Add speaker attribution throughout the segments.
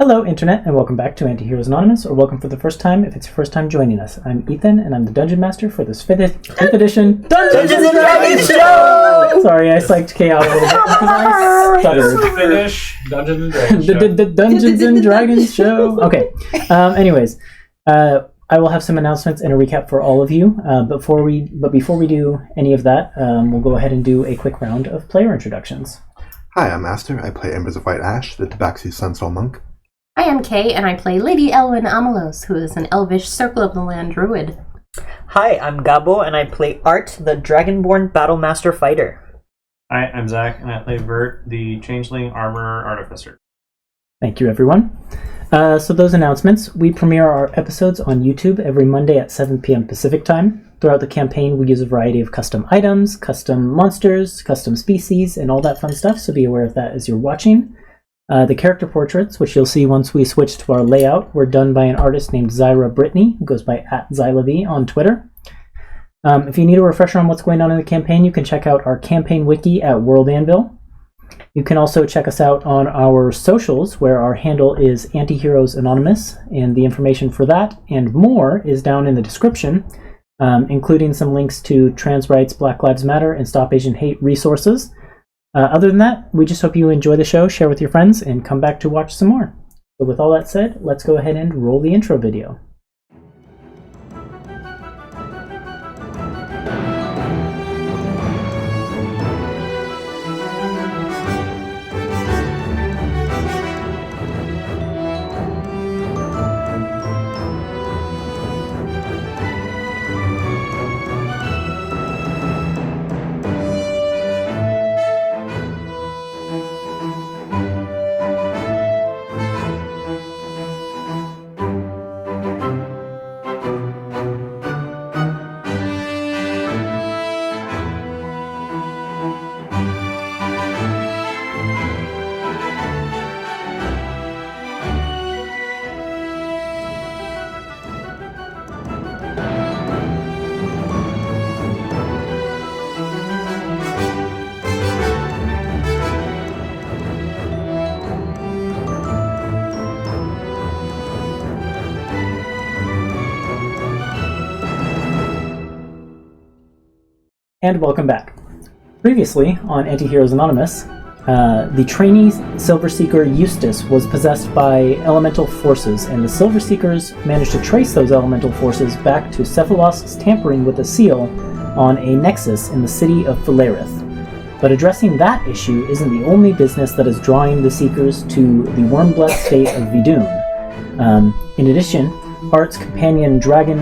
Speaker 1: Hello, Internet, and welcome back to Antiheroes Anonymous, or welcome for the first time if it's your first time joining us. I'm Ethan, and I'm the Dungeon Master for this 5th edition Dungeons and Dragons Show! Sorry, I psyched Kay out a little bit because I stuttered.
Speaker 2: Finish Dungeons and Dragons Show.
Speaker 1: The Dungeons and Dragons Show. Okay. Anyways, I will have some announcements and a recap for all of you. Before we do any of that, we'll go ahead and do a quick round of player introductions.
Speaker 3: Hi, I'm Master. I play Embers of White Ash, the Tabaxi Sunsoul Monk.
Speaker 4: I am Kay, and I play Lady Elwyn Amelos, who is an elvish Circle of the Land druid.
Speaker 5: Hi, I'm Gabo, and I play Art, the Dragonborn Battlemaster Fighter.
Speaker 2: Hi, I'm Zach, and I play Vert, the Changeling Armorer Artificer.
Speaker 1: Thank you, everyone. So those announcements, we premiere our episodes on YouTube every Monday at 7 p.m. Pacific Time. Throughout the campaign, we use a variety of custom items, custom monsters, custom species, and all that fun stuff, so be aware of that as you're watching. The character portraits, which you'll see once we switch to our layout, were done by an artist named Zyra Brittany, who goes by @ZylaV on Twitter. If you need a refresher on what's going on in the campaign, you can check out our campaign wiki at World Anvil. You can also check us out on our socials, where our handle is Antiheroes Anonymous, and the information for that and more is down in the description, including some links to trans rights, Black Lives Matter, and Stop Asian Hate resources. Other than that, we just hope you enjoy the show, share with your friends, and come back to watch some more. But with all that said, let's go ahead and roll the intro video. And welcome back. Previously on Antiheroes Anonymous, the trainee Silver Seeker Eustace was possessed by elemental forces, and the Silver Seekers managed to trace those elemental forces back to Cephalosk's tampering with a seal on a nexus in the city of Fairytale. But addressing that issue isn't the only business that is drawing the Seekers to the worm-blessed state of Vidun. In addition, Art's companion dragon,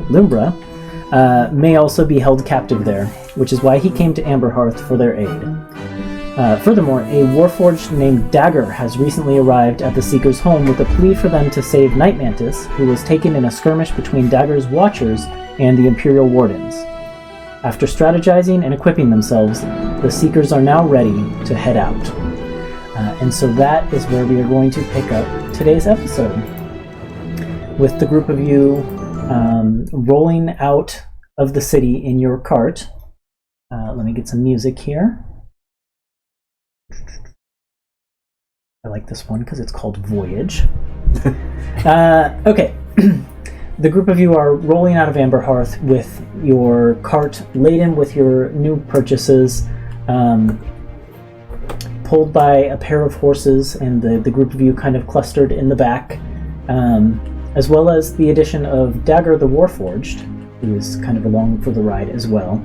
Speaker 1: Lumbra, may also be held captive there, which is why he came to Amberhearth for their aid. Furthermore, a warforged named Dagger has recently arrived at the Seekers' home with a plea for them to save Night Mantis, who was taken in a skirmish between Dagger's Watchers and the Imperial Wardens. After strategizing and equipping themselves, the Seekers are now ready to head out. And so that is where we are going to pick up today's episode, with the group of you rolling out of the city in your cart. Let me get some music here. I like this one because it's called Voyage. Okay. The group of you are rolling out of Amberhearth with your cart laden with your new purchases, pulled by a pair of horses, and the group of you kind of clustered in the back. As well as the addition of Dagger the Warforged, who is kind of along for the ride as well.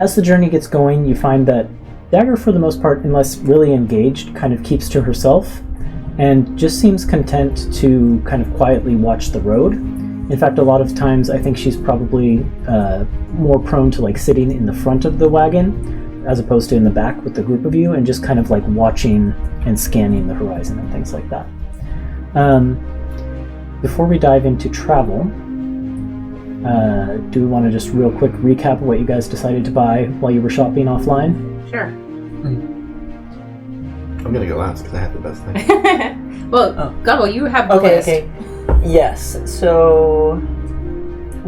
Speaker 1: As the journey gets going, you find that Dagger, for the most part, unless really engaged, kind of keeps to herself, and just seems content to kind of quietly watch the road. In fact, a lot of times I think she's probably more prone to like sitting in the front of the wagon, as opposed to in the back with the group of you, and just kind of like watching and scanning the horizon and things like that. Before we dive into travel, do we want to just real quick recap what you guys decided to buy while you were shopping offline?
Speaker 4: Sure.
Speaker 3: I'm gonna go last because I have the best thing.
Speaker 4: Well, Gabo, you have the list.
Speaker 5: Okay. Yes, so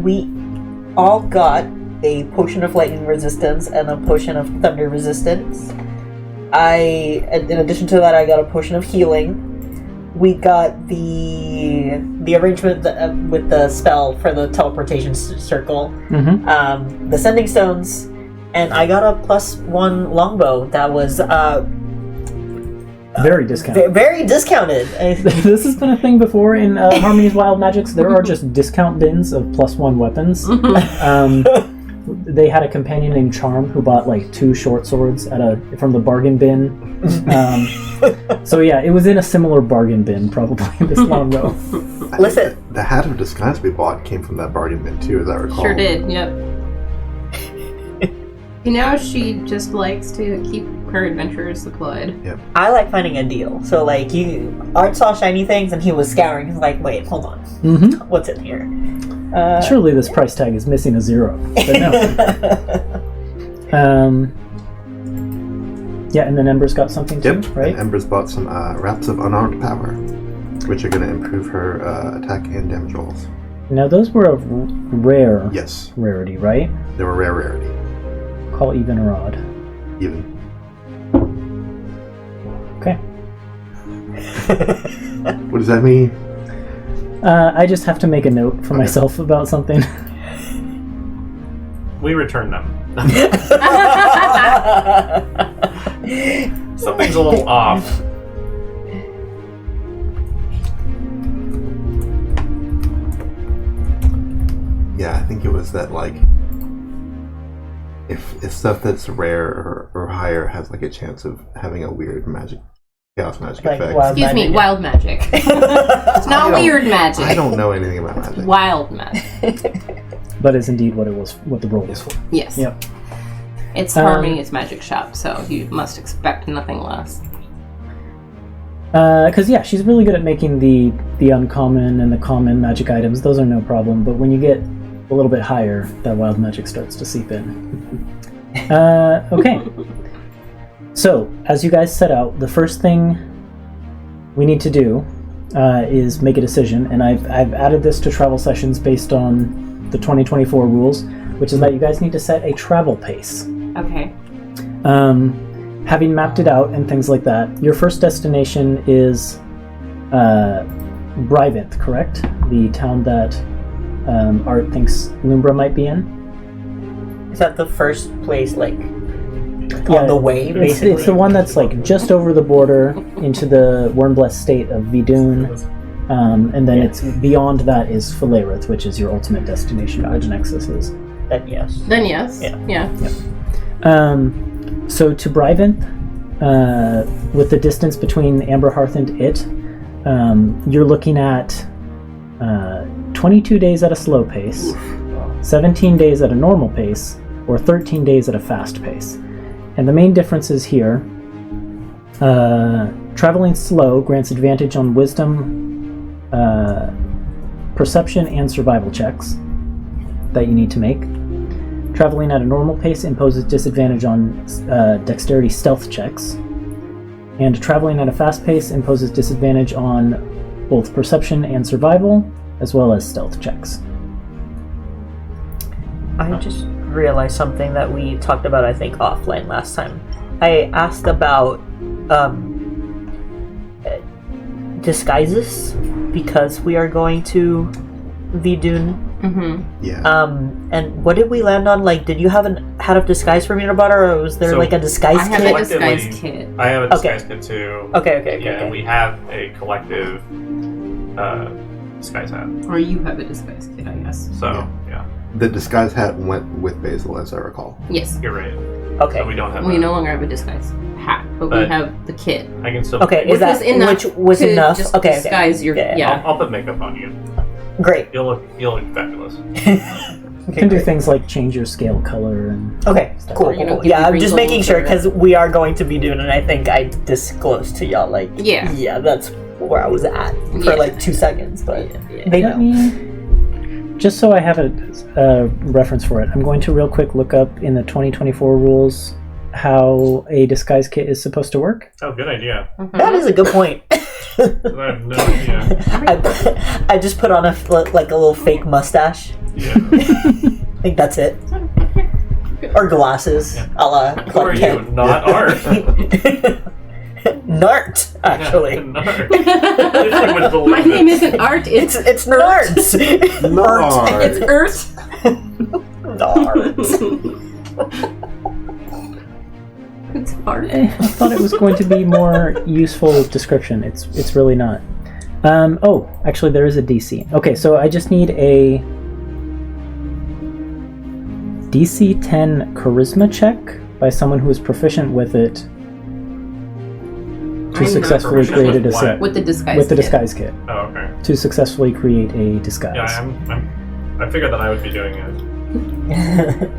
Speaker 5: we all got a potion of lightning resistance and a potion of thunder resistance. in addition to that, I got a potion of healing. We got the arrangement with the spell for the teleportation circle, the sending stones, and I got a +1 longbow that was
Speaker 1: very discounted.
Speaker 5: Very discounted.
Speaker 1: This has been a thing before in Harmony's Wild Magics. There are just discount bins of +1 weapons. They had a companion named Charm who bought like 2 short swords from the bargain bin. So yeah, it was in a similar bargain bin probably this long ago.
Speaker 5: Listen,
Speaker 3: The hat of disguise we bought came from that bargain bin too, as I recall.
Speaker 6: Sure did, yep. She just likes to keep her adventurers supplied.
Speaker 3: Yep.
Speaker 5: I like finding a deal. So like, Art saw shiny things and he was scouring. He's like, wait, hold on, what's in here?
Speaker 1: Surely this price tag is missing a 0, but no. Yeah, and then Ember's got something too, right?
Speaker 3: And Ember's bought some wraps of unarmed power, which are going to improve her attack and damage rolls.
Speaker 1: Now those were of rare
Speaker 3: Yes,
Speaker 1: rarity, right?
Speaker 3: they were rare rarity.
Speaker 1: Call even or odd.
Speaker 3: Even.
Speaker 1: Okay.
Speaker 3: What does that mean?
Speaker 1: I just have to make a note for myself about something.
Speaker 2: We return them. Something's a little off.
Speaker 3: Yeah, I think it was that, like, if stuff that's rare or higher has like a chance of having a weird chaos magic
Speaker 5: Like
Speaker 3: effect.
Speaker 5: wild
Speaker 6: Excuse me,
Speaker 5: magic.
Speaker 6: wild magic. It's not weird magic.
Speaker 3: I don't know anything about magic.
Speaker 6: Wild magic.
Speaker 1: But is indeed what the roll was for.
Speaker 6: Yes.
Speaker 1: Yep.
Speaker 6: It's Harmony's magic shop, so you must expect nothing less.
Speaker 1: Because yeah, she's really good at making the uncommon and the common magic items. Those are no problem. But when you get a little bit higher, that wild magic starts to seep in. Okay. So, as you guys set out, the first thing we need to do is make a decision, and I've added this to travel sessions based on the 2024 rules, which is that you guys need to set a travel pace.
Speaker 6: Okay.
Speaker 1: Having mapped it out and things like that, your first destination is Bryvynth, correct? The town that Art thinks Lumbra might be in?
Speaker 5: Is that the first place, like, on the way, basically?
Speaker 1: It's the one that's like just over the border into the worm-blessed state of Vidun, and then it's beyond that is Fairytale, which is your ultimate destination, where the Nexus is.
Speaker 5: Then yes.
Speaker 6: Then yes.
Speaker 5: Yeah.
Speaker 1: So to Bryvynth, with the distance between Amberhearth and it, you're looking at 22 days at a slow pace, 17 days at a normal pace, or 13 days at a fast pace. And the main differences here, traveling slow grants advantage on wisdom, perception, and survival checks that you need to make. Traveling at a normal pace imposes disadvantage on dexterity stealth checks. And traveling at a fast pace imposes disadvantage on both perception and survival, as well as stealth checks.
Speaker 5: I just realized something that we talked about, I think, offline last time. I asked about disguises, because we are going to Vidun.
Speaker 6: Mm-hmm.
Speaker 3: Yeah.
Speaker 5: And what did we land on? Like, did you have a hat of disguise for me to buy, or was there like a disguise
Speaker 6: I have
Speaker 5: kit?
Speaker 6: a disguise kit.
Speaker 2: I have a disguise kit too.
Speaker 5: Okay.
Speaker 2: Yeah, we have a collective disguise hat.
Speaker 6: Or you have a disguise kit, I guess.
Speaker 2: So, yeah.
Speaker 3: The disguise hat went with Basil, as I recall.
Speaker 6: Yes.
Speaker 2: You're right.
Speaker 5: Okay.
Speaker 2: So we don't have
Speaker 6: We
Speaker 2: that.
Speaker 6: no longer have a disguise hat, but we
Speaker 2: But-
Speaker 6: have the kit.
Speaker 2: I can still...
Speaker 5: Okay, is that which was
Speaker 6: to
Speaker 5: enough?
Speaker 6: just
Speaker 5: Okay.
Speaker 6: disguise your...
Speaker 5: Yeah.
Speaker 6: Yeah.
Speaker 2: I'll put makeup on you.
Speaker 5: Great.
Speaker 2: You'll look fabulous.
Speaker 1: You can do things like change your scale color and...
Speaker 5: Okay, cool.
Speaker 6: You know, give
Speaker 5: Yeah,
Speaker 6: you
Speaker 5: I'm just making
Speaker 6: wrinkles
Speaker 5: sure,
Speaker 6: or-
Speaker 5: because we are going to be doing it, and I think I disclosed to y'all, like,
Speaker 6: Yeah.
Speaker 5: that's where I was at for
Speaker 6: Yeah.
Speaker 5: like 2 seconds, but
Speaker 6: Yeah.
Speaker 5: they
Speaker 1: Let
Speaker 5: know.
Speaker 1: me, just so I have a reference for it, I'm going to real quick look up in the 2024 rules how a disguise kit is supposed to work.
Speaker 2: Oh, good idea.
Speaker 5: That is a good point.
Speaker 2: 'Cause I have no idea.
Speaker 5: I just put on a little fake mustache.
Speaker 2: Yeah.
Speaker 5: I think that's it. Or glasses, a la
Speaker 2: Who are you? Not art.
Speaker 5: Nart, actually.
Speaker 2: Yeah, Nart. I would believe
Speaker 6: My
Speaker 2: it.
Speaker 6: name isn't Art, it's
Speaker 5: It's Narts.
Speaker 3: Nard.
Speaker 6: it's Earth.
Speaker 5: Nart.
Speaker 6: It's Art.
Speaker 1: I thought it was going to be more useful description. It's really not. Oh, actually, there is a DC. Okay, so I just need a DC 10 Charisma check by someone who is proficient with it to
Speaker 6: I'm
Speaker 1: successfully
Speaker 2: proficient
Speaker 1: create a
Speaker 2: with
Speaker 1: disguise.
Speaker 2: what?
Speaker 6: With the disguise.
Speaker 1: With the
Speaker 6: kit.
Speaker 1: disguise kit
Speaker 2: Oh, okay.
Speaker 1: to successfully create a disguise.
Speaker 2: Yeah, I figured that I would be doing it.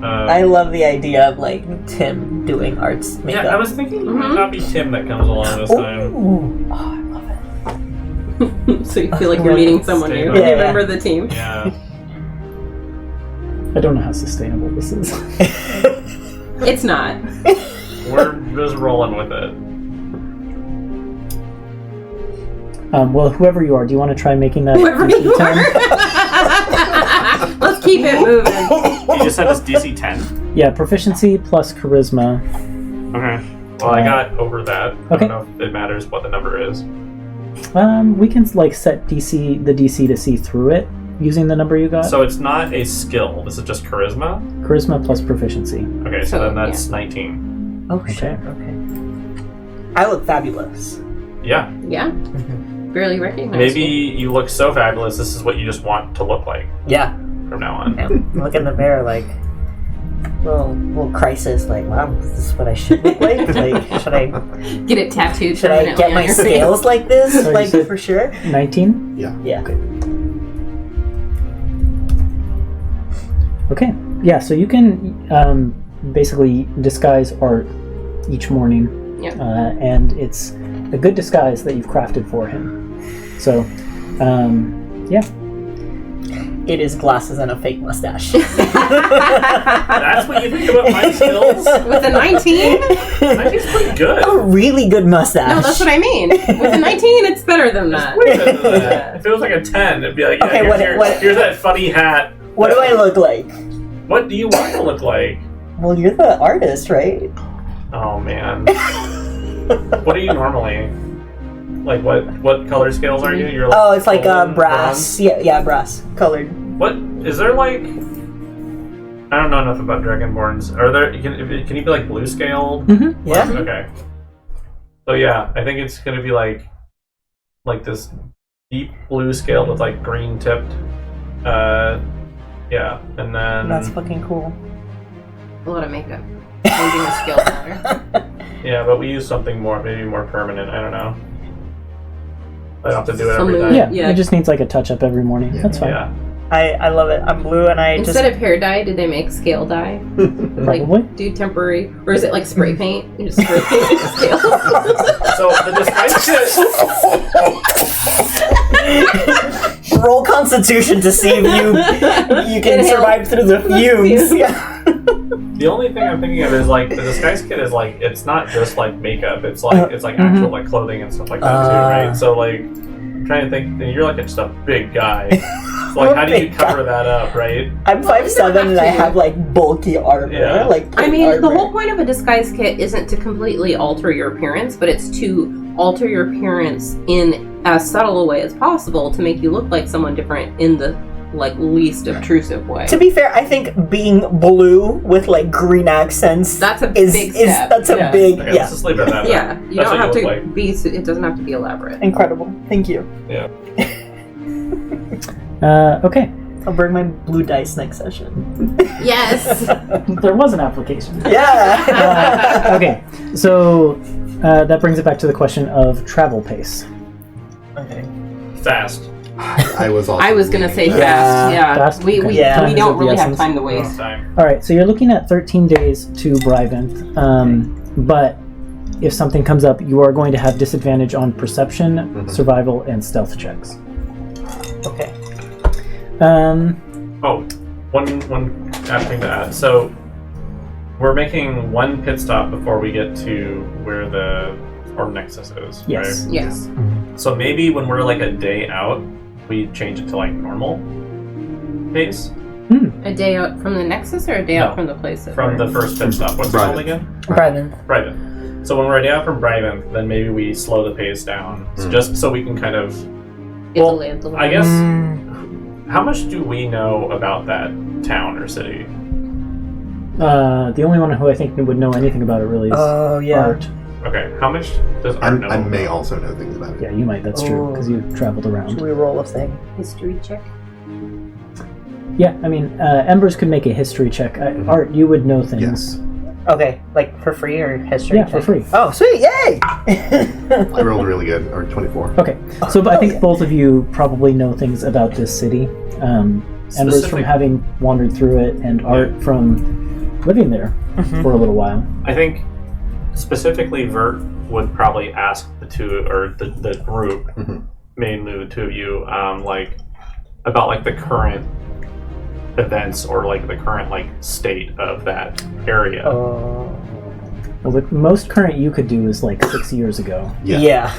Speaker 5: I love the idea of like Tim doing arts makeup.
Speaker 2: Yeah, I was thinking it might not be Tim that comes along this time.
Speaker 5: Ooh. Oh, I love it.
Speaker 6: So you feel like you're meeting someone new.
Speaker 2: Yeah.
Speaker 6: You remember the team.
Speaker 2: Yeah.
Speaker 1: I don't know how sustainable this is.
Speaker 6: It's not.
Speaker 2: We're just rolling with it.
Speaker 1: Well, whoever you are, do you want to try making that
Speaker 6: Whoever
Speaker 1: DC
Speaker 6: you
Speaker 1: 10?
Speaker 6: are. Let's keep it moving.
Speaker 2: You just said it's DC 10?
Speaker 1: Yeah, proficiency plus charisma.
Speaker 2: Okay. Well, I got over that. I
Speaker 1: Okay.
Speaker 2: don't know if it matters what the number is.
Speaker 1: We can like set the DC to see through it using the number you got.
Speaker 2: So it's not a skill. This is just charisma?
Speaker 1: Charisma plus proficiency.
Speaker 2: Okay, so
Speaker 6: So,
Speaker 2: then that's 19.
Speaker 5: Oh shit. Okay. I look fabulous.
Speaker 2: Yeah.
Speaker 6: Yeah. Barely recognize
Speaker 2: Maybe
Speaker 6: you.
Speaker 2: you look so fabulous, this is what you just want to look like
Speaker 5: Yeah.
Speaker 2: from now on.
Speaker 5: Yeah. Look in the mirror like little crisis. Like, wow, is this what I should look like? Like, should I
Speaker 6: Get it tattooed.
Speaker 5: should I
Speaker 6: permanently
Speaker 5: get
Speaker 6: on
Speaker 5: my
Speaker 6: your
Speaker 5: scales like this?
Speaker 1: Sorry, you
Speaker 5: Like
Speaker 1: said-
Speaker 5: for sure.
Speaker 1: 19?
Speaker 3: Yeah.
Speaker 5: Yeah.
Speaker 1: Okay. Yeah, so you can basically disguise art each morning.
Speaker 6: Yep.
Speaker 1: And it's a good disguise that you've crafted for him. So, yeah.
Speaker 5: It is glasses and a fake mustache.
Speaker 2: That's what you think about my skills?
Speaker 6: With a 19?
Speaker 2: 19's pretty good.
Speaker 5: A really good mustache.
Speaker 6: No, that's what I mean. With a 19, it's better than that.
Speaker 2: Way better than that. If it was like a 10, it'd be like, yeah,
Speaker 5: Okay,
Speaker 2: here's that funny hat.
Speaker 5: What do I look like?
Speaker 2: What do you want to look like?
Speaker 5: Well, you're the artist, right?
Speaker 2: Oh, man. What are you normally? Like, what color scales are you? You're like
Speaker 5: Oh, it's like
Speaker 2: golden,
Speaker 5: brass.
Speaker 2: bronze?
Speaker 5: Yeah, brass colored.
Speaker 2: What is there like? I don't know enough about Dragonborns. Are there? Can you be like blue scaled?
Speaker 1: Mm-hmm.
Speaker 5: Yeah.
Speaker 2: Okay. So yeah, I think it's gonna be like this deep blue scaled with like green tipped. Yeah, and then
Speaker 5: That's fucking cool.
Speaker 6: A lot of makeup. Changing the skill matter.
Speaker 2: yeah, but we use something maybe more permanent. I don't know. I don't have to do it every
Speaker 6: Something-
Speaker 2: day.
Speaker 1: Yeah,
Speaker 6: Yeah.
Speaker 1: it just needs like a touch up every morning.
Speaker 3: Yeah.
Speaker 1: That's fine.
Speaker 2: Yeah.
Speaker 5: I love it. I'm blue and I
Speaker 6: Instead of hair dye, did they make scale dye? Like,
Speaker 1: Probably.
Speaker 6: do temporary, or is it like spray paint? You just spray paint the scales.
Speaker 2: So the disguise kit.
Speaker 5: roll Constitution to see if you can
Speaker 6: Inhale.
Speaker 5: survive through the fumes. Yeah.
Speaker 2: The only thing I'm thinking of is like the disguise kit is like it's not just like makeup. It's like actual like clothing and stuff like that too, right? So like I'm trying to think. You're like just a big guy. So like how do you
Speaker 5: Big
Speaker 2: cover
Speaker 5: guy.
Speaker 2: that up, right?
Speaker 5: I'm 5'7" and I have like bulky armor.
Speaker 2: Yeah.
Speaker 5: Like
Speaker 6: I mean,
Speaker 5: armor.
Speaker 6: the whole point of a disguise kit isn't to completely alter your appearance, but it's to alter your appearance in as subtle a way as possible to make you look like someone different in the like least obtrusive way.
Speaker 5: To be fair, I think being blue with like green accents
Speaker 6: That's a
Speaker 5: is
Speaker 6: big step.
Speaker 5: that's a
Speaker 6: Yeah.
Speaker 5: big
Speaker 2: Okay, let's just leave it at that.
Speaker 6: Yeah,
Speaker 2: then.
Speaker 6: you
Speaker 2: That's
Speaker 6: don't
Speaker 2: what
Speaker 6: have
Speaker 2: you
Speaker 6: to
Speaker 2: look like.
Speaker 6: be. It doesn't have to be elaborate.
Speaker 5: incredible. Thank you.
Speaker 2: Yeah.
Speaker 1: Okay.
Speaker 5: I'll bring my blue dice next session.
Speaker 6: Yes.
Speaker 1: There was an application.
Speaker 5: Yeah.
Speaker 1: Okay, so that brings it back to the question of travel pace.
Speaker 5: Okay.
Speaker 2: Fast.
Speaker 3: I was also.
Speaker 6: I was gonna say
Speaker 3: thinking
Speaker 6: fast. Yeah,
Speaker 1: Fast?
Speaker 6: we
Speaker 1: Okay.
Speaker 5: Yeah.
Speaker 6: we
Speaker 1: Time is
Speaker 6: don't
Speaker 1: of the
Speaker 6: really have
Speaker 1: essence.
Speaker 6: time to
Speaker 2: Long
Speaker 6: waste.
Speaker 2: time.
Speaker 1: All right, so you're looking at 13 days to Bryvynth, but if something comes up, you are going to have disadvantage on perception, survival, and stealth checks.
Speaker 5: Okay.
Speaker 2: Oh, one thing to add. So we're making one pit stop before we get to where the Storm Nexus is.
Speaker 1: Yes.
Speaker 2: Right?
Speaker 6: Yes.
Speaker 2: So maybe when we're like a day out, we change it to like normal pace.
Speaker 6: A day out from the Nexus or a day out from the place?
Speaker 2: From the first pit stop. What's it called again?
Speaker 5: Bryvynth.
Speaker 2: Bryvynth. So when we're a day out from Bryvynth, then maybe we slow the pace down, just so we can kind of. Well, I guess. How much do we know about that town or city?
Speaker 1: The only one who I think would know anything about it really is Art.
Speaker 2: Okay, how much does Art know?
Speaker 3: I may also know things about it.
Speaker 1: Yeah, you might. That's true because you've traveled around.
Speaker 5: Should we roll a thing?
Speaker 4: History check.
Speaker 1: Yeah, I mean, Embers could make a history check. Art, you would know things.
Speaker 5: Okay, like for free or history?
Speaker 1: Yeah, for free.
Speaker 5: Oh, sweet! Yay!
Speaker 3: I rolled really good, or 24.
Speaker 1: Okay, so I think both of you probably know things about this city. Embers from having wandered through it, and Art from living there for a little while.
Speaker 2: I think specifically Vert would probably ask the two, or the group, mainly the two of you, like about like the current events or like the current like state of that area.
Speaker 1: Well, the most current you could do is like 6 years ago.
Speaker 5: Yeah.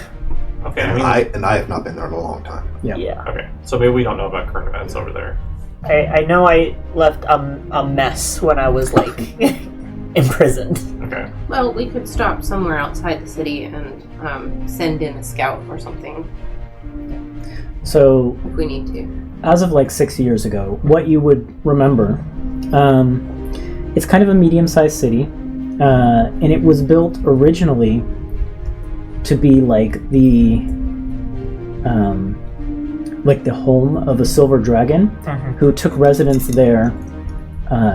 Speaker 2: Okay,
Speaker 3: And I have not been there in a long time.
Speaker 1: Yeah.
Speaker 2: Okay, so maybe we don't know about current events over there.
Speaker 5: I know I left a mess when I was like imprisoned.
Speaker 2: Okay.
Speaker 6: Well, we could stop somewhere outside the city and send in a scout or something
Speaker 1: So,
Speaker 6: if we need to.
Speaker 1: as of like 6 years ago, what you would remember, it's kind of a medium-sized city, and it was built originally to be like the home of a silver dragon who took residence there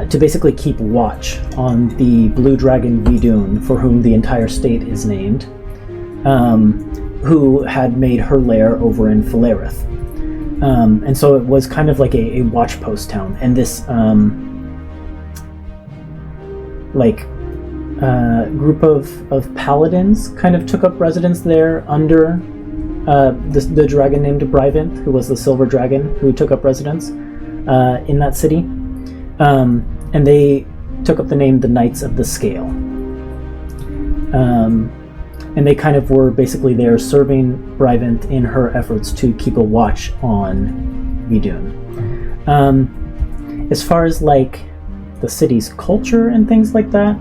Speaker 1: to basically keep watch on the blue dragon Vidun, for whom the entire state is named, who had made her lair over in Fairytale. And so it was kind of like a watch post town, and this group of paladins kind of took up residence there under the dragon named Bryvynth, who was the silver dragon who took up residence in that city, and they took up the name the Knights of the Scale, and they kind of were basically there serving Bryvynth in her efforts to keep a watch on Vidun. As far as like the city's culture and things like that,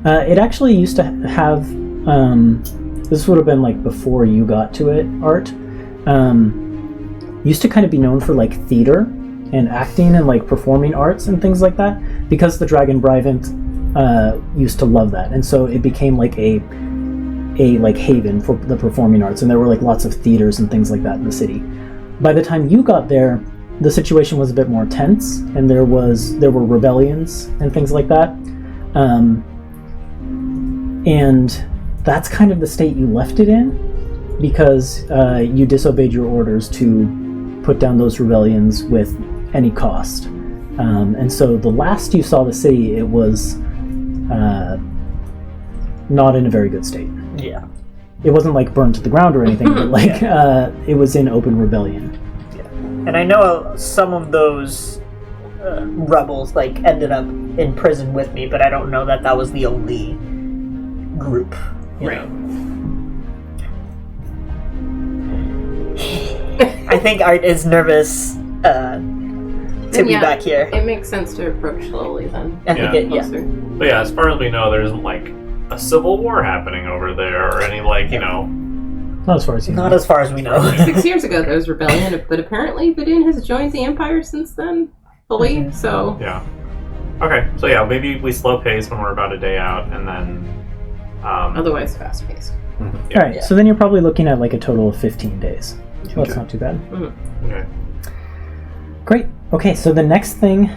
Speaker 1: it actually used to have, this would have been like before you got to it, Art, used to kind of be known for like theater and acting and like performing arts and things like that, because the dragon Bryvynth used to love that, and so it became like a like haven for the performing arts, and there were like lots of theaters and things like that in the city. By the time you got there, the situation was a bit more tense, and there were rebellions and things like that, and that's kind of the state you left it in, because you disobeyed your orders to put down those rebellions with any cost, and so the last you saw the city, it was not in a very good state.
Speaker 5: Yeah.
Speaker 1: It wasn't like burned to the ground or anything, but like it was in open rebellion.
Speaker 5: Yeah. And I know some of those rebels like ended up in prison with me, but I don't know that was the only group.
Speaker 6: Right.
Speaker 5: I think Art is nervous to be back here.
Speaker 6: It makes sense to approach slowly then.
Speaker 5: I think
Speaker 6: Closer.
Speaker 2: But yeah, as far as we know, there isn't like a civil war happening over there, or any like
Speaker 1: Not as far as you know.
Speaker 5: Not as far as we know.
Speaker 6: 6 years ago there was rebellion, but apparently Vidun has joined the Empire since then, fully, so...
Speaker 2: Yeah. Okay, so yeah, maybe we slow pace when we're about a day out, and then...
Speaker 6: Otherwise fast-paced.
Speaker 1: Alright, so then you're probably looking at like a total of 15 days. So that's not too bad.
Speaker 2: Okay.
Speaker 1: Great. Okay, so the next thing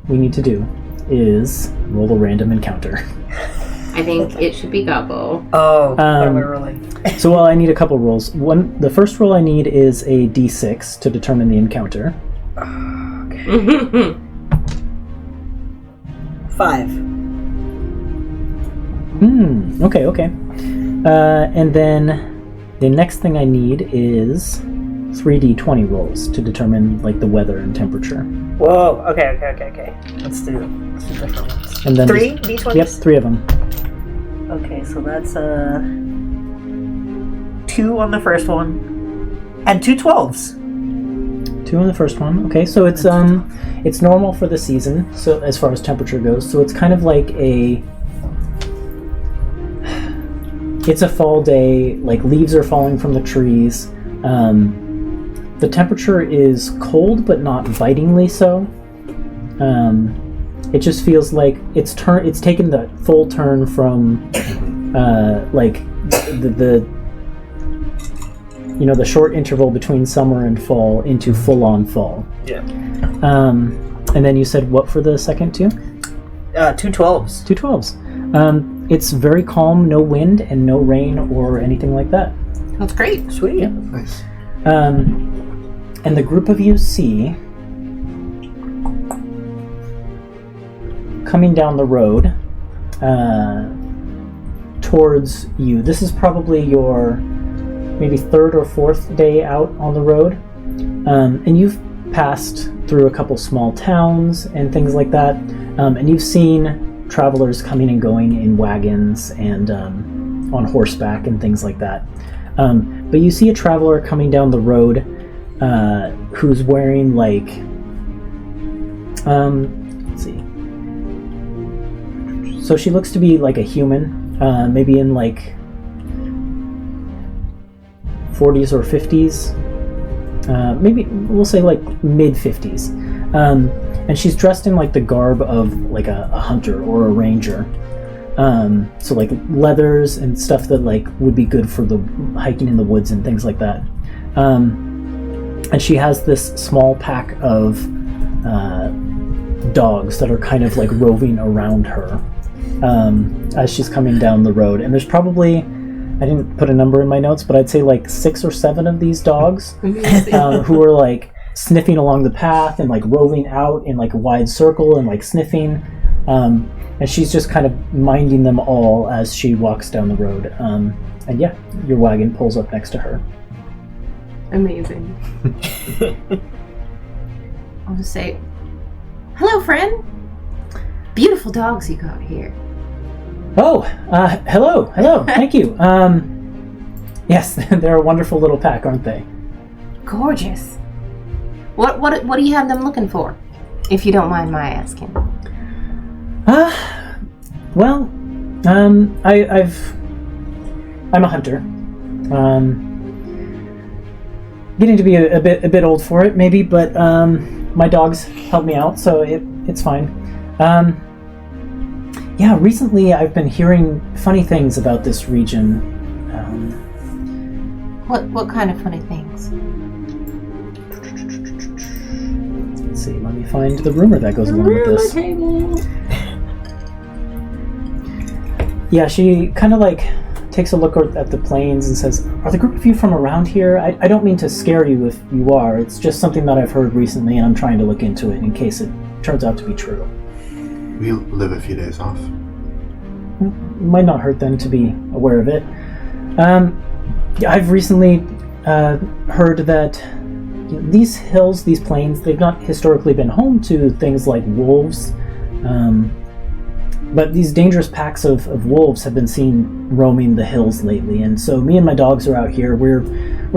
Speaker 1: we need to do is roll a random encounter.
Speaker 6: I think it should be Gobbo.
Speaker 5: Oh, what am I rolling?
Speaker 1: So I need a couple rolls. The first roll I need is a d6 to determine the encounter.
Speaker 5: Okay. 5.
Speaker 1: Okay. And then the next thing I need is 3d20 rolls to determine like the weather and temperature.
Speaker 5: Whoa. Okay. Let's do different ones.
Speaker 1: And then
Speaker 5: 3 d20s?
Speaker 1: Yep, 3 of them.
Speaker 5: Okay, so that's 2 on the first one, and 2 12s.
Speaker 1: 2 on the first one. Okay, so it's normal for the season, so as far as temperature goes. So it's kind of like it's a fall day, like leaves are falling from the trees. The temperature is cold, but not bitingly so. It just feels like it's taken the full turn from like the the short interval between summer and fall into full-on fall.
Speaker 5: Yeah.
Speaker 1: And then you said what for the second two?
Speaker 5: 2 12s.
Speaker 1: 2 12s. It's very calm, no wind and no rain or anything like that.
Speaker 6: That's great.
Speaker 5: Sweet.
Speaker 1: Yeah.
Speaker 3: Nice.
Speaker 1: And the group of you see coming down the road towards you. This is probably your maybe 3rd or 4th day out on the road. And you've passed through a couple small towns and things like that. And you've seen travelers coming and going in wagons and on horseback and things like that. But you see a traveler coming down the road who's wearing like let's see. So she looks to be like a human, maybe in like 40s or 50s, maybe we'll say like mid 50s, and she's dressed in like the garb of like a hunter or a ranger, so like leathers and stuff that like would be good for the hiking in the woods and things like that, and she has this small pack of dogs that are kind of like roving around her as she's coming down the road. And there's probably, I didn't put a number in my notes, but I'd say like 6 or 7 of these dogs who are like sniffing along the path and like roving out in like a wide circle and like sniffing. And she's just kind of minding them all as she walks down the road. And yeah, your wagon pulls up next to her.
Speaker 6: Amazing. I'll just say, hello, friend. Beautiful dogs you got here.
Speaker 1: Oh, hello, thank you. Yes, they're a wonderful little pack, aren't they?
Speaker 6: Gorgeous. What do you have them looking for, if you don't mind my asking?
Speaker 1: Well, I'm a hunter. Getting to be a bit old for it, maybe, but my dogs help me out, so it's fine. Yeah, recently I've been hearing funny things about this region.
Speaker 6: What kind of funny things?
Speaker 1: Let's see, let me find the rumor that goes along with this. Yeah, she kind of like takes a look at the plains and says, "Are the group of you from around here? I don't mean to scare you if you are. It's just something that I've heard recently, and I'm trying to look into it in case it turns out to be true."
Speaker 3: We live a few days off.
Speaker 1: Might not hurt them to be aware of it. I've recently heard that these hills, these plains, they've not historically been home to things like wolves, but these dangerous packs of wolves have been seen roaming the hills lately, and so me and my dogs are out here. We're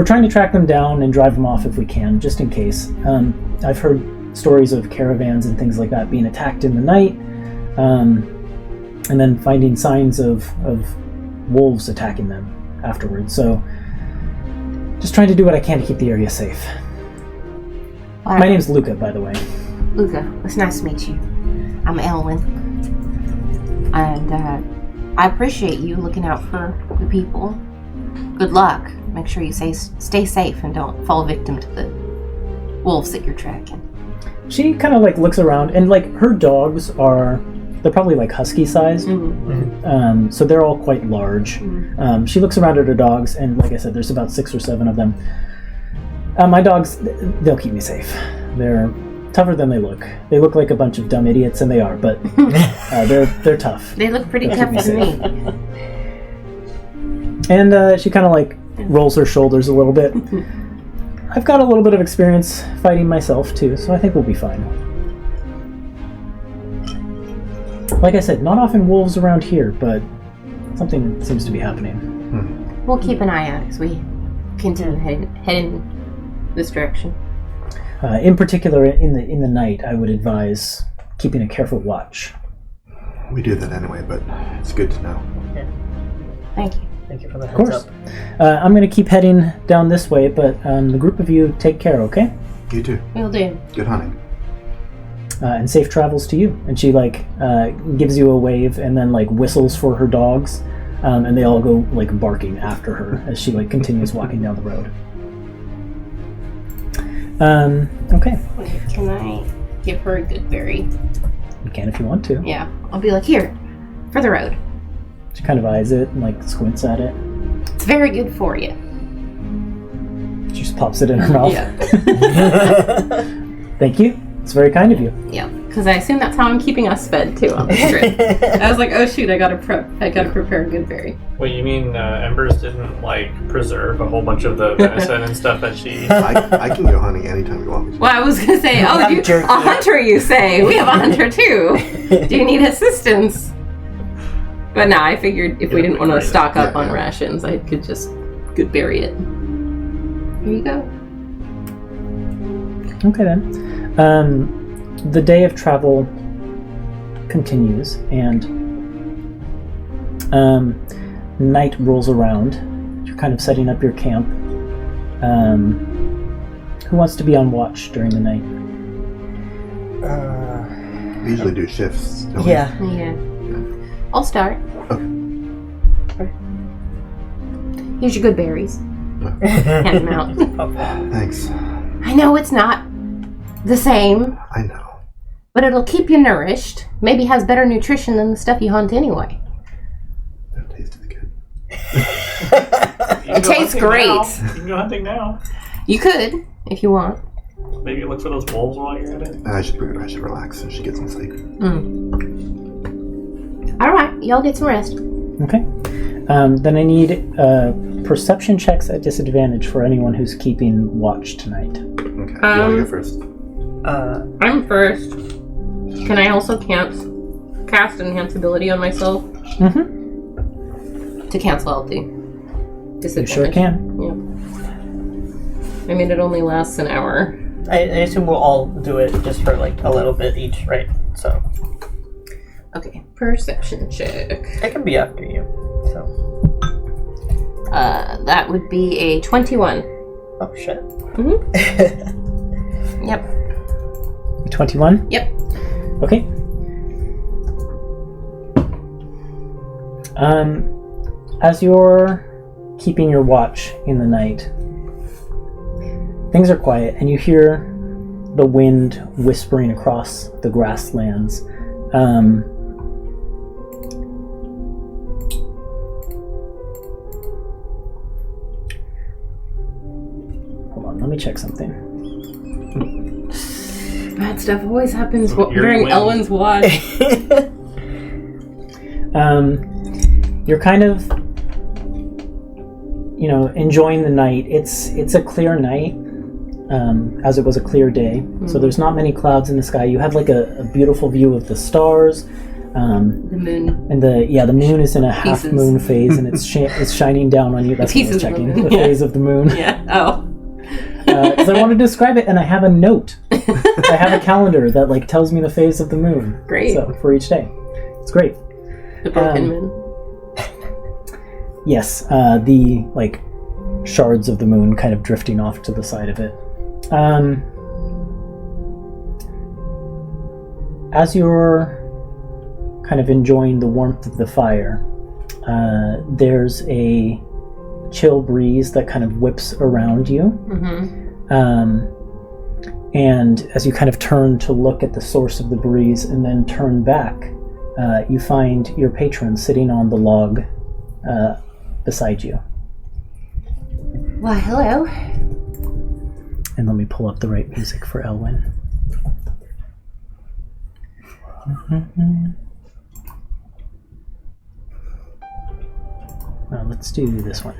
Speaker 1: trying to track them down and drive them off if we can, just in case. I've heard stories of caravans and things like that being attacked in the night, and then finding signs of wolves attacking them afterwards. So just trying to do what I can to keep the area safe.
Speaker 6: Wow.
Speaker 1: My name's Luca, by the way.
Speaker 6: Luca, it's nice to meet you. I'm Elwyn. And I appreciate you looking out for the people. Good luck. Make sure you stay safe and don't fall victim to the wolves that you're tracking.
Speaker 1: She kind of like looks around, and like her dogs they're probably like husky sized.
Speaker 6: Mm-hmm.
Speaker 1: So they're all quite large.
Speaker 6: Mm-hmm.
Speaker 1: She looks around at her dogs, and like I said, there's about 6 or 7 of them. My dogs, they'll keep me safe. They're tougher than they look. They look like a bunch of dumb idiots, and they are, but they're tough.
Speaker 6: They look pretty
Speaker 1: They'll
Speaker 6: tough
Speaker 1: keep
Speaker 6: to
Speaker 1: me
Speaker 6: me.
Speaker 1: And she kind of like rolls her shoulders a little bit. I've got a little bit of experience fighting myself too, so I think we'll be fine. Like I said, not often wolves around here, but something seems to be happening.
Speaker 6: We'll keep an eye out as we continue head in this direction.
Speaker 1: In particular, in the night, I would advise keeping a careful watch.
Speaker 3: We do that anyway, but it's good to know.
Speaker 6: Thank you.
Speaker 5: Thank you for the
Speaker 1: Of
Speaker 5: heads
Speaker 1: course.
Speaker 5: up.
Speaker 1: I'm going to keep heading down this way, but the group of you take care, okay?
Speaker 3: You too.
Speaker 6: Will do.
Speaker 3: Good hunting.
Speaker 1: And safe travels to you. And she gives you a wave and then whistles for her dogs, and they all go barking after her as she continues walking down the road. Okay.
Speaker 6: Wait, can I give her a good berry?
Speaker 1: You can if you want to.
Speaker 6: Yeah. I'll be like, here, for the road.
Speaker 1: She kind of eyes it and squints at it.
Speaker 6: It's very good for you.
Speaker 1: She just pops it in her mouth.
Speaker 6: Yeah.
Speaker 1: Thank you. It's very kind of you.
Speaker 6: Yeah. Because I assume that's how I'm keeping us fed too on this trip. I was like, oh shoot, I gotta prepare a good berry.
Speaker 2: Wait, you mean Embers didn't preserve a whole bunch of the venison and stuff that she?
Speaker 3: I can go hunting anytime you want me to.
Speaker 6: Well, I was gonna say, oh,
Speaker 5: have
Speaker 6: a
Speaker 5: jerky.
Speaker 6: hunter, you say? We have a hunter too. Do you need assistance? But no, I figured if we didn't want to stock up on rations, I could just good berry it. Here you go.
Speaker 1: Okay then. The day of travel continues, and night rolls around. You're kind of setting up your camp. Who wants to be on watch during the night?
Speaker 3: We usually do shifts. Don't we?
Speaker 5: Yeah.
Speaker 6: Yeah. I'll start. Here's your good berries. Hand them out.
Speaker 3: Thanks.
Speaker 6: I know it's not the same,
Speaker 3: I know.
Speaker 6: but it'll keep you nourished. Maybe has better nutrition than the stuff you hunt anyway.
Speaker 3: That tasted good.
Speaker 6: It tastes great.
Speaker 2: You can go hunting now.
Speaker 6: You could, if you want.
Speaker 2: Maybe look for those wolves while you're at it.
Speaker 3: I should relax so she gets some sleep.
Speaker 6: Alright, y'all get some rest.
Speaker 1: Okay. Then I need perception checks at disadvantage for anyone who's keeping watch tonight.
Speaker 3: Okay. You want to go first?
Speaker 6: I'm first. Can I also cast Enhance Ability on myself? To cancel out the
Speaker 1: You
Speaker 6: disadvantage?
Speaker 1: sure can.
Speaker 6: Yeah. I mean, it only lasts an hour.
Speaker 5: I assume we'll all do it just for a little bit each, right? So
Speaker 6: Okay, perception check.
Speaker 5: it can be after you. So
Speaker 6: That would be a 21.
Speaker 5: oh shit.
Speaker 6: Yep.
Speaker 1: 21?
Speaker 6: Yep.
Speaker 1: Okay. As you're keeping your watch in the night, things are quiet, and you hear the wind whispering across the grasslands. Hold on, let me check something.
Speaker 6: Bad stuff always happens
Speaker 2: Eerie
Speaker 6: during
Speaker 2: wind.
Speaker 6: Elwyn's watch.
Speaker 1: You're kind of, enjoying the night. It's a clear night, as it was a clear day. So there's not many clouds in the sky. You have a beautiful view of the stars.
Speaker 6: The moon.
Speaker 1: And the moon is in a half
Speaker 6: Pieces.
Speaker 1: moon phase, and it's shining down on you. That's what I was
Speaker 6: Pieces of the
Speaker 1: checking.
Speaker 6: moon,
Speaker 1: The
Speaker 6: yeah.
Speaker 1: phase of the moon.
Speaker 6: Yeah. Oh.
Speaker 1: Because I want to describe it, and I have a note. I have a calendar that tells me the phase of the moon.
Speaker 6: Great.
Speaker 1: So for each day, it's great.
Speaker 6: The broken moon.
Speaker 1: Yes, the shards of the moon kind of drifting off to the side of it. As you're kind of enjoying the warmth of the fire, there's a chill breeze that kind of whips around you. And as you kind of turn to look at the source of the breeze and then turn back, you find your patron sitting on the log beside you.
Speaker 6: Why, hello.
Speaker 1: And let me pull up the right music for Elwyn. Let's do this one.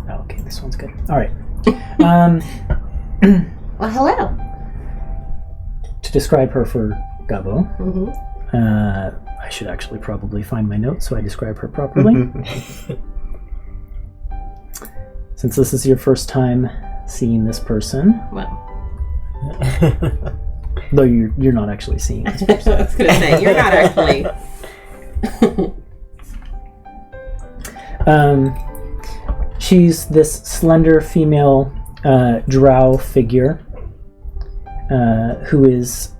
Speaker 1: Okay, this one's good. All right.
Speaker 6: Well, hello.
Speaker 1: To describe her for Gabo, I should actually probably find my notes so I describe her properly. since this is your first time seeing this person,
Speaker 6: Well,
Speaker 1: though you're not actually seeing this
Speaker 6: I
Speaker 1: person.
Speaker 6: was gonna say you're not actually.
Speaker 1: She's this slender female drow figure who is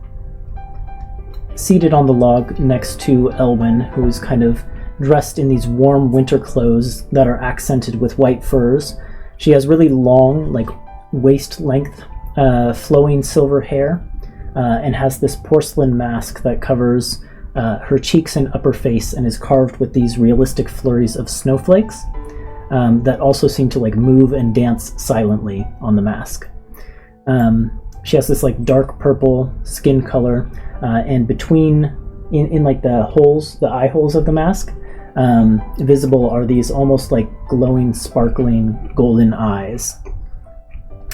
Speaker 1: seated on the log next to Elwyn, who is kind of dressed in these warm winter clothes that are accented with white furs. She has really long, like waist-length, flowing silver hair, and has this porcelain mask that covers her cheeks and upper face and is carved with these realistic flurries of snowflakes that also seem to like move and dance silently on the mask. She has this like dark purple skin color, and between in like the holes, the eye holes of the mask, visible are these almost like glowing, sparkling golden eyes.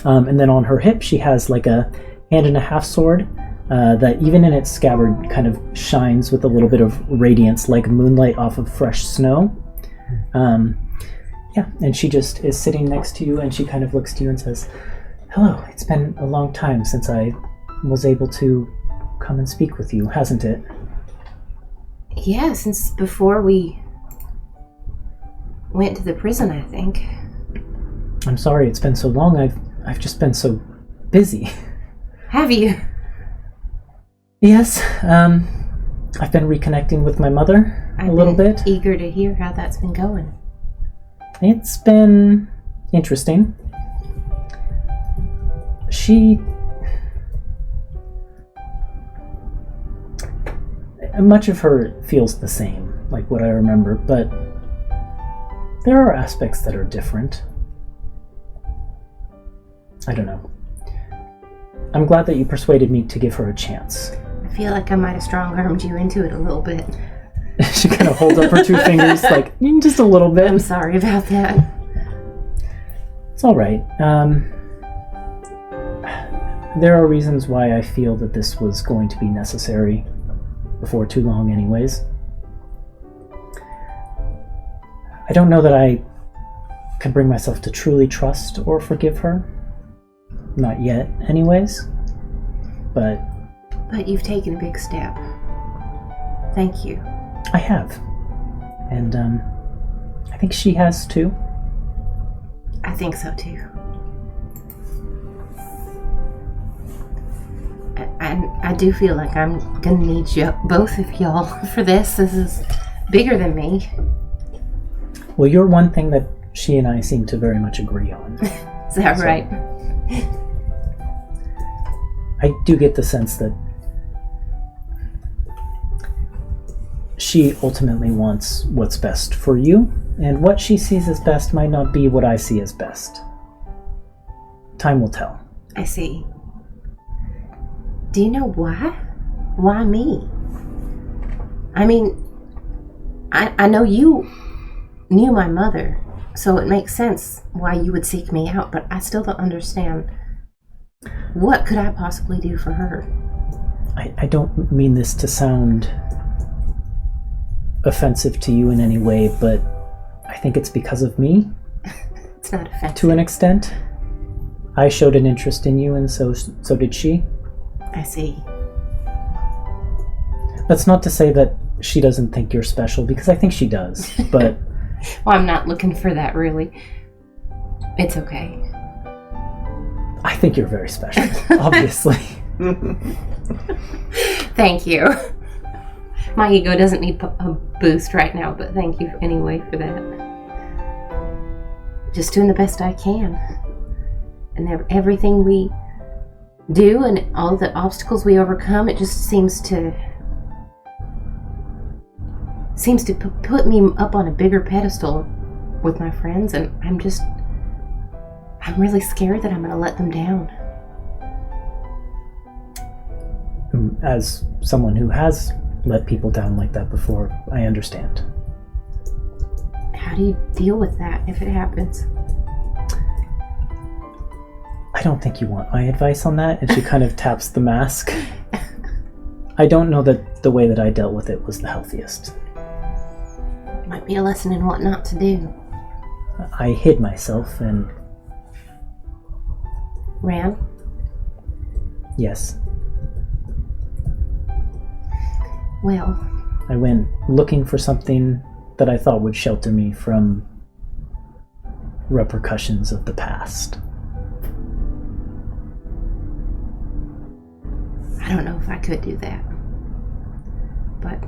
Speaker 1: And then on her hip, she has like a 1.5-hand sword that even in its scabbard kind of shines with a little bit of radiance like moonlight off of fresh snow. Yeah, and she just is sitting next to you, and she kind of looks to you and says, "Hello, it's been a long time since I was able to come and speak with you, hasn't it?"
Speaker 4: Yeah, since before we went to the prison, I think.
Speaker 1: I'm sorry it's been so long. I've just been so busy.
Speaker 4: Have you?
Speaker 1: Yes, I've been reconnecting with my mother a little bit.
Speaker 4: Eager to hear how that's been going.
Speaker 1: It's been interesting. Much of her feels the same, like what I remember, but there are aspects that are different. I don't know. I'm glad that you persuaded me to give her a chance.
Speaker 4: I feel like I might have strong-armed you into it a little bit.
Speaker 1: She kind of holds up her 2 fingers, like, just a little bit.
Speaker 4: I'm sorry about that.
Speaker 1: It's alright. There are reasons why I feel that this was going to be necessary before too long anyways. I don't know that I can bring myself to truly trust or forgive her. Not yet, anyways. But
Speaker 4: you've taken a big step. Thank you.
Speaker 1: I have. And, I think she has too.
Speaker 4: I think so too. And I do feel like I'm gonna need you, both of y'all, for this. This is bigger than me.
Speaker 1: Well, you're one thing that she and I seem to very much agree on.
Speaker 4: Is that right?
Speaker 1: I do get the sense that she ultimately wants what's best for you, and what she sees as best might not be what I see as best. Time will tell.
Speaker 4: I see. Do you know why? Why me? I mean, I know you knew my mother, so it makes sense why you would seek me out, but I still don't understand. What could I possibly do for her?
Speaker 1: I don't mean this to sound offensive to you in any way, but I think it's because of me.
Speaker 4: It's not offensive.
Speaker 1: To an extent. I showed an interest in you, and so did she.
Speaker 4: I see.
Speaker 1: That's not to say that she doesn't think you're special, because I think she does, but...
Speaker 4: Well, I'm not looking for that, really. It's okay.
Speaker 1: I think you're very special, obviously.
Speaker 4: Thank you. My ego doesn't need a boost right now, but thank you anyway for that. Just doing the best I can. And everything we do and all the obstacles we overcome, it just seems to put me up on a bigger pedestal with my friends, and I'm really scared that I'm going to let them down.
Speaker 1: As someone who has let people down like that before, I understand.
Speaker 4: How do you deal with that if it happens?
Speaker 1: I don't think you want my advice on that, and she kind of taps the mask. I don't know that the way that I dealt with it was the healthiest.
Speaker 4: Might be a lesson in what not to do.
Speaker 1: I hid myself and...
Speaker 4: Ran?
Speaker 1: Yes.
Speaker 4: Well...
Speaker 1: I went looking for something that I thought would shelter me from repercussions of the past.
Speaker 4: I don't know if I could do that. But...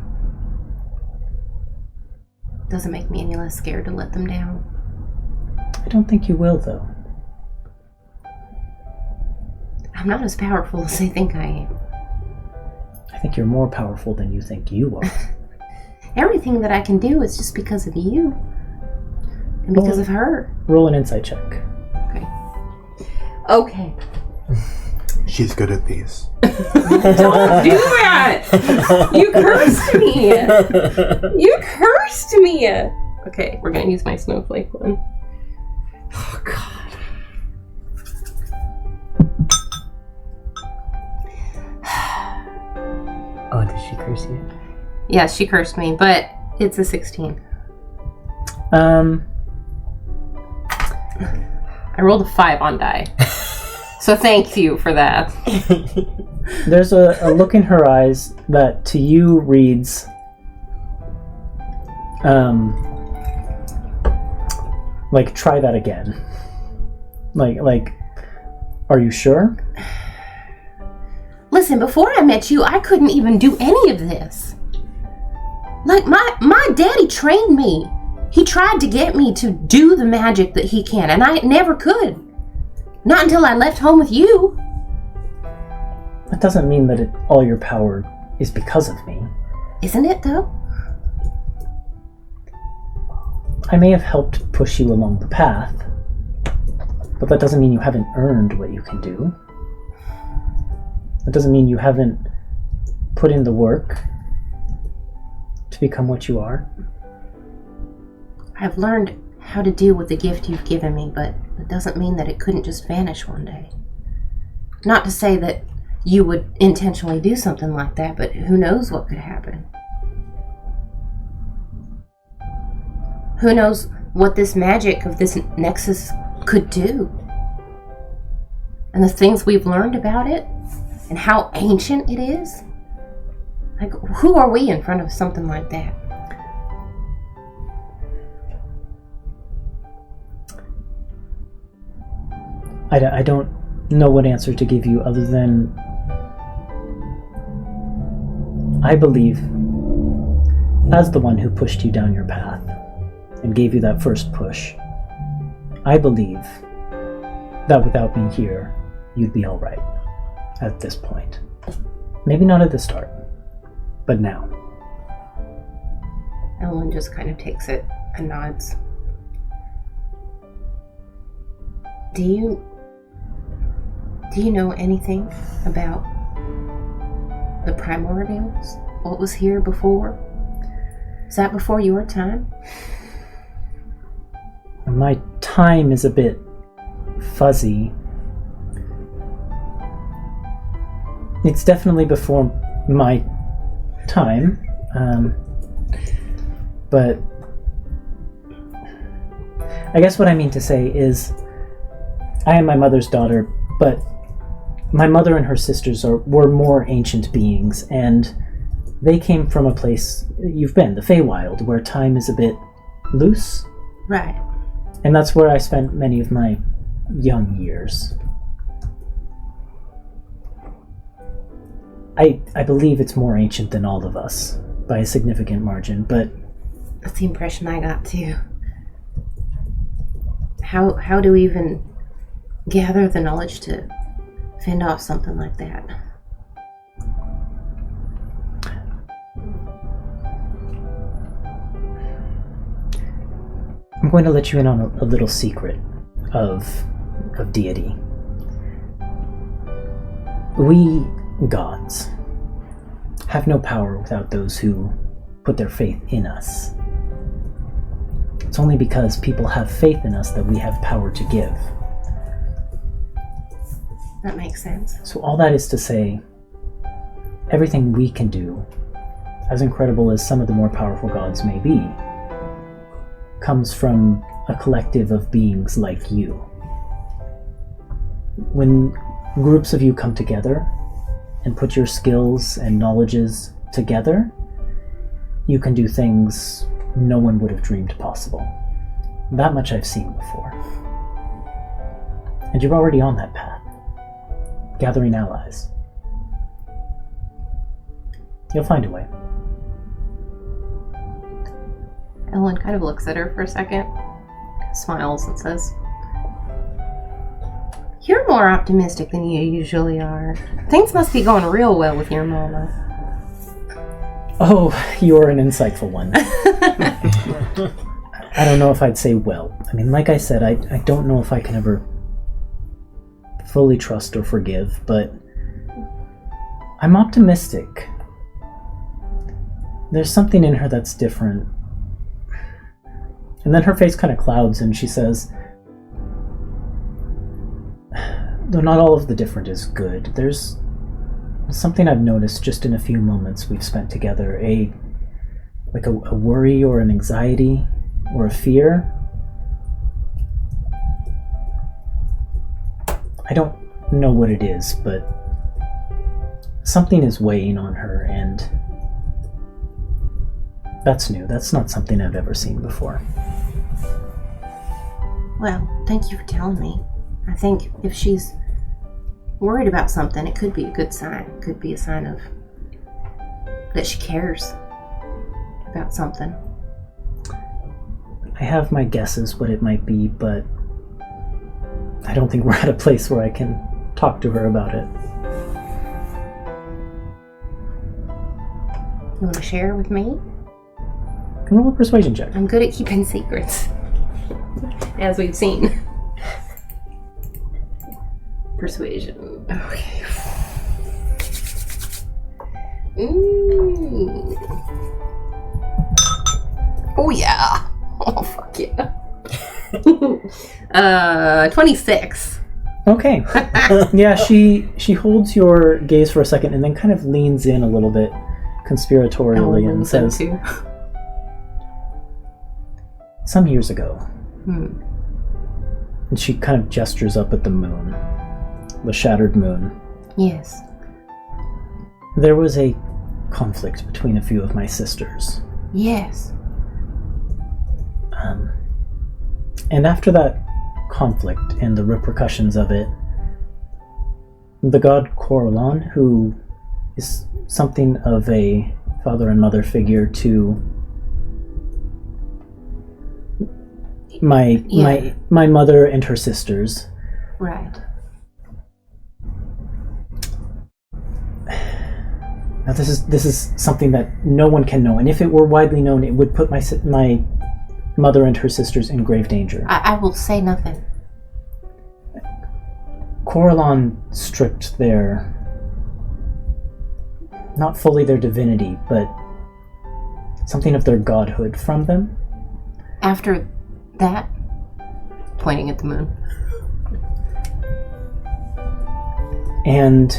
Speaker 4: doesn't make me any less scared to let them down.
Speaker 1: I don't think you will, though.
Speaker 4: I'm not as powerful as they think I am.
Speaker 1: I think you're more powerful than you think you are.
Speaker 4: Everything that I can do is just because of you. And because of her.
Speaker 1: Roll an insight check.
Speaker 4: Okay.
Speaker 3: She's good at these.
Speaker 6: Don't do that! You cursed me! You cursed me! Okay, we're gonna use my snowflake one. Oh, God.
Speaker 5: Oh, did she curse you?
Speaker 4: Yeah, she cursed me, but it's a 16.
Speaker 1: Um,
Speaker 6: I rolled a 5 on die. So thank you for that.
Speaker 1: there's a look in her eyes that to you reads, like, try that again. Like, are you sure?
Speaker 4: Listen, before I met you, I couldn't even do any of this. Like, my daddy trained me. He tried to get me to do the magic that he can, and I never could. Not until I left home with you.
Speaker 1: That doesn't mean that all your power is because of me.
Speaker 4: Isn't it, though?
Speaker 1: I may have helped push you along the path, but that doesn't mean you haven't earned what you can do. That doesn't mean you haven't put in the work to become what you are.
Speaker 4: I've learned how to deal with the gift you've given me, but it doesn't mean that it couldn't just vanish one day. Not to say that you would intentionally do something like that, but who knows what could happen. Who knows what this magic of this nexus could do? And the things we've learned about it, and how ancient it is. Like, who are we in front of something like that?
Speaker 1: I don't know what answer to give you other than I believe, as the one who pushed you down your path and gave you that first push, I believe that without me here, you'd be alright at this point. Maybe not at the start, but now.
Speaker 4: Ellen just kind of takes it and nods. Do you know anything about the primordials? What was here before? Is that before your time?
Speaker 1: My time is a bit fuzzy. It's definitely before my time, but I guess what I mean to say is I am my mother's daughter, but my mother and her sisters were more ancient beings, and they came from a place you've been, the Feywild, where time is a bit loose.
Speaker 4: Right.
Speaker 1: And that's where I spent many of my young years. I believe it's more ancient than all of us, by a significant margin, but...
Speaker 4: That's the impression I got, too. How do we even gather the knowledge to fend off something like that?
Speaker 1: I'm going to let you in on a little secret of deity. We gods have no power without those who put their faith in us. It's only because people have faith in us that we have power to give.
Speaker 4: That makes sense.
Speaker 1: So all that is to say, everything we can do, as incredible as some of the more powerful gods may be, comes from a collective of beings like you. When groups of you come together and put your skills and knowledges together, you can do things no one would have dreamed possible. That much I've seen before. And you're already on that path, gathering allies. You'll find a way.
Speaker 6: Ellen kind of looks at her for a second, smiles and says, "You're more optimistic than you usually are. Things must be going real well with your mama."
Speaker 1: Oh, you're an insightful one. I don't know if I'd say well. I mean, like I said, I don't know if I can ever fully trust or forgive, but I'm optimistic. There's something in her that's different. And then her face kind of clouds and she says, though not all of the different is good, there's something I've noticed just in a few moments we've spent together, a worry or an anxiety or a fear. I don't know what it is, but something is weighing on her, and that's new. That's not something I've ever seen before.
Speaker 4: Well, thank you for telling me. I think if she's worried about something, it could be a good sign. It could be a sign of that she cares about something.
Speaker 1: I have my guesses what it might be, but I don't think we're at a place where I can talk to her about it.
Speaker 4: You want to share with me?
Speaker 1: Roll a persuasion check.
Speaker 4: I'm good at keeping secrets.
Speaker 6: As we've seen. Persuasion. Okay. Oh yeah. Oh fuck yeah. 26.
Speaker 1: Okay. Yeah, she holds your gaze for a second and then kind of leans in a little bit conspiratorially and says, some years ago. And she kind of gestures up at the moon. The shattered moon.
Speaker 4: Yes.
Speaker 1: There was a conflict between a few of my sisters.
Speaker 4: Yes.
Speaker 1: And after that conflict and the repercussions of it, the god Coralon, who is something of a father and mother figure to my mother and her sisters.
Speaker 4: Right.
Speaker 1: Now this is something that no one can know, and if it were widely known, it would put my mother and her sisters in grave danger.
Speaker 4: I will say nothing.
Speaker 1: Coralon stripped their, not fully their divinity, but something of their godhood from them.
Speaker 4: After that, pointing at the moon.
Speaker 1: And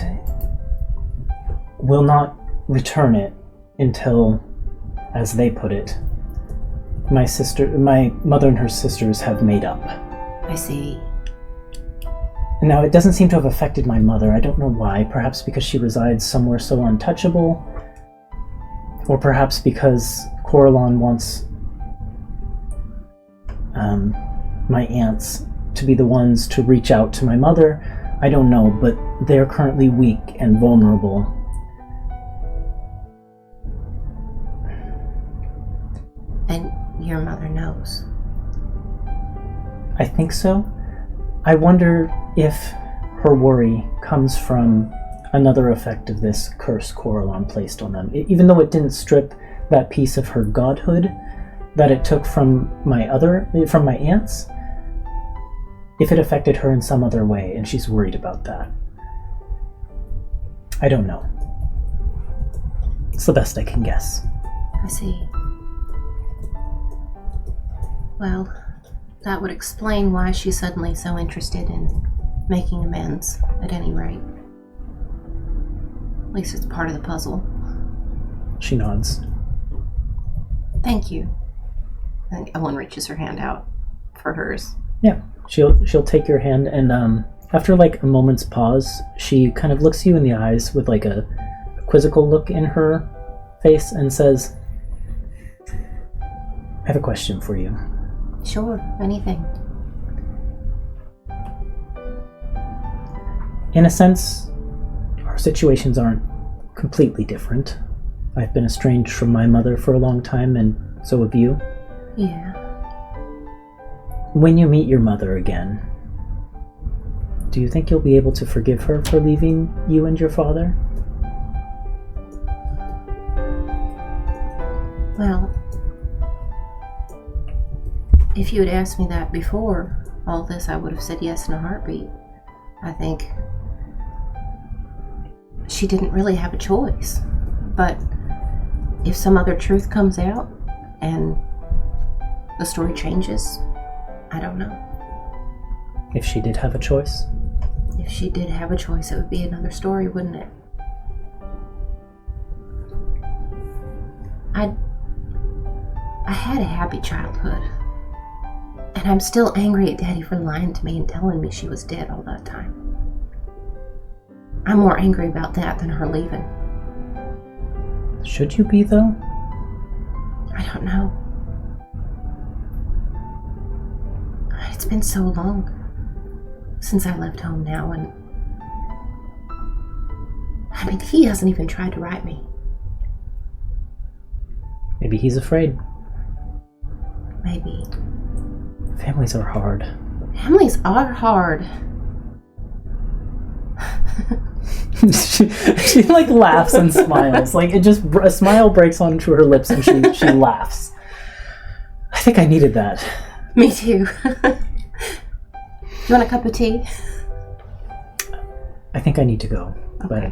Speaker 1: will not return it until, as they put it, my mother and her sisters have made up.
Speaker 4: I see.
Speaker 1: Now, it doesn't seem to have affected my mother. I don't know why. Perhaps because she resides somewhere so untouchable, or perhaps because Coralon wants my aunts to be the ones to reach out to my mother. I don't know, but they're currently weak and vulnerable.
Speaker 4: And your mother knows.
Speaker 1: I think so. I wonder if her worry comes from another effect of this curse Coralon placed on them. Even though it didn't strip that piece of her godhood that it took from my aunts, if it affected her in some other way, and she's worried about that. I don't know. It's the best I can guess.
Speaker 4: I see. Well, that would explain why she's suddenly so interested in making amends, at any rate. At least it's part of the puzzle.
Speaker 1: She nods.
Speaker 4: Thank you. And Ellen reaches her hand out
Speaker 6: for hers.
Speaker 1: Yeah, she'll take your hand, and after like a moment's pause, she kind of looks you in the eyes with like a quizzical look in her face and says, I have a question for you.
Speaker 4: Sure, anything.
Speaker 1: In a sense, our situations aren't completely different. I've been estranged from my mother for a long time, and so have you.
Speaker 4: Yeah.
Speaker 1: When you meet your mother again, do you think you'll be able to forgive her for leaving you and your father?
Speaker 4: Well, if you had asked me that before all this, I would have said yes in a heartbeat. I think she didn't really have a choice. But if some other truth comes out and the story changes, I don't know.
Speaker 1: If she did have a choice?
Speaker 4: If she did have a choice, it would be another story, wouldn't it? I had a happy childhood. And I'm still angry at Daddy for lying to me and telling me she was dead all that time. I'm more angry about that than her leaving.
Speaker 1: Should you be, though?
Speaker 4: I don't know. It's been so long since I left home now, and I mean, he hasn't even tried to write me.
Speaker 1: Maybe he's afraid.
Speaker 4: Maybe.
Speaker 1: Families are hard.
Speaker 4: Families are hard.
Speaker 1: she like laughs and smiles. Like it just a smile breaks onto her lips and she laughs. I think I needed that.
Speaker 4: Me too. You want a cup of tea?
Speaker 1: I think I need to go.
Speaker 4: Okay.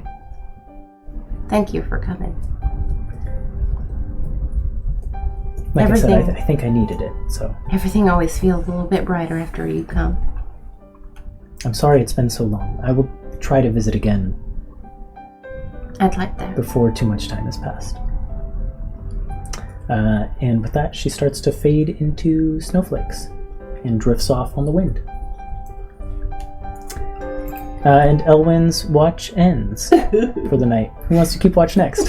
Speaker 4: Thank you for coming.
Speaker 1: Like
Speaker 4: Everything,
Speaker 1: I said, I think I needed it. So
Speaker 4: everything always feels a little bit brighter after you come.
Speaker 1: I'm sorry it's been so long. I will try to visit again.
Speaker 4: I'd like that.
Speaker 1: Before too much time has passed. And with that, she starts to fade into snowflakes and drifts off on the wind. And Elwyn's watch ends for the night. Who wants to keep watch next?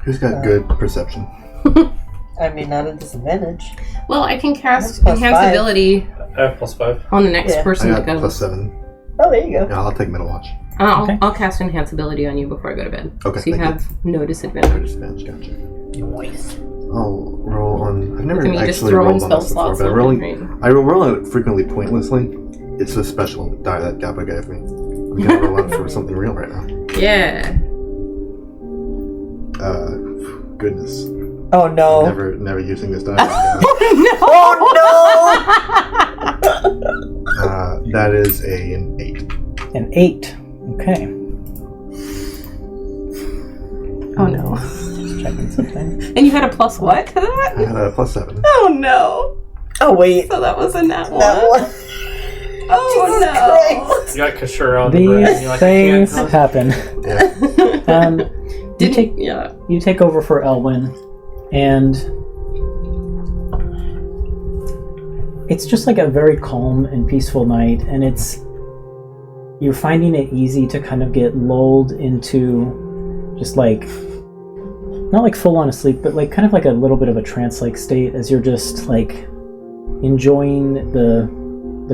Speaker 3: Who's got good perception?
Speaker 5: I mean, not a disadvantage.
Speaker 6: Well, I can cast
Speaker 5: Plus
Speaker 6: Enhance
Speaker 5: five.
Speaker 6: Ability
Speaker 2: I have +5.
Speaker 6: on the next
Speaker 5: Yeah.
Speaker 6: person
Speaker 3: I
Speaker 6: that
Speaker 3: got
Speaker 6: goes.
Speaker 3: +7.
Speaker 5: Oh, there you go.
Speaker 3: Yeah, I'll take middle watch.
Speaker 1: Okay.
Speaker 6: I'll cast Enhance Ability on you before I go to bed.
Speaker 3: Okay,
Speaker 6: So you
Speaker 3: thank
Speaker 6: have no disadvantage.
Speaker 3: Disadvantage, gotcha.
Speaker 1: Nice.
Speaker 3: I'll roll on. I've never
Speaker 6: I mean, you just
Speaker 3: actually
Speaker 6: throw in
Speaker 3: rolled on
Speaker 6: spell
Speaker 3: this before,
Speaker 6: slots.
Speaker 3: but
Speaker 6: on
Speaker 3: I
Speaker 6: it, right?
Speaker 3: roll on it frequently pointlessly. It's a special die that Gabba gave me. I'm gonna roll out for something real right now.
Speaker 6: Yeah.
Speaker 3: Goodness.
Speaker 5: Oh no.
Speaker 3: Never using this die.
Speaker 5: Oh
Speaker 3: That is an 8.
Speaker 1: An 8. Okay.
Speaker 6: Oh no.
Speaker 1: Just checking something.
Speaker 6: And you had a plus what to that?
Speaker 3: I had a +7.
Speaker 6: Oh no.
Speaker 5: Oh wait.
Speaker 6: So that was a nat one.
Speaker 5: That one.
Speaker 6: Oh no.
Speaker 5: Jesus
Speaker 2: You got Kashura on the brain.
Speaker 1: These
Speaker 2: You're like,
Speaker 1: things
Speaker 2: I can't.
Speaker 1: happen.
Speaker 3: Yeah.
Speaker 1: You take over for Elwyn, and it's just like a very calm and peaceful night, and you're finding it easy to kind of get lulled into just like not like full on asleep, but like kind of like a little bit of a trance-like state as you're just like enjoying the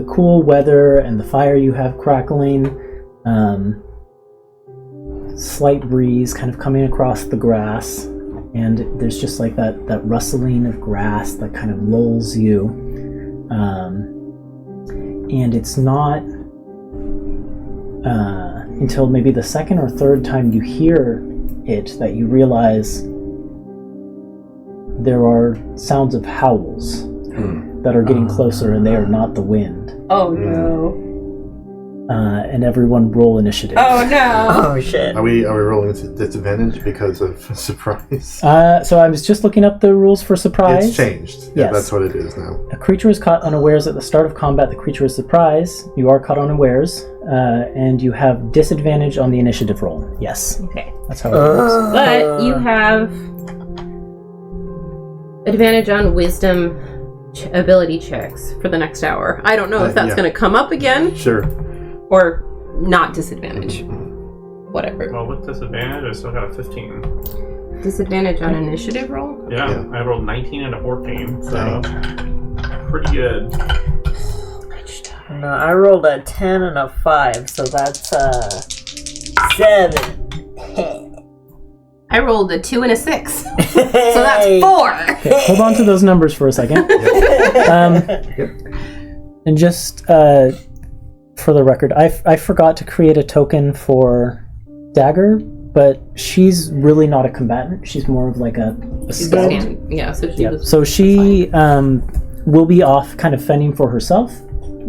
Speaker 1: cool weather and the fire you have crackling. Slight breeze kind of coming across the grass, and there's just like that rustling of grass that kind of lulls you. And it's not until maybe the second or third time you hear it that you realize there are sounds of howls that are getting closer, and they are not the wind.
Speaker 6: Oh no.
Speaker 1: And everyone roll initiative.
Speaker 6: Oh no.
Speaker 5: Oh shit.
Speaker 3: Are we rolling disadvantage because of surprise?
Speaker 1: So I was just looking up the rules for surprise.
Speaker 3: It's changed. Yeah,
Speaker 1: Yes.
Speaker 3: that's what it is now.
Speaker 1: A creature is caught unawares at the start of combat. The creature is surprised. You are caught unawares, and you have disadvantage on the initiative roll. Yes,
Speaker 6: Okay.
Speaker 1: that's how it works.
Speaker 6: But you have advantage on wisdom ability checks for the next hour. I don't know if that's
Speaker 3: yeah.
Speaker 6: going to come up again
Speaker 3: Sure.
Speaker 6: or not disadvantage. Whatever.
Speaker 2: Well, with disadvantage, I still got a 15.
Speaker 6: Disadvantage on initiative roll?
Speaker 2: Yeah, I rolled 19 and a 14, so pretty good.
Speaker 5: No, I rolled a 10 and a 5, so that's 7.
Speaker 6: I rolled a 2 and a 6. So that's 4.
Speaker 1: Okay, hold on to those numbers for a second. And just for the record, I forgot to create a token for Dagger, but she's really not a combatant. She's more of like a scout.
Speaker 6: Yeah, so she was.
Speaker 1: So she will be off kind of fending for herself.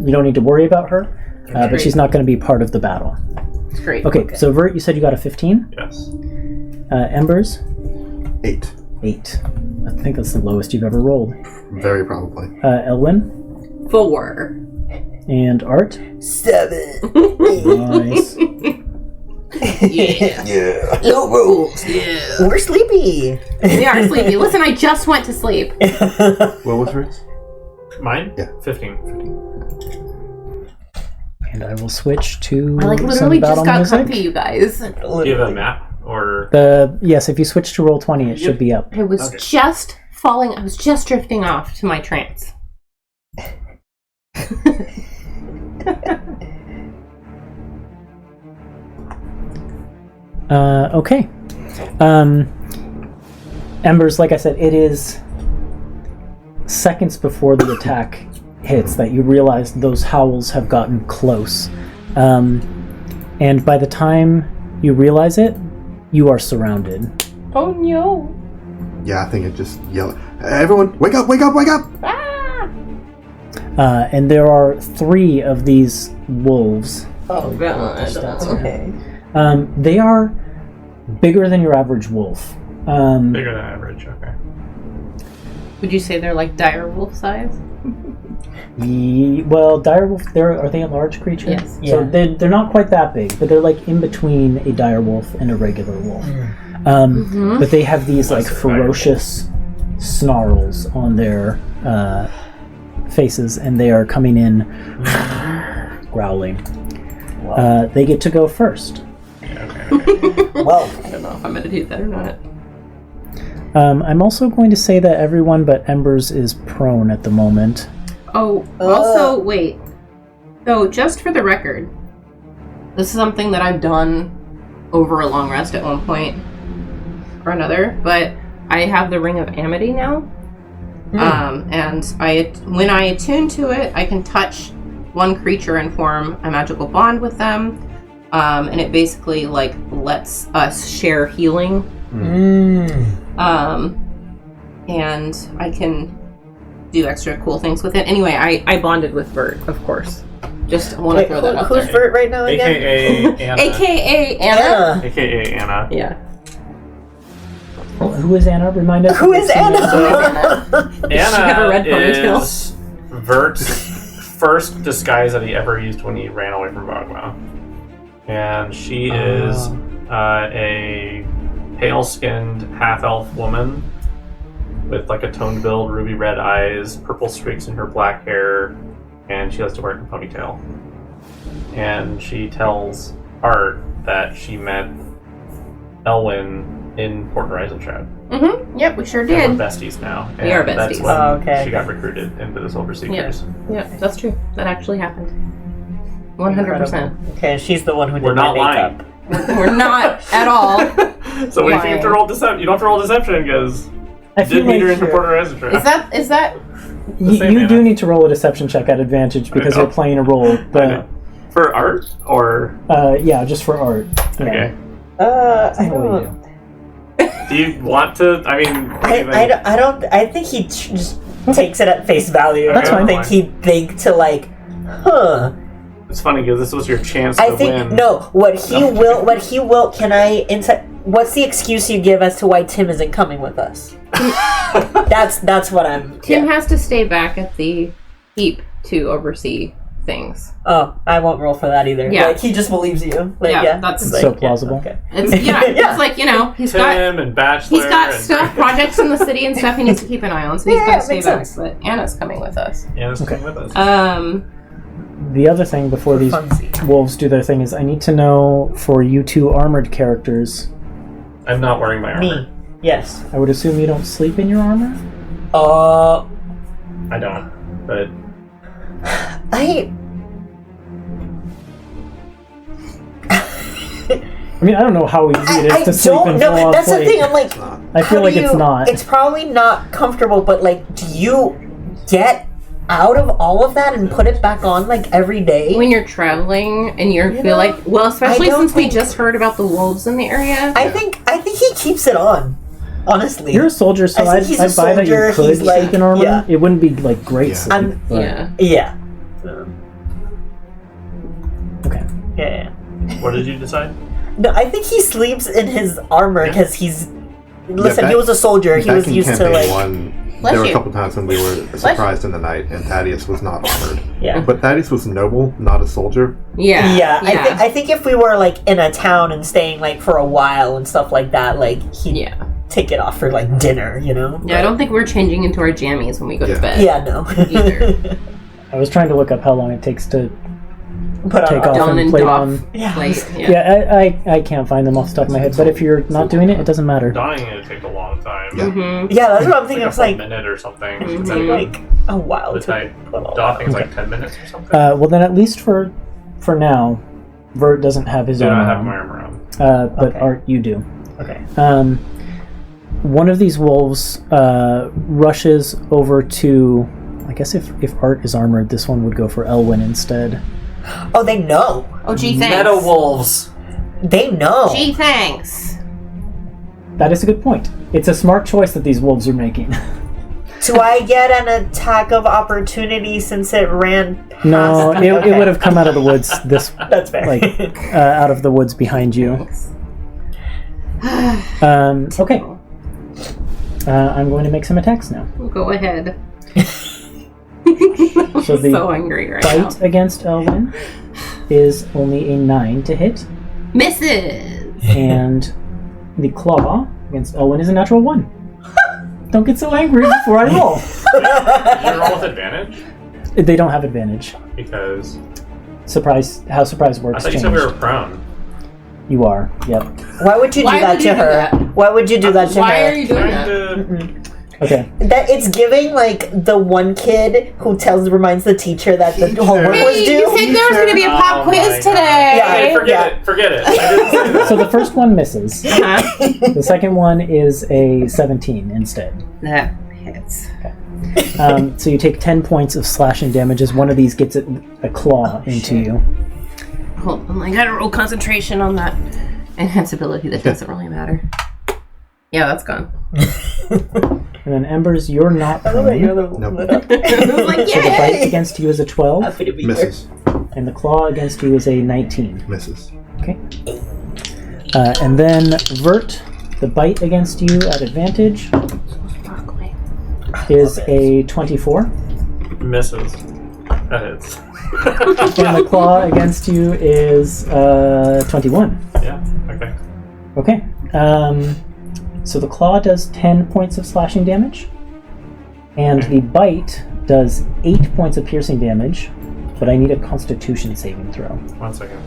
Speaker 1: You don't need to worry about her, but she's not going to be part of the battle.
Speaker 6: It's great.
Speaker 1: Okay, so Vert, you said you got a 15?
Speaker 2: Yes.
Speaker 1: Embers?
Speaker 3: 8.
Speaker 1: 8. I think that's the lowest you've ever rolled.
Speaker 3: Very probably.
Speaker 1: Elwyn?
Speaker 6: 4.
Speaker 1: And Art?
Speaker 5: 7.
Speaker 1: Nice.
Speaker 6: Yeah.
Speaker 3: Yeah.
Speaker 5: Low rolls.
Speaker 6: Yeah.
Speaker 5: We're sleepy.
Speaker 6: We are sleepy. Listen, I just went to sleep.
Speaker 3: What was hers?
Speaker 2: Mine?
Speaker 3: Yeah.
Speaker 2: 15.
Speaker 1: And I will switch to
Speaker 6: I
Speaker 1: some
Speaker 6: literally
Speaker 1: battle
Speaker 6: just got
Speaker 1: music.
Speaker 6: comfy, you guys.
Speaker 2: Do you have a map? Or
Speaker 1: Yes, if you switch to Roll20, it should be up.
Speaker 6: I was just falling. I was just drifting off to my trance.
Speaker 1: Okay. Embers, like I said, it is seconds before the attack hits that you realize those howls have gotten close. And by the time you realize it, you are surrounded.
Speaker 6: Oh no!
Speaker 3: Yeah, I think it just yelled, everyone, wake up, wake up, wake up!
Speaker 6: Ah!
Speaker 1: And there are 3 of these wolves.
Speaker 6: Oh god.
Speaker 5: Okay.
Speaker 1: They are bigger than your average wolf.
Speaker 2: bigger than average, okay.
Speaker 6: Would you say they're like dire wolf size?
Speaker 1: Well, direwolf, are they a large creature?
Speaker 6: Yes.
Speaker 1: So they're not quite that big, but they're like in between a direwolf and a regular wolf. But they have these like ferocious snarls on their faces, and they are coming in growling.
Speaker 5: Wow.
Speaker 1: They get to go first.
Speaker 5: Well,
Speaker 6: I don't know if I'm gonna do that or not.
Speaker 1: I'm also going to say that everyone but Embers is prone at the moment.
Speaker 6: Oh, also, wait. So, just for the record, this is something that I've done over a long rest at one point or another, but I have the Ring of Amity now. And when I attune to it, I can touch one creature and form a magical bond with them. And it basically, like, lets us share healing. And I can do extra cool things with it. Anyway, I bonded with Vert, of course. Just want to throw that out
Speaker 5: who's
Speaker 6: there.
Speaker 5: Vert right now again?
Speaker 2: AKA Anna.
Speaker 6: AKA Anna.
Speaker 2: AKA Anna.
Speaker 6: Yeah.
Speaker 1: Well, who is Anna? Remind us.
Speaker 5: Who is Anna?
Speaker 6: Does she have a red ponytail?
Speaker 2: Is Vert's first disguise that he ever used when he ran away from Bogma. And she is a pale-skinned half-elf woman with like a toned build, ruby red eyes, purple streaks in her black hair, and she has to wear a ponytail. And she tells Art that she met Elwyn in Port Horizon Shroud.
Speaker 6: Mm-hmm. Yep, we sure
Speaker 2: And
Speaker 6: did.
Speaker 2: we're besties now. And
Speaker 6: We are
Speaker 2: that's
Speaker 6: besties.
Speaker 2: when
Speaker 5: Okay.
Speaker 2: she got recruited into the Silver Seekers.
Speaker 6: Yep, that's true. That actually happened. 100%.
Speaker 5: Okay, she's the one who did
Speaker 2: We're
Speaker 5: my
Speaker 2: not
Speaker 5: makeup.
Speaker 6: We're not at all.
Speaker 2: So what if you have to roll deception? You don't have to roll deception because
Speaker 1: I
Speaker 2: you
Speaker 1: feel
Speaker 2: did meet her
Speaker 1: like
Speaker 2: in Port Horizon Shroud.
Speaker 6: Is that
Speaker 1: you
Speaker 2: same
Speaker 1: do
Speaker 2: Anna.
Speaker 1: need to roll a deception check at advantage because
Speaker 2: know.
Speaker 1: you're playing a role, but
Speaker 2: For Art or
Speaker 1: yeah, just for Art. Yeah.
Speaker 2: okay?
Speaker 5: I
Speaker 1: What do you
Speaker 5: don't.
Speaker 1: do?
Speaker 2: Do you want to? I mean,
Speaker 5: I don't. I think he just takes it at face value.
Speaker 1: That's
Speaker 5: I don't
Speaker 1: fine.
Speaker 5: think he'd think to like, huh.
Speaker 2: it's funny because this was your chance to
Speaker 5: I think
Speaker 2: win.
Speaker 5: no. What he will. Can I insight? What's the excuse you give as to why Tim isn't coming with us? That's what I'm.
Speaker 6: Tim has to stay back at the heap to oversee things.
Speaker 5: Oh, I won't roll for that either.
Speaker 6: Yeah.
Speaker 5: Like, he just believes you. Like,
Speaker 6: Yeah,
Speaker 5: yeah,
Speaker 6: that's
Speaker 5: it's
Speaker 1: It's so plausible.
Speaker 5: okay.
Speaker 6: It's it's like, you know, he's got
Speaker 2: and Bachelor. and
Speaker 6: stuff, projects in the city and stuff he needs to keep an eye on, so he's
Speaker 5: Yeah,
Speaker 6: got to
Speaker 5: it
Speaker 6: stay
Speaker 5: makes
Speaker 6: back.
Speaker 5: sense.
Speaker 6: But Anna's coming with us.
Speaker 2: Anna's
Speaker 1: Okay.
Speaker 2: coming with us.
Speaker 1: The other thing before these
Speaker 5: Funsies.
Speaker 1: wolves do their thing is I need to know for you two armored characters.
Speaker 2: I'm not wearing my armor.
Speaker 5: Me. Yes.
Speaker 1: I would assume you don't sleep in your armor?
Speaker 2: I don't. But
Speaker 1: I mean, I don't know how easy it is to sleep in full on
Speaker 5: That's the
Speaker 1: plate.
Speaker 5: thing. I'm like,
Speaker 1: I feel
Speaker 5: how
Speaker 1: like
Speaker 5: do
Speaker 1: it's
Speaker 5: you-
Speaker 1: not.
Speaker 5: It's probably not comfortable, but like, do you get out of all of that and put it back on like every day?
Speaker 6: When you're traveling and you feel
Speaker 5: know,
Speaker 6: like, well, especially
Speaker 5: I don't
Speaker 6: since we
Speaker 5: think-
Speaker 6: just heard about the wolves in the area.
Speaker 5: I think he keeps it on. Honestly,
Speaker 1: You're a soldier, so
Speaker 5: I think he's a
Speaker 1: I'd buy that
Speaker 5: soldier,
Speaker 1: you could
Speaker 5: he's
Speaker 1: sleep
Speaker 5: like-
Speaker 1: in armor.
Speaker 5: yeah.
Speaker 1: It wouldn't be like great
Speaker 3: Yeah.
Speaker 1: sleep.
Speaker 5: I'm-
Speaker 1: but-
Speaker 6: Yeah.
Speaker 5: Yeah.
Speaker 1: Okay.
Speaker 5: Yeah.
Speaker 2: what did you decide?
Speaker 5: No, I think he sleeps in his armor because he's. Listen,
Speaker 3: back-
Speaker 5: he was a soldier. He
Speaker 3: Back
Speaker 5: was
Speaker 3: in
Speaker 5: used to
Speaker 3: campaign
Speaker 5: like.
Speaker 3: one,
Speaker 6: Bless
Speaker 3: there were a
Speaker 6: you.
Speaker 3: couple times when we were surprised in the night, and Thaddeus was not armored.
Speaker 5: Yeah.
Speaker 3: But Thaddeus was noble, not a soldier.
Speaker 6: Yeah.
Speaker 5: Yeah, I think if we were like in a town and staying like for a while and stuff like that, like he'd
Speaker 6: Yeah.
Speaker 5: take it off for like dinner, you know?
Speaker 6: Yeah, I don't think we're changing into our jammies when we go
Speaker 3: Yeah.
Speaker 6: to bed.
Speaker 5: Yeah, no.
Speaker 6: Either.
Speaker 1: I was trying to look up how long it takes to
Speaker 5: Put
Speaker 1: take off
Speaker 6: Don
Speaker 1: and
Speaker 6: and
Speaker 1: plate
Speaker 6: Doff.
Speaker 1: on.
Speaker 5: Yeah.
Speaker 6: Like,
Speaker 1: Yeah, I can't find them off the top of my head, but if you're not doing it, it doesn't matter.
Speaker 2: Donning it take a long time.
Speaker 3: Yeah.
Speaker 6: Mm-hmm.
Speaker 5: Yeah, that's what I'm thinking.
Speaker 2: Like a
Speaker 5: It's
Speaker 2: full
Speaker 5: like
Speaker 2: minute or something.
Speaker 6: Mhm.
Speaker 2: It's
Speaker 5: like a while
Speaker 2: the
Speaker 5: to
Speaker 2: type.
Speaker 5: put all
Speaker 2: Doffing's
Speaker 1: Okay.
Speaker 2: like 10 minutes or something.
Speaker 1: Well, then at least for now, Vert doesn't have his
Speaker 2: Do
Speaker 1: armor
Speaker 2: not have
Speaker 1: on.
Speaker 2: my armor on.
Speaker 1: But
Speaker 5: Okay.
Speaker 1: Art, you do.
Speaker 5: Okay.
Speaker 1: One of these wolves rushes over to. I guess if Art is armored, this one would go for Elwyn instead.
Speaker 5: Oh, they know.
Speaker 6: Oh, gee, thanks.
Speaker 2: Meta wolves.
Speaker 5: They know.
Speaker 6: Gee, thanks.
Speaker 1: That is a good point. It's a smart choice that these wolves are making.
Speaker 5: Do I get an attack of opportunity since it ran past
Speaker 1: No,
Speaker 5: me?
Speaker 1: it
Speaker 5: Okay.
Speaker 1: would have come out of the woods. This
Speaker 5: That's fair.
Speaker 1: like out of the woods behind you. Okay. I'm going to make some attacks now.
Speaker 6: Go ahead.
Speaker 1: So the
Speaker 6: so angry right now.
Speaker 1: Bite against Elwyn is only a 9 to hit,
Speaker 6: Misses.
Speaker 1: and the claw against Elwyn is a natural 1. Don't get so angry before I roll.
Speaker 2: Did you roll with advantage?
Speaker 1: They don't have advantage.
Speaker 2: Because
Speaker 1: Surprise! How surprise
Speaker 2: I
Speaker 1: works
Speaker 2: thought you
Speaker 1: changed.
Speaker 2: said we were prone.
Speaker 1: You are. Yep.
Speaker 5: Why would you do
Speaker 6: Why
Speaker 5: that
Speaker 6: would
Speaker 5: to
Speaker 6: you do
Speaker 5: her?
Speaker 6: that?
Speaker 5: Why would you do that to
Speaker 6: Why
Speaker 5: her?
Speaker 6: are you doing
Speaker 2: Trying
Speaker 6: that?
Speaker 2: to...
Speaker 1: Okay.
Speaker 5: That it's giving like the one kid who reminds the teacher that the homework was
Speaker 6: Hey,
Speaker 5: due.
Speaker 6: you said there was going to be a pop
Speaker 2: Oh my
Speaker 6: quiz
Speaker 2: God.
Speaker 6: today.
Speaker 5: Yeah.
Speaker 2: Hey, forget it. I didn't say that.
Speaker 1: So the first one misses.
Speaker 6: Uh-huh.
Speaker 1: The second one is a 17 instead.
Speaker 6: That hits.
Speaker 1: So you take 10 points of slashing damage as one of these gets a claw into you.
Speaker 6: Hold on, I gotta roll concentration on that enhance ability that doesn't really matter. Yeah, that's gone.
Speaker 1: And then Embers, you're not
Speaker 5: I love that
Speaker 1: prone.
Speaker 5: you're the
Speaker 3: Nope.
Speaker 6: I was like,
Speaker 1: So the
Speaker 6: yay!
Speaker 1: bite against you is a 12,
Speaker 5: Happy to be here.
Speaker 3: Misses.
Speaker 1: and the claw against you is a 19.
Speaker 3: Misses.
Speaker 1: Okay. And then Vert, the bite against you at advantage is a 24,
Speaker 2: Misses. That hits.
Speaker 1: and the claw against you is 21.
Speaker 2: Yeah, okay.
Speaker 1: Okay. So the claw does 10 points of slashing damage, and the bite does 8 points of piercing damage, but I need a Constitution saving throw.
Speaker 2: 1 second.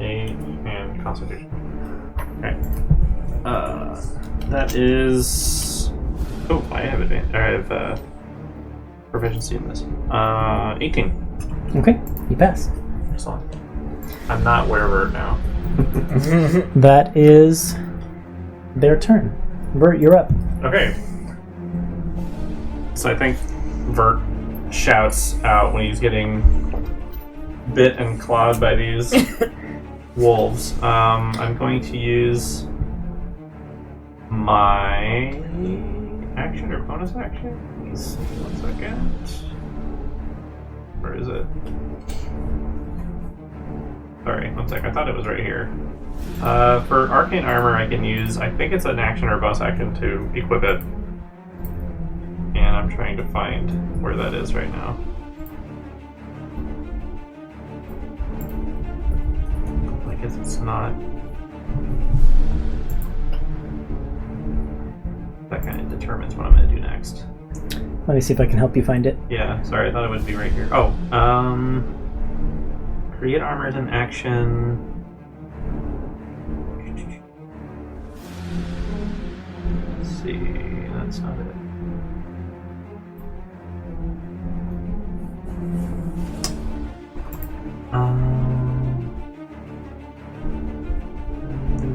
Speaker 2: 8 and Constitution. Okay. That is... Oh, I have advantage. I have proficiency in this. 18.
Speaker 1: Okay, you pass.
Speaker 2: Excellent. I'm not Werevert now.
Speaker 1: That is their turn. Vert, you're up.
Speaker 2: Okay. So I think Vert shouts out when he's getting bit and clawed by these wolves. I'm going to use my action or bonus action. Let's see, 1 second. Where is it? Sorry, 1 sec. I thought it was right here. For arcane armor, I can use, I think it's an action or bonus action to equip it. And I'm trying to find where that is right now. It's not. That kind of determines what I'm going to do next.
Speaker 1: Let me see if I can help you find it.
Speaker 2: Yeah, sorry, I thought it would be right here. Oh, create armor as an action. Let's see, that's not it.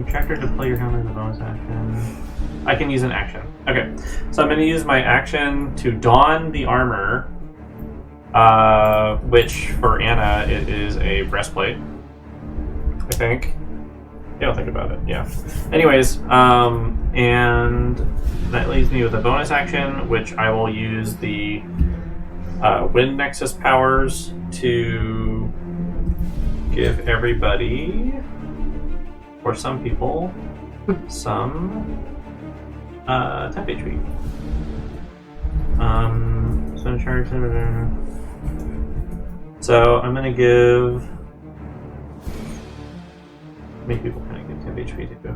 Speaker 2: Retractor to play your helmet as a bonus action. I can use an action. Okay, so I'm going to use my action to don the armor, which for Anna it is a breastplate, I think. Yeah, I'll think about it. Yeah. Anyways, and that leaves me with a bonus action, which I will use the Wind Nexus powers to give everybody, or some people, some temp HP. So charge. So I'm gonna give. How many people can I give temp HP to?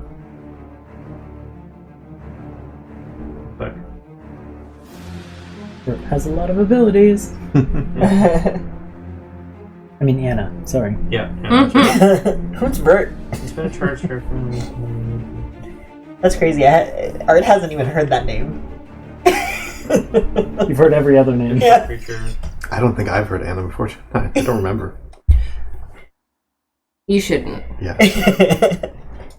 Speaker 2: Fuck.
Speaker 1: Bert has a lot of abilities. I mean Anna. Sorry.
Speaker 2: Yeah.
Speaker 5: Who's Bert?
Speaker 2: He's gonna charge her from.
Speaker 5: That's crazy. Art hasn't even heard that name.
Speaker 1: You've heard every other name.
Speaker 5: Yeah.
Speaker 2: Creature.
Speaker 3: I don't think I've heard Anna before. I don't remember.
Speaker 6: You shouldn't.
Speaker 3: Yeah.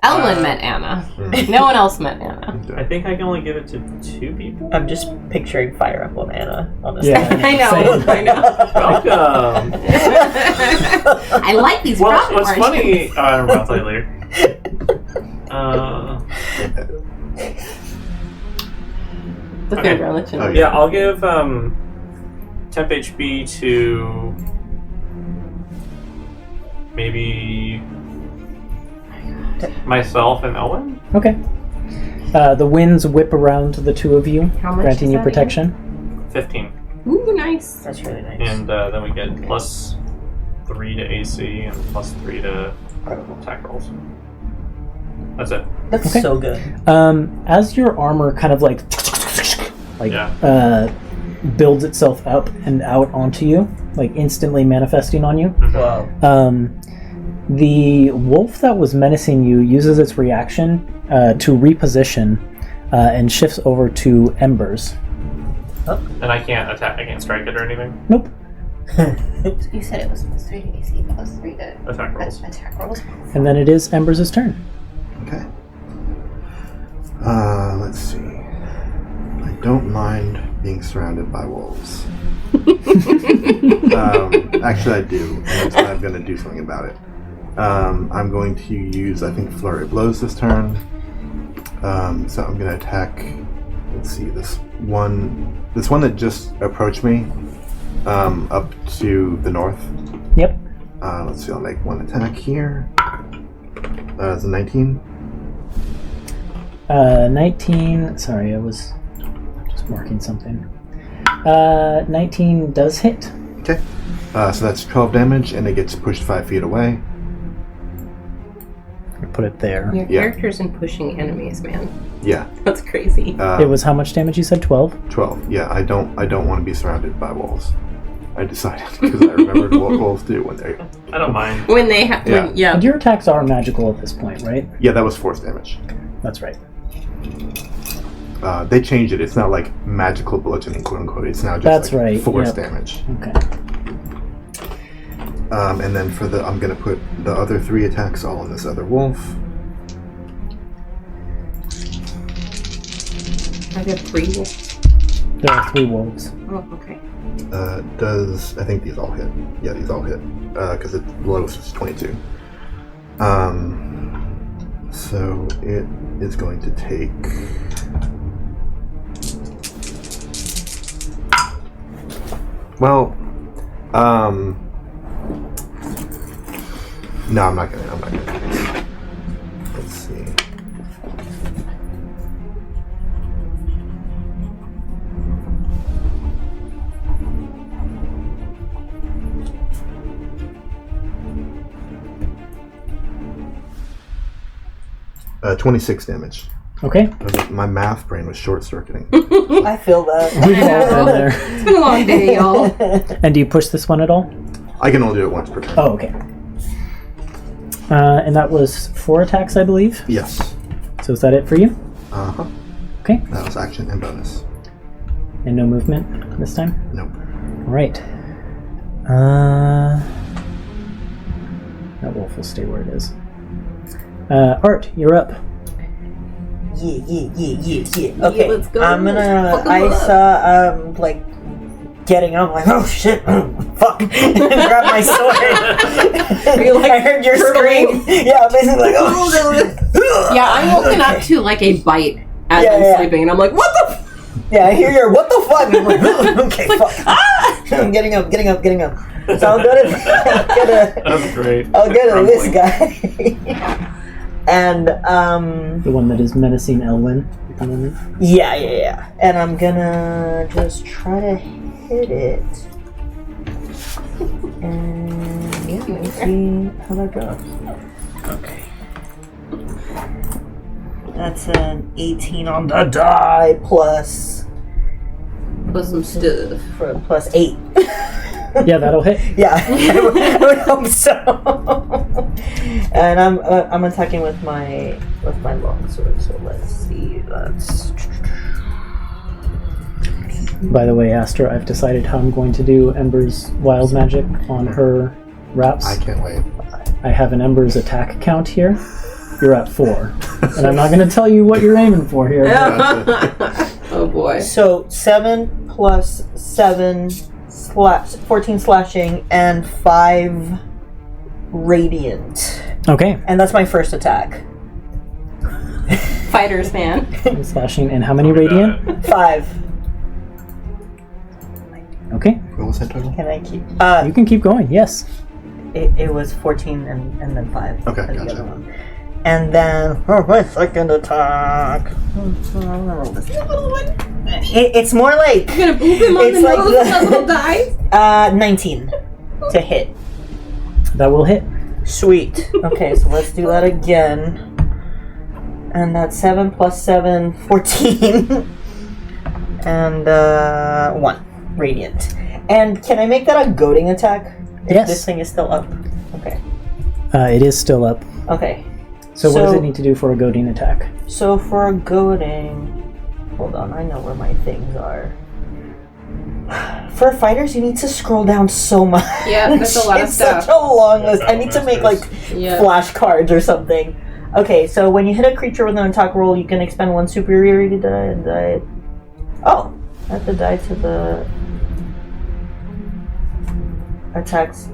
Speaker 6: Elwyn met Anna. No one else met Anna.
Speaker 2: I think I can only give it to 2 people.
Speaker 5: I'm just picturing Fire Emblem Anna, honestly.
Speaker 1: Yeah.
Speaker 6: I know.
Speaker 1: Same.
Speaker 6: I know.
Speaker 2: Welcome.
Speaker 6: I like these
Speaker 2: Well,
Speaker 6: profit
Speaker 2: what's
Speaker 6: margins.
Speaker 2: funny? I'll tell you later.
Speaker 6: The finger on the chin.
Speaker 3: Oh,
Speaker 2: Yeah, I'll give temp HP to maybe myself and Elwyn.
Speaker 1: Okay. The winds whip around the two of you,
Speaker 6: How much
Speaker 1: granting
Speaker 6: is
Speaker 1: you
Speaker 6: that
Speaker 1: protection.
Speaker 2: 15,
Speaker 6: Ooh, nice.
Speaker 5: That's really nice.
Speaker 2: and then we get +3 to AC and +3 to attack rolls. That's it.
Speaker 5: That's
Speaker 1: Okay.
Speaker 5: so good.
Speaker 1: As your armor kind of like
Speaker 2: Yeah.
Speaker 1: builds itself up and out onto you, like instantly manifesting on you,
Speaker 5: Wow.
Speaker 1: the wolf that was menacing you uses its reaction to reposition and shifts over to embers.
Speaker 2: And I can't attack. I can't strike it or anything.
Speaker 1: Nope.
Speaker 4: You said it was +3 to AC, +3 to
Speaker 2: Attack rolls.
Speaker 4: attack rolls.
Speaker 1: And then it is Embers' turn.
Speaker 3: Okay. Let's see. I don't mind being surrounded by wolves. Actually, I do, and that's why I'm going to do something about it. I'm going to use, I think, Flurry of Blows this turn. So I'm going to attack. Let's see, this one that just approached me, up to the north.
Speaker 1: Yep.
Speaker 3: Let's see, I'll make one attack here. It's a 19.
Speaker 1: 19. Sorry, I was just marking something. 19 does hit.
Speaker 3: Okay. So that's 12 damage, and it gets pushed 5 feet away.
Speaker 1: Put it there.
Speaker 6: Your
Speaker 3: Yeah.
Speaker 6: character's in pushing enemies, man.
Speaker 3: Yeah.
Speaker 6: That's crazy.
Speaker 1: It was how much damage you said? 12?
Speaker 3: 12. Yeah, I don't want to be surrounded by wolves. I decided because I remembered what wolves do when they.
Speaker 2: I don't mind.
Speaker 6: When they have,
Speaker 3: Yeah.
Speaker 6: yeah.
Speaker 1: And your attacks are magical at this point, right?
Speaker 3: Yeah, that was force damage.
Speaker 1: That's right.
Speaker 3: They changed it. It's not like magical bludgeoning, quote unquote. It's now just
Speaker 1: That's
Speaker 3: like
Speaker 1: right,
Speaker 3: force
Speaker 1: yep.
Speaker 3: damage.
Speaker 1: Okay.
Speaker 3: And then for I'm gonna put the other 3 attacks all on this other wolf.
Speaker 6: Are there 3 wolves?
Speaker 1: There are 3 wolves.
Speaker 6: Oh, okay.
Speaker 3: I think these all hit? Yeah, these all hit. Because the lowest is 22. So it is going to take. Well, no, I'm not gonna. Let's see. 26 damage.
Speaker 1: Okay.
Speaker 3: My math brain was short-circuiting.
Speaker 5: I feel that.
Speaker 1: We've all been there.
Speaker 6: It's been a long day, y'all.
Speaker 1: And do you push this one at all?
Speaker 3: I can only do it once per turn.
Speaker 1: Oh, okay. And that was 4 attacks, I believe.
Speaker 3: Yes.
Speaker 1: So is that it for you?
Speaker 3: Uh-huh.
Speaker 1: Okay.
Speaker 3: That was action and bonus.
Speaker 1: And no movement this time?
Speaker 3: Nope.
Speaker 1: All right. That wolf will stay where it is. Art, you're up.
Speaker 5: Yeah. Okay,
Speaker 6: let's go.
Speaker 5: I'm gonna.
Speaker 6: Fuck 'em
Speaker 5: I
Speaker 6: up.
Speaker 5: saw like getting up, like oh shit, fuck, and grab my sword.
Speaker 6: Are you like
Speaker 5: I heard your
Speaker 6: turtling?
Speaker 5: scream. Yeah, basically like oh shit.
Speaker 6: Yeah, I'm woken up to like a bite as
Speaker 5: Yeah,
Speaker 6: I'm
Speaker 5: yeah.
Speaker 6: sleeping, and I'm like, what the?
Speaker 5: Yeah, I hear your what the fuck. And I'm like, okay, fuck. I'm getting up. So I'll go to
Speaker 2: That's great.
Speaker 5: I'll go to this guy. And
Speaker 1: The one that is menacing Elwyn at the moment.
Speaker 5: yeah. And I'm gonna just try to hit it. And yeah, let's see how that goes. Okay. That's an 18 on the die plus
Speaker 6: Plus some stuff.
Speaker 5: plus 8.
Speaker 1: Yeah, that'll hit.
Speaker 5: Yeah, I would hope so. And I'm attacking with my longsword. So let's see. That's
Speaker 1: By the way, Astra, I've decided how I'm going to do Ember's wild magic on her wraps.
Speaker 3: I can't wait.
Speaker 1: I have an Ember's attack count here. You're at 4. And I'm not going to tell you what you're aiming for here.
Speaker 6: Oh boy.
Speaker 5: so 7 plus 7 14 slashing and 5 radiant.
Speaker 1: Okay.
Speaker 5: And that's my first attack.
Speaker 6: Fighters, man.
Speaker 1: I'm slashing. And how many radiant?
Speaker 5: 5.
Speaker 1: Okay.
Speaker 3: What was that total?
Speaker 5: Can I keep?
Speaker 1: You can keep going. Yes.
Speaker 5: It was 14 and then 5.
Speaker 3: Okay,
Speaker 5: for the
Speaker 3: gotcha.
Speaker 5: other one. And then for my second attack, I'm gonna roll this. It's more like
Speaker 6: You're gonna boop him on
Speaker 5: It's
Speaker 6: the
Speaker 5: like
Speaker 6: nose
Speaker 5: the-
Speaker 6: with that little die?
Speaker 5: 19 to hit.
Speaker 1: That will hit.
Speaker 5: Sweet. Okay, so let's do that again. And that's 7 plus 7, 14. And 1 radiant. And can I make that a goading attack? If
Speaker 1: Yes.
Speaker 5: this thing is still up. Okay.
Speaker 1: It is still up.
Speaker 5: Okay.
Speaker 1: So what does it need to do for a goading attack?
Speaker 5: So for a goading, hold on, I know where my things are. For fighters, you need to scroll down so much.
Speaker 6: Yeah, that's a lot of
Speaker 5: it's
Speaker 6: stuff.
Speaker 5: such a long list. I need to make like
Speaker 6: Yeah.
Speaker 5: flashcards or something. Okay, so when you hit a creature with an attack roll, you can expend 1 superiority die and die. Oh, I have to die to the attacks.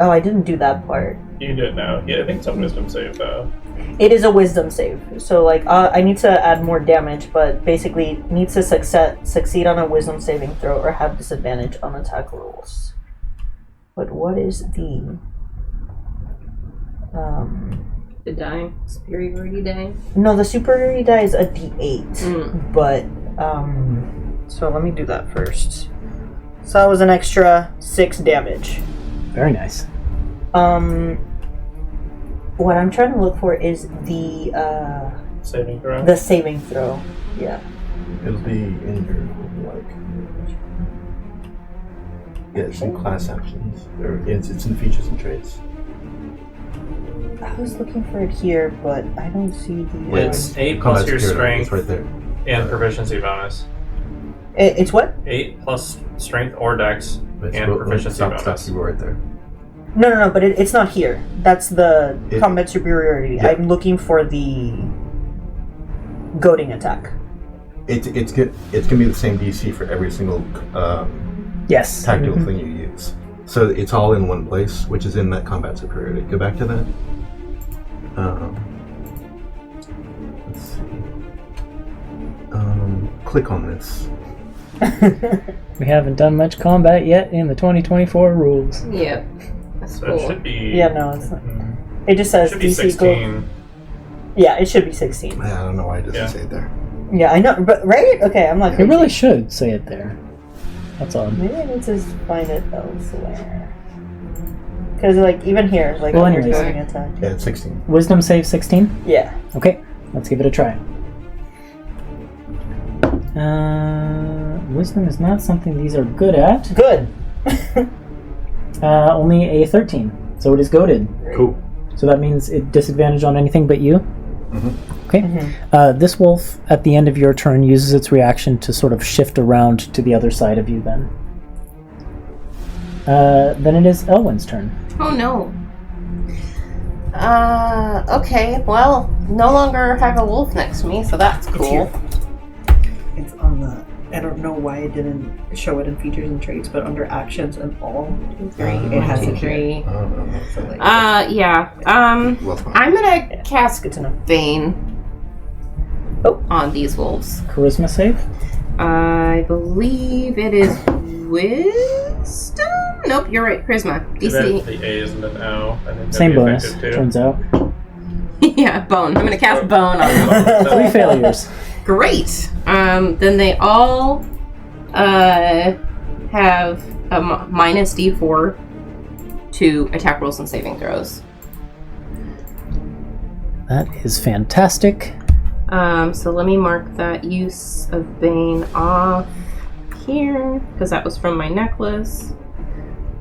Speaker 5: Oh, I didn't do that part.
Speaker 2: You didn't know. Yeah, I think it's a wisdom save though.
Speaker 5: It is a wisdom save, so like I need to add more damage, but basically needs to succeed on a wisdom saving throw or have disadvantage on attack rolls. But what is the
Speaker 6: The die? Superiority die?
Speaker 5: no, the superiority die is a D8,
Speaker 6: Mm.
Speaker 5: but so let me do that first. So that was an extra 6 damage.
Speaker 1: Very nice.
Speaker 5: What I'm trying to look for is the
Speaker 2: Saving throw.
Speaker 5: saving throw. Yeah.
Speaker 3: It'll be in your like. Yeah, it's in class actions. It's in features and traits.
Speaker 5: I was looking for it here, but I don't see the.
Speaker 2: It's 8 plus
Speaker 3: Combat
Speaker 2: your
Speaker 3: superiority,
Speaker 2: strength
Speaker 3: it's right there.
Speaker 2: and proficiency bonus.
Speaker 5: It's what?
Speaker 2: 8 plus strength or dex
Speaker 3: But
Speaker 2: and proficiency bonus.
Speaker 3: Stop, you were right there.
Speaker 5: No, but it's not here. That's the
Speaker 3: It-
Speaker 5: combat superiority.
Speaker 3: Yeah.
Speaker 5: I'm looking for the goading attack.
Speaker 3: It's gonna be the same DC for every single
Speaker 1: Yes.
Speaker 3: tactical
Speaker 1: Mhm.
Speaker 3: thing you use. So it's all in one place, which is in that combat superiority. Go back to that. Let's see. Click on this.
Speaker 1: We haven't done much combat yet in the 2024 rules.
Speaker 6: Yep. That's
Speaker 2: So
Speaker 6: cool.
Speaker 2: it should be.
Speaker 5: Yeah, no, it's not. It just
Speaker 2: It
Speaker 5: says
Speaker 2: should be
Speaker 5: DC.
Speaker 2: 16.
Speaker 5: Yeah, it should be 16.
Speaker 3: I don't know why it doesn't
Speaker 2: Yeah.
Speaker 3: say it there.
Speaker 5: Yeah, I know, but right? Okay, I'm not.
Speaker 1: It really should say it there. That's odd.
Speaker 5: Maybe I need to find it elsewhere. Because, like, even here, like,
Speaker 1: Well,
Speaker 5: when you're
Speaker 1: anyways.
Speaker 5: going attack.
Speaker 3: Yeah, it's 16.
Speaker 1: Wisdom save 16?
Speaker 5: Yeah.
Speaker 1: Okay, let's give it a try. Wisdom is not something these are good at.
Speaker 5: Good.
Speaker 1: Only a 13, so it is goaded.
Speaker 3: Cool.
Speaker 1: So that means it disadvantage on anything but you?
Speaker 3: Mm-hmm.
Speaker 1: Okay. This wolf, at the end of your turn, uses its reaction to sort of shift around to the other side of you then. Then it is Elwyn's turn.
Speaker 6: Oh no. Okay, well, no longer have a wolf next to me, so that's cool.
Speaker 5: It's on the... I don't know why it didn't show it in features and traits, but under actions and all, it has it here.
Speaker 3: I don't know.
Speaker 5: So, like,
Speaker 6: Yeah.
Speaker 3: Well, fine.
Speaker 6: I'm gonna cast
Speaker 5: good to know.
Speaker 6: Bane on these wolves.
Speaker 1: Charisma save?
Speaker 6: I believe it is Wisdom? Nope, you're right, Charisma.
Speaker 2: And
Speaker 6: DC.
Speaker 2: then the A is and then O. I think that'd
Speaker 1: Same
Speaker 2: be
Speaker 1: bonus,
Speaker 2: effective, too.
Speaker 1: turns out.
Speaker 6: Yeah, Bone. I'm gonna cast Bone on them.
Speaker 1: 3 failures.
Speaker 6: Great. Then they all have a minus D4 to attack rolls and saving throws.
Speaker 1: That is fantastic.
Speaker 6: So let me mark that use of Bane off here, because that was from my necklace.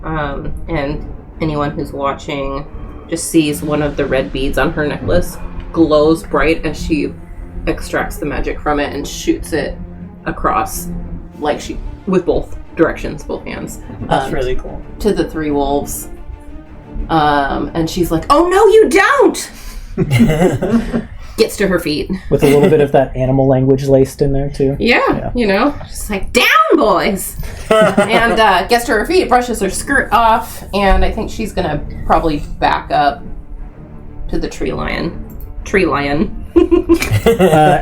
Speaker 6: And anyone who's watching just sees one of the red beads on her necklace glows bright as she extracts the magic from it and shoots it across, like she with both directions, both hands.
Speaker 5: That's really cool.
Speaker 6: To the 3 wolves. And she's like, "Oh no, you don't!" Gets to her feet.
Speaker 1: With a little bit of that animal language laced in there, too.
Speaker 6: Yeah, you know, just like, "Down, boys!" And gets to her feet, brushes her skirt off, and I think she's gonna probably back up to the tree lion.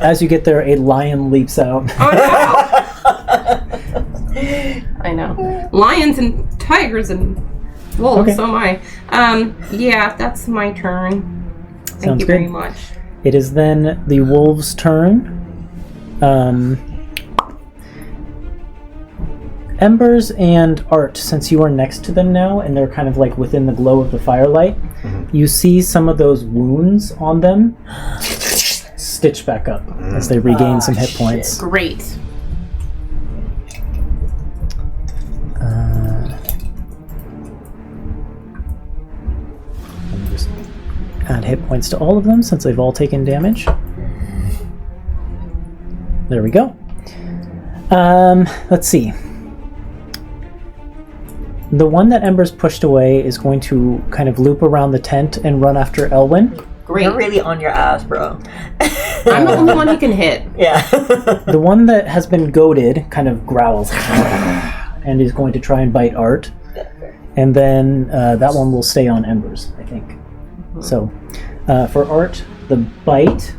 Speaker 1: As you get there, a lion leaps out.
Speaker 6: Oh no! I know. Lions and tigers and wolves,
Speaker 1: Okay.
Speaker 6: so am I. Yeah, that's my turn. Thank
Speaker 1: Sounds
Speaker 6: you very
Speaker 1: good.
Speaker 6: much.
Speaker 1: It is then the wolves' turn. Embers and Art, since you are next to them now, and they're kind of like within the glow of the firelight, you see some of those wounds on them stitch back up as they regain some hit points.
Speaker 6: Great.
Speaker 1: Let me just add hit points to all of them since they've all taken damage. There we go. Let's see. The one that Ember's pushed away is going to kind of loop around the tent and run after Elwyn.
Speaker 6: Great.
Speaker 5: You're really on your ass, bro.
Speaker 6: I'm the only one who can hit.
Speaker 5: Yeah.
Speaker 1: The one that has been goaded kind of growls and is going to try and bite Art. And then that one will stay on Embers, I think. So, for Art, the bite...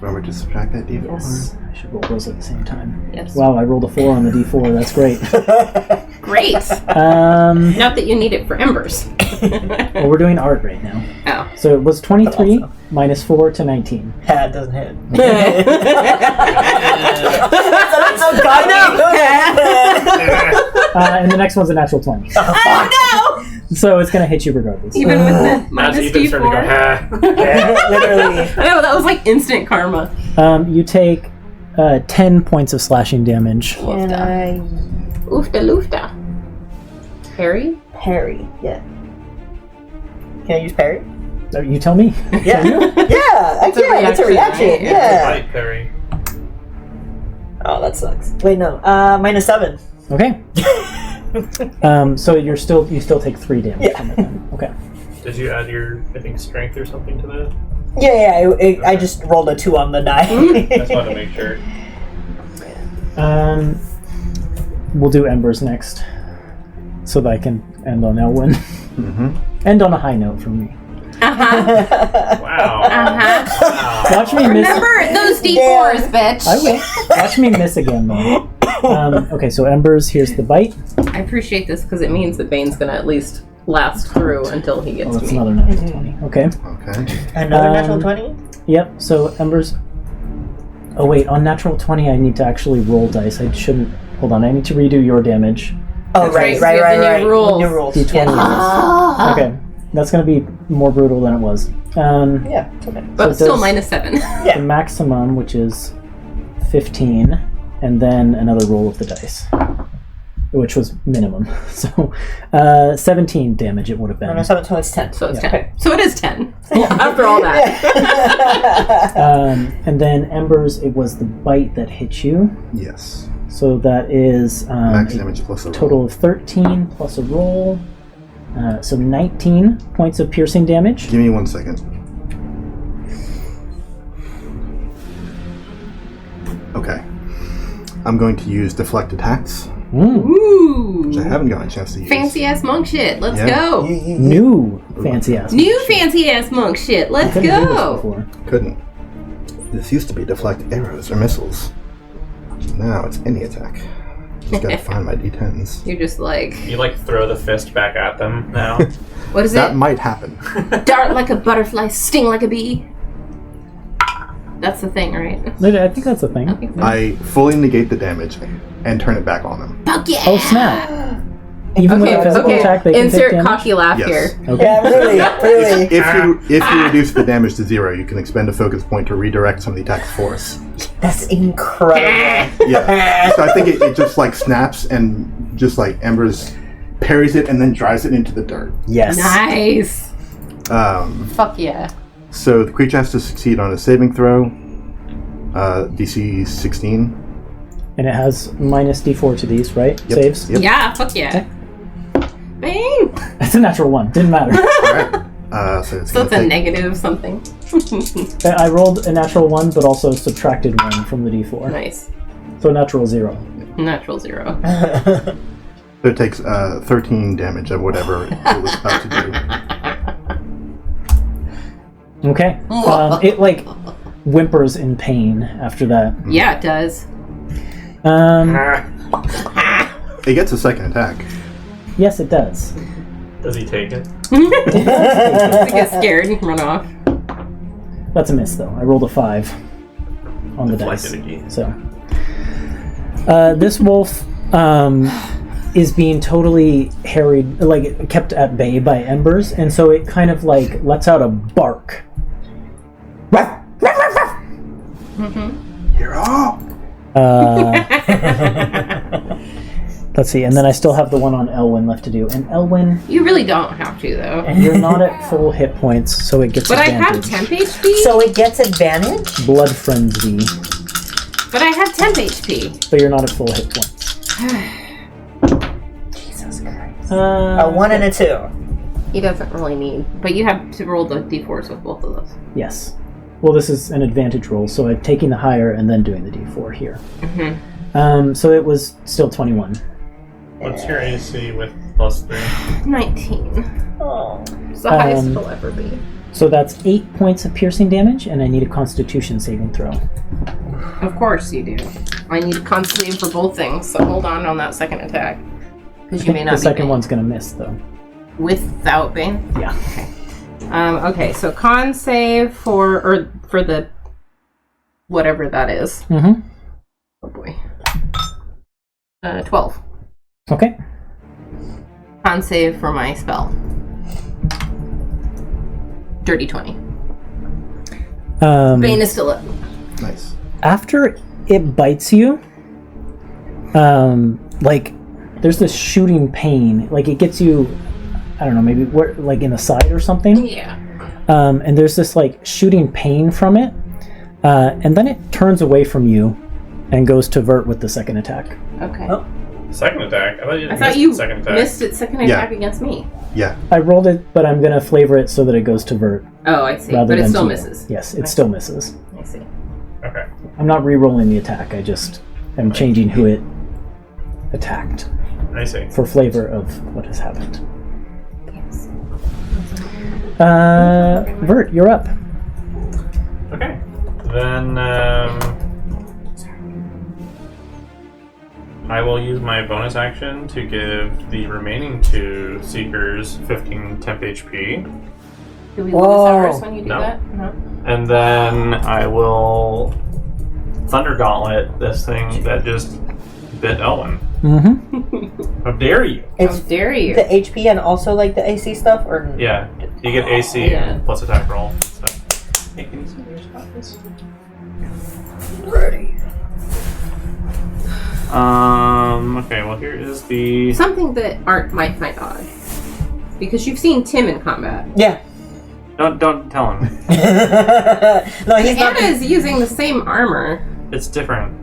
Speaker 3: Remember to subtract that D4.
Speaker 1: Yes. I should roll those at the same time.
Speaker 6: Yes.
Speaker 1: Wow, I rolled a 4 on the D4. That's great.
Speaker 6: Great. Not that you need it for embers.
Speaker 1: Well, we're doing Art right now.
Speaker 6: Oh.
Speaker 1: So it was 23 minus 4 to 19.
Speaker 5: Yeah, it doesn't hit.
Speaker 1: And the next one's a natural 20.
Speaker 6: Oh no!
Speaker 1: So it's going to hit you regardless.
Speaker 6: Even with the
Speaker 2: That's
Speaker 6: minus
Speaker 2: even starting to go,
Speaker 6: D4.
Speaker 2: ha.
Speaker 5: Literally.
Speaker 6: I know, that was like instant karma.
Speaker 1: You take 10 points of slashing damage.
Speaker 5: Can I
Speaker 6: Oofta loofta. Harry?
Speaker 5: parry? Yeah. Can I use parry?
Speaker 1: You tell me.
Speaker 5: Yeah. Yeah, I
Speaker 6: It's a
Speaker 5: can. It's a
Speaker 6: reaction,
Speaker 5: reaction.
Speaker 6: right?
Speaker 5: Yeah.
Speaker 2: Right, Perry.
Speaker 5: Oh, that sucks. Wait, no. -7.
Speaker 1: Okay. So you still take 3 damage
Speaker 5: Yeah.
Speaker 1: from it then. Okay.
Speaker 2: Did you add your, I think, strength or something to that?
Speaker 5: Yeah. I just rolled a 2 on the die.
Speaker 2: I just wanted to make sure.
Speaker 1: We'll do Embers next. So that I can end on Elwyn.
Speaker 3: Mm-hmm.
Speaker 1: End on a high note from me.
Speaker 6: Uh-huh.
Speaker 2: Wow.
Speaker 6: Uh-huh.
Speaker 2: Wow.
Speaker 1: Watch me miss.
Speaker 6: Remember those D4s, bitch.
Speaker 1: I will. Watch me miss again, though. Okay, so Embers, here's the bite.
Speaker 6: I appreciate this because it means that Bane's gonna at least last through until he gets
Speaker 1: Oh,
Speaker 6: to
Speaker 1: that's
Speaker 6: me.
Speaker 1: another natural 20. Okay.
Speaker 3: Okay.
Speaker 5: Another natural 20?
Speaker 1: Yep, so Embers... Oh wait, on natural 20 I need to actually roll dice. I shouldn't... Hold on, I need to redo your damage.
Speaker 5: Oh,
Speaker 6: That's
Speaker 5: right.
Speaker 6: the new rules.
Speaker 5: New rules.
Speaker 1: D20.
Speaker 5: Yes.
Speaker 1: Okay, that's going to be more brutal than it was.
Speaker 5: Yeah, it's okay.
Speaker 6: But
Speaker 1: it
Speaker 6: still
Speaker 1: does-
Speaker 6: -7.
Speaker 1: The maximum, which is 15, and then another roll of the dice, which was minimum. So 17 damage it would have
Speaker 5: No,
Speaker 1: been.
Speaker 5: no, 7, so it's 10.
Speaker 6: So it's
Speaker 1: Yeah.
Speaker 6: 10. So it is 10. After all that.
Speaker 1: And then Embers, it was the bite that hit you.
Speaker 3: Yes.
Speaker 1: So that is
Speaker 3: Max
Speaker 1: a
Speaker 3: damage plus a
Speaker 1: total
Speaker 3: roll.
Speaker 1: of 13 plus a roll. So 19 points of piercing damage.
Speaker 3: Give me 1 second. Okay. I'm going to use deflect attacks,
Speaker 6: Ooh.
Speaker 3: which I haven't gotten a chance to use.
Speaker 6: Fancy ass monk shit. Let's
Speaker 3: Yeah.
Speaker 6: go.
Speaker 1: New fancy ass.
Speaker 6: New fancy ass monk shit. Let's
Speaker 1: Couldn't do this
Speaker 6: go.
Speaker 1: before.
Speaker 3: Couldn't. This used to be deflect arrows or missiles. Now it's any attack. Just gotta find my d10s.
Speaker 6: You're just like,
Speaker 2: You like throw the fist back at them now.
Speaker 6: what is
Speaker 3: That
Speaker 6: it?
Speaker 3: might happen.
Speaker 6: Dart like a butterfly, sting like a bee. That's the thing, right?
Speaker 1: I think that's a thing.
Speaker 6: I think so.
Speaker 3: I fully negate the damage and turn it back on them.
Speaker 6: Fuck yeah!
Speaker 1: Oh snap! Even with
Speaker 6: Okay,
Speaker 1: a physical
Speaker 6: okay.
Speaker 1: attack, they can take
Speaker 6: Insert
Speaker 1: damage.
Speaker 6: cocky laugh
Speaker 3: Yes.
Speaker 6: here.
Speaker 1: Okay.
Speaker 5: Yeah, really.
Speaker 3: If you reduce the damage to 0, you can expend a focus point to redirect some of the attack's force.
Speaker 5: That's incredible.
Speaker 3: Yeah. So I think it just like snaps and just like Embers parries it and then drives it into the dirt.
Speaker 1: Yes.
Speaker 6: Nice.
Speaker 3: Um,
Speaker 6: Fuck yeah.
Speaker 3: so the creature has to succeed on a saving throw. DC 16.
Speaker 1: And it has minus D4 to these, right?
Speaker 3: Yep.
Speaker 1: Saves.
Speaker 3: Yep.
Speaker 6: Yeah, fuck yeah. Bang!
Speaker 1: That's a natural one. Didn't matter.
Speaker 3: Alright. So it's
Speaker 6: So
Speaker 3: gonna
Speaker 6: it's a
Speaker 3: take
Speaker 6: negative something.
Speaker 1: I rolled a natural 1, but also subtracted 1 from the D4.
Speaker 6: Nice.
Speaker 1: So a natural 0.
Speaker 6: Natural 0.
Speaker 3: So it takes 13 damage of whatever it was about to do.
Speaker 1: Okay. It like whimpers in pain after that.
Speaker 6: Yeah, it does.
Speaker 3: It gets a second attack.
Speaker 1: Yes, it does.
Speaker 2: Does he take it?
Speaker 6: I get scared and run off.
Speaker 1: That's a miss, though. I rolled a 5 on the dice.
Speaker 2: Deflected again.
Speaker 1: So, this wolf is being totally harried, like kept at bay by embers, and so it kind of like lets out a bark.
Speaker 3: You're up!
Speaker 1: Let's see, and then I still have the one on Elwyn left to do. And Elwyn,
Speaker 6: You really don't have to, though.
Speaker 1: you're not at full hit points, so it gets
Speaker 6: But I have
Speaker 1: advantage.
Speaker 6: temp HP?
Speaker 5: So it gets advantage?
Speaker 1: Blood frenzy,
Speaker 6: But I have temp HP.
Speaker 1: but you're not at full hit points.
Speaker 5: Jesus Christ.
Speaker 1: Uh,
Speaker 5: A 1 and a 2.
Speaker 6: He doesn't really need. But you have to roll the d4s with both of those.
Speaker 1: Yes. Well, this is an advantage roll, so I'm taking the higher and then doing the d4 here. So it was still 21.
Speaker 2: What's your AC with +3?
Speaker 6: 19.
Speaker 5: Oh.
Speaker 6: It's the highest
Speaker 1: Um,
Speaker 6: it'll ever be.
Speaker 1: So that's 8 points of piercing damage, and I need a Constitution saving throw.
Speaker 6: Of course you do. I need a con save for both things, so hold on that second attack. Because
Speaker 1: I
Speaker 6: you may
Speaker 1: think
Speaker 6: not
Speaker 1: the
Speaker 6: be
Speaker 1: second
Speaker 6: Bane.
Speaker 1: one's going to miss, though.
Speaker 6: Without Bane?
Speaker 1: Yeah.
Speaker 6: Okay, so con save for the whatever that is.
Speaker 1: Mm-hmm.
Speaker 6: Oh boy. 12.
Speaker 1: Okay.
Speaker 6: Con save for my spell. Dirty 20. Bane is still up.
Speaker 3: Nice.
Speaker 1: After it bites you, like, there's this shooting pain. Like, it gets you, I don't know, maybe like in the side or something.
Speaker 6: Yeah.
Speaker 1: And there's this, like, shooting pain from it. And then it turns away from you and goes to vert with the second attack.
Speaker 6: Okay.
Speaker 5: Oh.
Speaker 2: Second attack? I
Speaker 6: I
Speaker 2: thought
Speaker 6: thought
Speaker 2: you
Speaker 6: you
Speaker 2: second attack.
Speaker 6: missed its second
Speaker 3: Yeah.
Speaker 6: attack against me.
Speaker 3: Yeah.
Speaker 1: I rolled it, but I'm going to flavor it so that it goes to vert.
Speaker 6: Oh, I see.
Speaker 1: Rather
Speaker 6: But it
Speaker 1: than
Speaker 6: still
Speaker 1: to-
Speaker 6: misses.
Speaker 1: Yes, it still misses.
Speaker 6: I see.
Speaker 2: Okay.
Speaker 1: I'm not re-rolling the attack. I just am changing who it attacked
Speaker 2: I see.
Speaker 1: for flavor of what has happened.
Speaker 6: Yes.
Speaker 1: Vert, you're up.
Speaker 2: Okay. Then, I will use my bonus action to give the remaining 2 Seekers 15 temp HP.
Speaker 6: Do we lose
Speaker 5: Whoa.
Speaker 6: ours when you do
Speaker 2: No.
Speaker 6: that? No.
Speaker 2: And then I will Thunder Gauntlet this thing that just bit Owen.
Speaker 1: Mm-hmm.
Speaker 2: How dare you?
Speaker 6: How dare you?
Speaker 5: The HP and also like the AC stuff, or
Speaker 2: Yeah, you get AC and plus attack roll. So. Hey, can you see your spot, please?
Speaker 5: ready.
Speaker 2: Okay, well here is the...
Speaker 6: Something that Art might find odd. Because you've seen Tim in combat.
Speaker 5: Yeah.
Speaker 2: Don't tell him.
Speaker 5: No, he's not.
Speaker 6: Anna is using the same armor.
Speaker 2: It's different.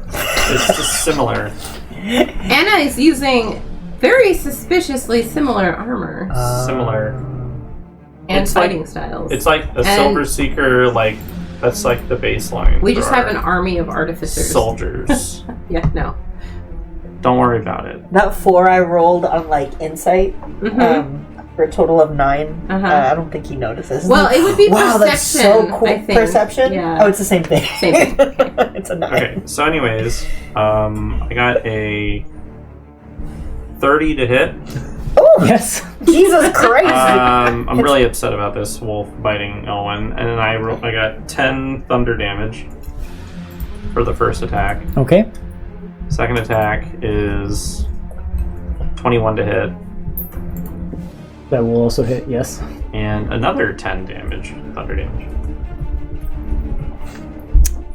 Speaker 2: It's just similar.
Speaker 6: Anna is using very suspiciously similar armor
Speaker 2: Similar.
Speaker 6: and
Speaker 2: it's
Speaker 6: fighting styles.
Speaker 2: It's like a Silver Seeker, like, that's like the baseline.
Speaker 6: We
Speaker 2: for
Speaker 6: just have
Speaker 2: our
Speaker 6: an army of artificers.
Speaker 2: soldiers.
Speaker 6: Yeah, no.
Speaker 2: Don't worry about it.
Speaker 5: That 4 I rolled on like insight,
Speaker 6: Mm-hmm.
Speaker 5: for a total of 9.
Speaker 6: Uh-huh.
Speaker 5: I don't think he notices.
Speaker 6: Well, it would be
Speaker 5: wow,
Speaker 6: perception.
Speaker 5: that's so cool.
Speaker 6: I think.
Speaker 5: Perception?
Speaker 6: Yeah.
Speaker 5: Oh, it's the same thing.
Speaker 6: Same thing.
Speaker 5: It's a 9.
Speaker 2: Okay, so anyways, I got a 30 to hit.
Speaker 5: Oh,
Speaker 1: Yes.
Speaker 5: Jesus Christ!
Speaker 2: I'm really upset about this wolf biting Owen, and then I got 10 thunder damage for the first attack.
Speaker 1: Okay.
Speaker 2: Second attack is 21 to hit,
Speaker 1: That will also hit, yes.
Speaker 2: and another 10 damage, thunder damage.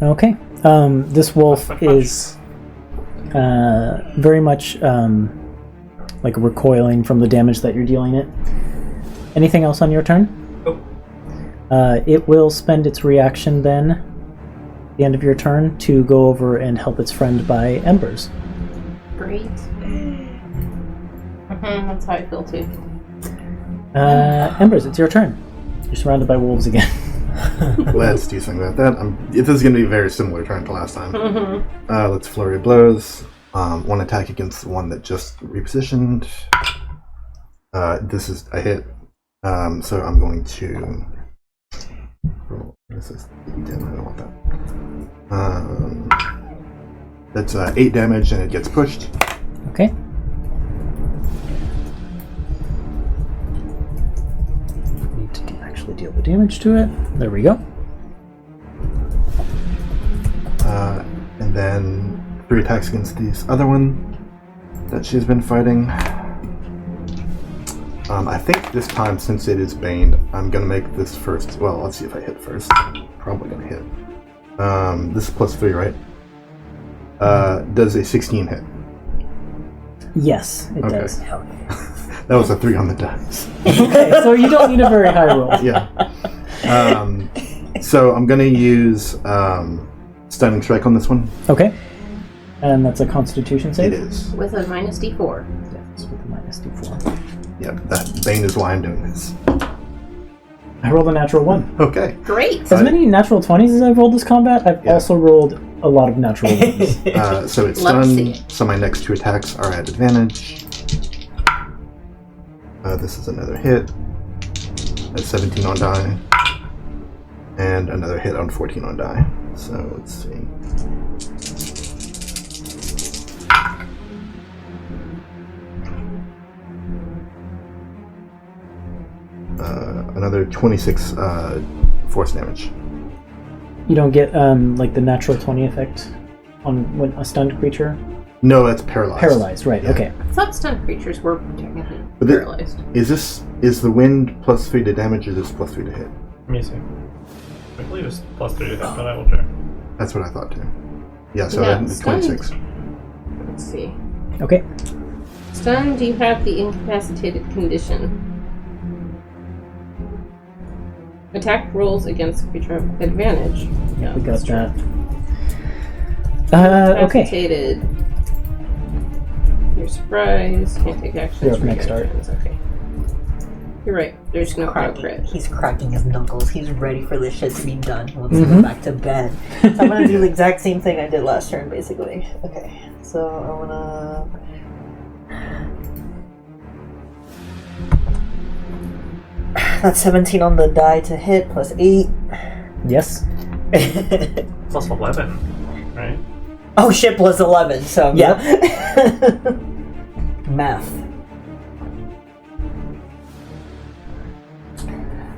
Speaker 1: Okay. This wolf is very much like recoiling from the damage that you're dealing it. Anything else on your turn?
Speaker 2: Nope.
Speaker 1: It will spend its reaction then, at the end of your turn, to go over and help its friend by embers.
Speaker 6: Great. That's how I feel too.
Speaker 1: Embers, it's your turn. You're surrounded by wolves again.
Speaker 3: Let's do something about that. This is going to be a very similar turn to last time. Let's flurry of blows. One attack against the one that just repositioned. This is a hit. So I'm going to roll. This is 10. I don't want that. That's 8 damage and it gets pushed.
Speaker 1: Okay. Need to actually deal the damage to it. There we go.
Speaker 3: And then 3 attacks against this other one that she's been fighting. I think this time, since it is baned, I'm going to make this first. Well, let's see if I hit first. Probably going to hit. This is +3, right? Does a 16 hit?
Speaker 1: Yes, it
Speaker 3: Okay.
Speaker 1: does.
Speaker 3: That was a 3 on the dice.
Speaker 1: Okay, so you don't need a very high roll.
Speaker 3: Yeah. So I'm going to use Stunning Strike on this one.
Speaker 1: Okay. And that's a Constitution save?
Speaker 3: It is.
Speaker 6: With a minus D4.
Speaker 1: Yes, with a minus D4.
Speaker 3: Yep, that Bane is why I'm doing this.
Speaker 1: I rolled a natural 1.
Speaker 3: Okay.
Speaker 6: Great.
Speaker 1: As many natural 20s as I've rolled this combat, I've
Speaker 3: Yeah.
Speaker 1: also rolled a lot of natural 1s.
Speaker 3: So it's
Speaker 6: Love to see
Speaker 3: stunned,
Speaker 6: it.
Speaker 3: so my next 2 attacks are at advantage. This is another hit. That's 17 on die. And another hit on 14 on die. So let's see. Another 26 force damage.
Speaker 1: You don't get like the natural 20 effect on when a stunned creature?
Speaker 3: No, that's paralyzed.
Speaker 1: Paralyzed, right,
Speaker 3: Yeah.
Speaker 1: okay.
Speaker 6: I thought stunned creatures were technically
Speaker 3: But
Speaker 6: paralyzed.
Speaker 3: Is the wind +3 to damage or is this +3 to hit?
Speaker 2: Let me see. I believe it's +3 to hit, but I will check.
Speaker 3: That's what I thought too. Yeah, so
Speaker 6: Yeah,
Speaker 3: it's
Speaker 6: stunned.
Speaker 3: 26.
Speaker 6: Let's see.
Speaker 1: Okay.
Speaker 6: Stunned, you have the incapacitated condition. Attack rolls against creature of advantage. Yeah,
Speaker 1: We got
Speaker 6: that's true.
Speaker 1: that. Okay.
Speaker 6: Incapacitated. You're surprised. Can't take actions.
Speaker 1: You're up
Speaker 6: for
Speaker 1: next, Art.
Speaker 6: actions. Okay. You're right. There's no crit.
Speaker 5: He's cracking his knuckles. He's ready for this shit to be done. He wants to go back to bed. So I'm gonna do the exact same thing I did last turn, basically. Okay, so I wanna. That's 17 on the die to hit, plus 8.
Speaker 1: Yes.
Speaker 2: It's also 11, right?
Speaker 5: Oh shit, plus 11, so yeah. Math.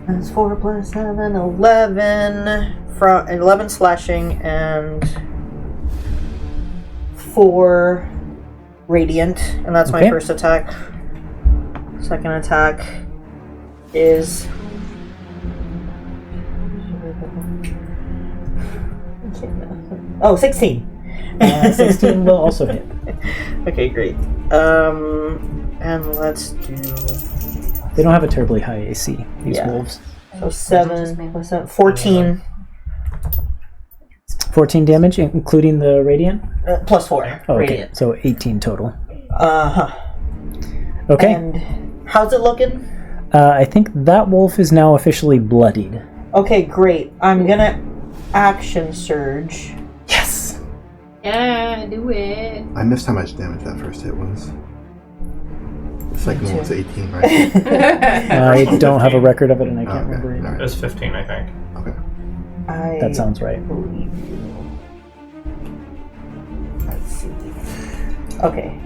Speaker 5: That's 4 plus 7, 11. From 11 slashing and 4 radiant, and that's my
Speaker 1: Okay.
Speaker 5: first attack. Second attack is... Oh, 16.
Speaker 1: 16 will also hit.
Speaker 5: Okay, great. And let's do...
Speaker 1: They don't have a terribly high AC, these
Speaker 5: Yeah.
Speaker 1: wolves.
Speaker 5: So 7 plus 7, 14
Speaker 1: 14 damage, including the radiant?
Speaker 5: plus 4
Speaker 1: Oh, okay,
Speaker 5: radiant.
Speaker 1: so 18 total.
Speaker 5: Uh-huh.
Speaker 1: Okay,
Speaker 5: And how's it looking?
Speaker 1: I think that wolf is now officially bloodied.
Speaker 5: Okay, great. I'm gonna action surge.
Speaker 1: Yes!
Speaker 6: Yeah, do it.
Speaker 3: I missed how much damage that first hit was. The second one was 18, right?
Speaker 1: I don't have a record of it and I can't
Speaker 3: Okay,
Speaker 1: remember
Speaker 3: all
Speaker 1: either.
Speaker 3: right.
Speaker 2: It was 15, I think.
Speaker 3: Okay.
Speaker 1: That sounds right.
Speaker 5: Believe you. Let's see. Okay.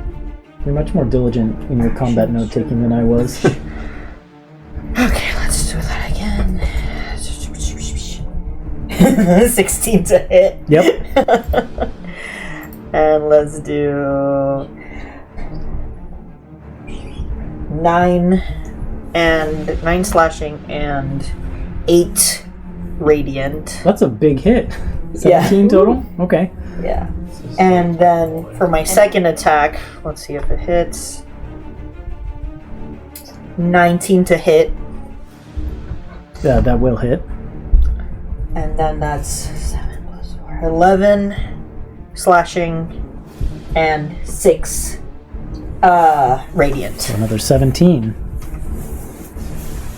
Speaker 1: You're much more diligent in your combat note taking than I was.
Speaker 5: Okay, let's do that again. 16 to hit.
Speaker 1: Yep.
Speaker 5: And let's do 9 slashing and 8 radiant.
Speaker 1: That's a big hit.
Speaker 5: Yeah.
Speaker 1: 17 total? Okay.
Speaker 5: Yeah. And then for my second attack, let's see if it hits. 19 to hit.
Speaker 1: Yeah, that will hit.
Speaker 5: And then that's 7 plus 4. 11 slashing and 6 radiant.
Speaker 1: So another 17.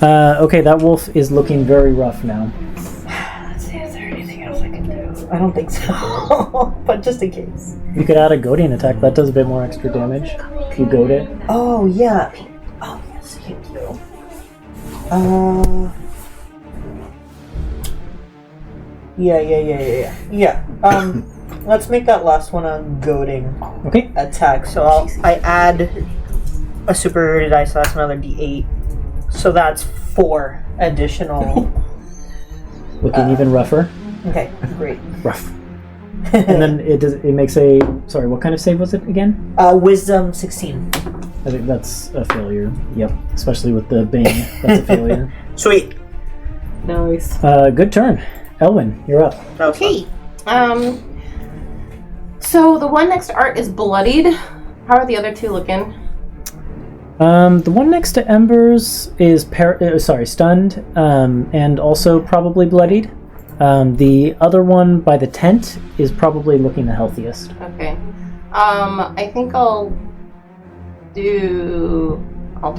Speaker 1: Okay, that wolf is looking very rough now.
Speaker 5: Let's see if there's anything else I can do. I don't think so. But just in case.
Speaker 1: You could add a goading attack. That does a bit more extra damage. If you goad it.
Speaker 5: Oh, yeah. Oh, yes, thank you. Yeah. Let's make that last one a goading
Speaker 1: Okay.
Speaker 5: attack. So I add a super dice, so that's another d8. So that's 4 additional.
Speaker 1: Looking even rougher.
Speaker 5: Okay, great.
Speaker 1: Rough. And then it makes a... Sorry, what kind of save was it again?
Speaker 5: Wisdom 16.
Speaker 1: I think that's a failure. Yep. Especially with the Bane. That's a failure.
Speaker 5: Sweet.
Speaker 6: Nice.
Speaker 1: Good turn. Elwyn, you're up.
Speaker 6: Okay. So the one next to Art is bloodied. How are the other two looking?
Speaker 1: The one next to Embers is stunned, and also probably bloodied. The other one by the tent is probably looking the healthiest.
Speaker 6: Okay. I think I'll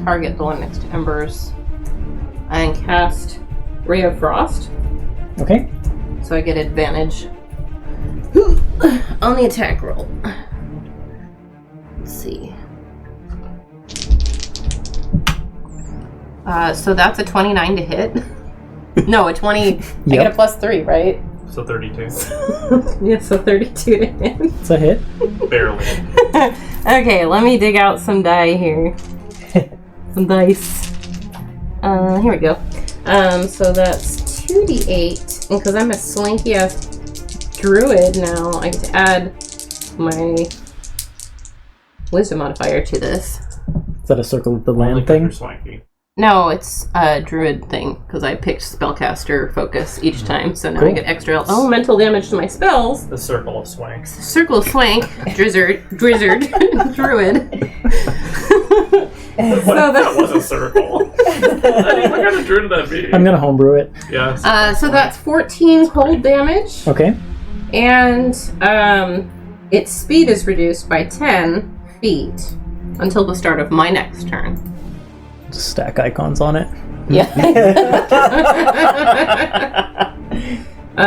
Speaker 6: target the one next to Embers and cast Ray of Frost.
Speaker 1: Okay.
Speaker 6: So I get advantage on the attack roll. Let's see. So that's a 29 to hit. No, a 20. I get a +3, right?
Speaker 2: So 32.
Speaker 6: Yeah, so 32 to hit.
Speaker 1: It's a hit.
Speaker 2: Barely.
Speaker 6: Okay, let me dig out some die here. Some dice. Here we go. So that's 2d8, and because I'm a slinky ass druid now, I get to add my wisdom modifier to this.
Speaker 1: Is that a circle of the
Speaker 2: Only
Speaker 1: land
Speaker 2: 'cause you're
Speaker 1: thing?
Speaker 2: swanky.
Speaker 6: No, it's a druid thing, because I picked spellcaster focus each time, so now I
Speaker 1: Cool.
Speaker 6: get extra elemental damage to my spells.
Speaker 2: The circle of swank.
Speaker 6: Circle of Swank, Drizzard, Druid.
Speaker 2: That was a circle. What kind of druid would that be?
Speaker 1: I'm gonna homebrew it.
Speaker 2: Yeah.
Speaker 6: So that's 14 cold damage,
Speaker 1: Okay.
Speaker 6: and its speed is reduced by 10 feet until the start of my next turn.
Speaker 1: Just stack icons on it.
Speaker 6: Yeah.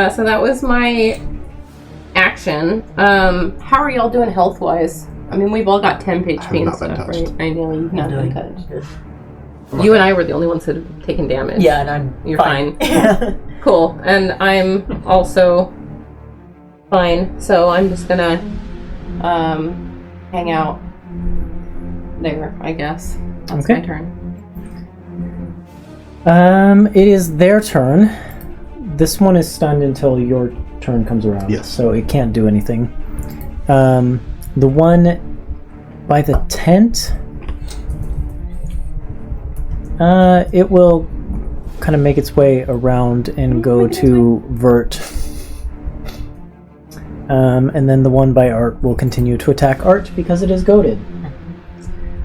Speaker 6: So that was my action. How are y'all doing health-wise? I mean, we've all got 10 HP and
Speaker 3: not been
Speaker 6: stuff,
Speaker 3: touched.
Speaker 6: right? I know you've not been
Speaker 5: Doing
Speaker 6: touched.
Speaker 5: good.
Speaker 6: You and I were the only ones that have taken damage.
Speaker 5: Yeah, and I'm
Speaker 6: You're
Speaker 5: fine.
Speaker 6: Cool. And I'm also fine. So I'm just gonna hang out there, I guess. That's
Speaker 1: Okay.
Speaker 6: my turn.
Speaker 1: It is their turn. This one is stunned until your turn comes around.
Speaker 3: Yes.
Speaker 1: So it can't do anything. The one by the tent, it will kind of make its way around and go to Vert. And then the one by Art will continue to attack Art because it is goaded.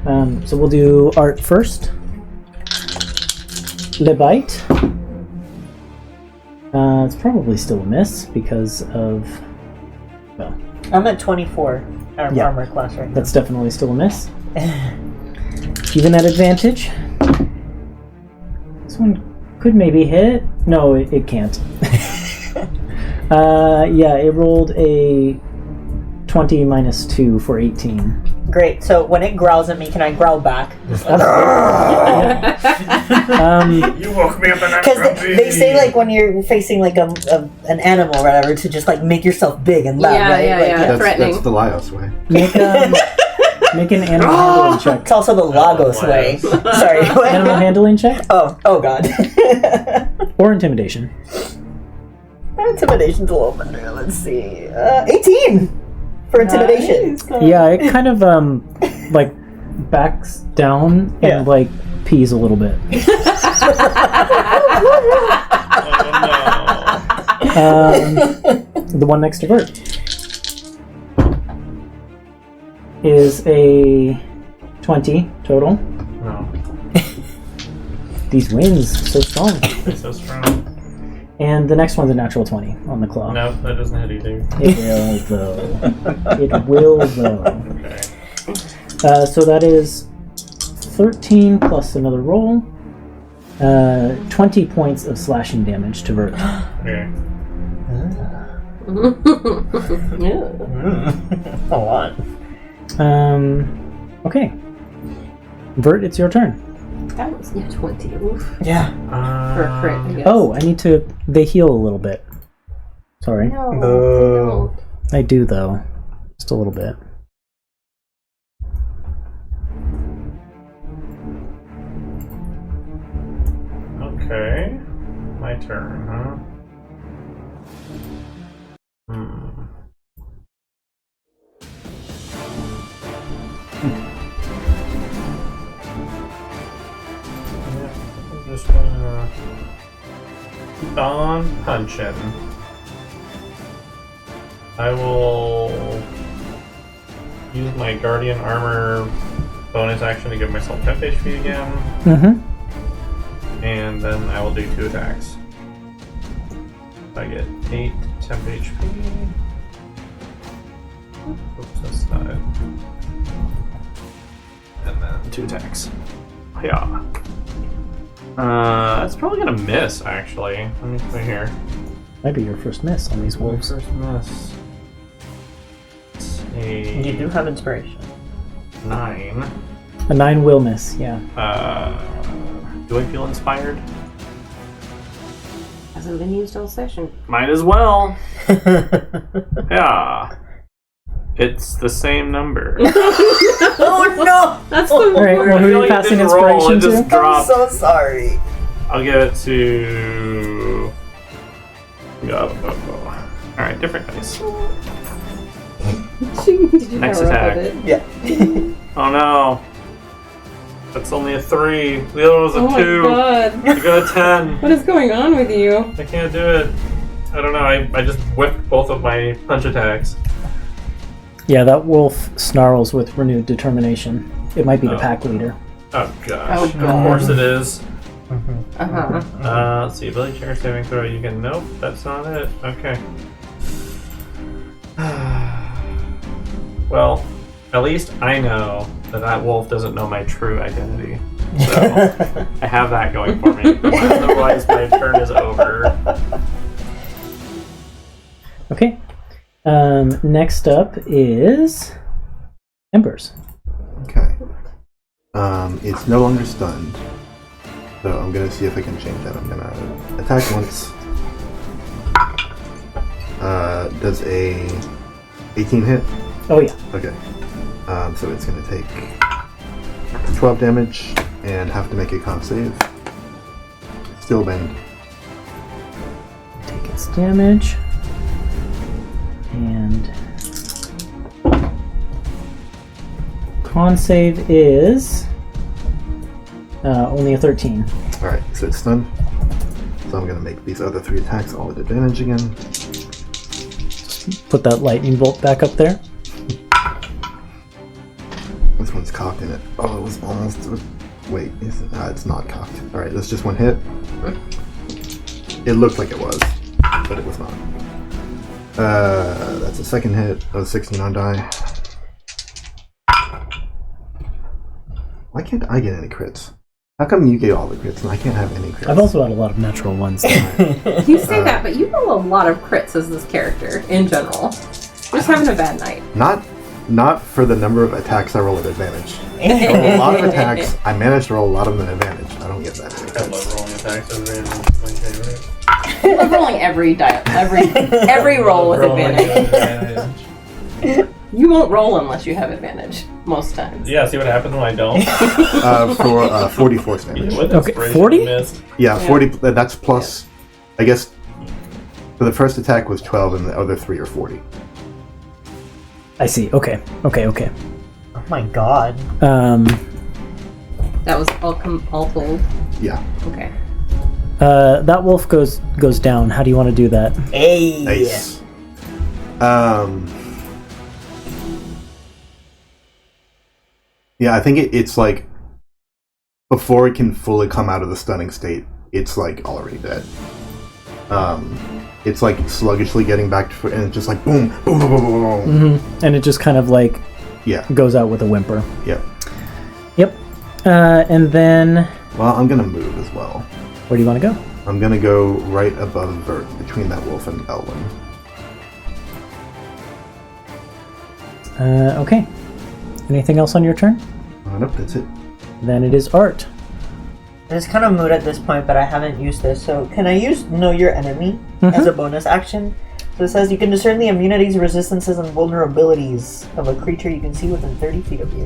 Speaker 1: So we'll do Art first. Le Bite. It's probably still a miss because of... Well,
Speaker 5: I'm at 24
Speaker 1: Yeah.
Speaker 5: armor class right now.
Speaker 1: that's definitely still a miss. Even at advantage. This one could maybe hit. No, it can't. Yeah, it rolled a 20 minus 2 for 18.
Speaker 5: Great. So when it growls at me, can I growl back?
Speaker 2: You woke me up and I'm
Speaker 5: Because
Speaker 2: grumpy.
Speaker 5: they say like when you're facing like an animal or whatever to just like make yourself big and loud,
Speaker 6: Yeah,
Speaker 5: right?
Speaker 6: yeah,
Speaker 5: Like,
Speaker 6: yeah. Threatening.
Speaker 3: That's the Laios way.
Speaker 1: Make an animal handling check.
Speaker 5: It's also the Lagos
Speaker 2: wow.
Speaker 5: way. Sorry. what?
Speaker 1: Animal handling check
Speaker 5: Oh god.
Speaker 1: or intimidation.
Speaker 5: Intimidation's a little better. Let's see. 18 for intimidation.
Speaker 1: Yeah, it kind of like backs down and
Speaker 5: Yeah.
Speaker 1: like pees a little bit. The one next to Vert is a 20 total.
Speaker 2: No,
Speaker 1: These wins so strong.
Speaker 2: it's so strong.
Speaker 1: And the next one's a natural 20 on the claw.
Speaker 2: No, that doesn't hit either.
Speaker 1: It will though. It will though.
Speaker 2: Okay.
Speaker 1: So that is 13 plus another roll. 20 points of slashing damage to Vert.
Speaker 2: Okay.
Speaker 5: A lot.
Speaker 1: Okay. Vert, it's your turn.
Speaker 6: That was 20. Oof.
Speaker 5: Yeah.
Speaker 6: For a crit, I guess.
Speaker 1: Oh, I need to... They heal a little bit. Sorry.
Speaker 6: No, they don't.
Speaker 1: I do, though. Just a little bit.
Speaker 2: Okay. My turn, huh? Yeah, I'm just gonna keep on punching. I will use my Guardian Armor bonus action to give myself 10 HP again.
Speaker 1: Mm-hmm.
Speaker 2: And then I will do 2 attacks. I get 8 temp HP. Oops, that's not it. And then 2 attacks. Yeah. That's probably gonna miss, actually. Let me put here.
Speaker 1: Might be your first miss on these wolves.
Speaker 2: First miss. It's a
Speaker 5: You do have inspiration.
Speaker 2: 9.
Speaker 1: A 9 will miss, yeah.
Speaker 2: Do I feel inspired?
Speaker 6: Hasn't been used all session.
Speaker 2: Might as well. Yeah. It's the same number.
Speaker 5: Oh no!
Speaker 6: That's the
Speaker 1: Alright, well, who are
Speaker 2: I feel
Speaker 1: you
Speaker 2: like it
Speaker 1: passing
Speaker 2: didn't roll,
Speaker 1: inspiration
Speaker 2: it just
Speaker 1: to?
Speaker 5: I'm
Speaker 2: dropped.
Speaker 5: so sorry.
Speaker 2: I'll give it to. Alright, different dice.
Speaker 6: Did you
Speaker 2: Next
Speaker 6: power up
Speaker 2: attack.
Speaker 6: with it?
Speaker 5: Yeah.
Speaker 2: Oh no. That's only a 3. The other was a
Speaker 6: Oh
Speaker 2: 2.
Speaker 6: my god.
Speaker 2: You got a 10.
Speaker 6: What is going on with you?
Speaker 2: I can't do it. I don't know. I just whipped both of my punch attacks.
Speaker 1: Yeah, that wolf snarls with renewed determination. It might be the
Speaker 2: Oh.
Speaker 1: pack leader.
Speaker 2: Oh gosh.
Speaker 6: Oh,
Speaker 2: Of
Speaker 6: God.
Speaker 2: course it is.
Speaker 6: Uh-huh.
Speaker 2: Let's see. Ability check or saving throw. You can. Nope. That's not it. Okay. Well, at least I know that wolf doesn't know my true identity. So I have that going for me. Otherwise, my turn is over.
Speaker 1: Okay. Next up is Embers.
Speaker 3: Okay. It's no longer stunned. So I'm gonna see if I can change that. I'm gonna attack once. Does a 18 hit?
Speaker 1: Oh, yeah.
Speaker 3: Okay. So it's gonna take 12 damage and have to make a con save. Still bend.
Speaker 1: Take its damage. And con save is only a 13.
Speaker 3: Alright, so it's stunned. So I'm going to make these other 3 attacks all at advantage again.
Speaker 1: Put that lightning bolt back up there.
Speaker 3: This one's cocked in it. Oh, it was almost... Wait, it's not cocked. Alright, that's just 1 hit. It looked like it was, but it was not. That's a second hit. That was 16 on die. Why can't I get any crits? How come you get all the crits and I can't have any crits?
Speaker 1: I've also had a lot of natural ones.
Speaker 6: You say that, but you roll a lot of crits as this character in general. You're just having a bad night.
Speaker 3: Not for the number of attacks I roll at advantage. I roll a lot of attacks. I managed to roll a lot of them at advantage. I don't get that many
Speaker 2: I love
Speaker 3: crits.
Speaker 2: rolling attacks as random.
Speaker 6: I love rolling every roll with advantage. You won't roll unless you have advantage most times.
Speaker 2: Yeah, see what happens when I don't?
Speaker 3: For 40 force damage.
Speaker 2: With
Speaker 1: Okay,
Speaker 2: inspiration
Speaker 1: 40?
Speaker 2: missed.
Speaker 3: Yeah, 40. That's plus. I guess for the first attack was 12, and the other 3 are 40.
Speaker 1: I see. Okay.
Speaker 5: Oh my god.
Speaker 6: That was all told.
Speaker 3: Yeah.
Speaker 6: Okay.
Speaker 1: That wolf goes down. How do you want to do that?
Speaker 5: Hey.
Speaker 3: Nice. Yeah, I think it's like before it can fully come out of the stunning state, it's like already dead. It's like sluggishly getting back to, and it's just like boom, boom, boom, boom, boom, boom.
Speaker 1: Mm-hmm. And it just kind of like goes out with a whimper.
Speaker 3: Yeah.
Speaker 1: Yep. And then
Speaker 3: Well, I'm gonna move as well.
Speaker 1: where do you want to go?
Speaker 3: I'm gonna go right above Vert, between that wolf and Elwyn.
Speaker 1: Okay. Anything else on your turn?
Speaker 3: Nope, that's it.
Speaker 1: Then it is Art.
Speaker 5: It's kind of moot at this point, but I haven't used this. So can I use Know Your Enemy as a bonus action? So it says you can discern the immunities, resistances, and vulnerabilities of a creature you can see within 30 feet of you.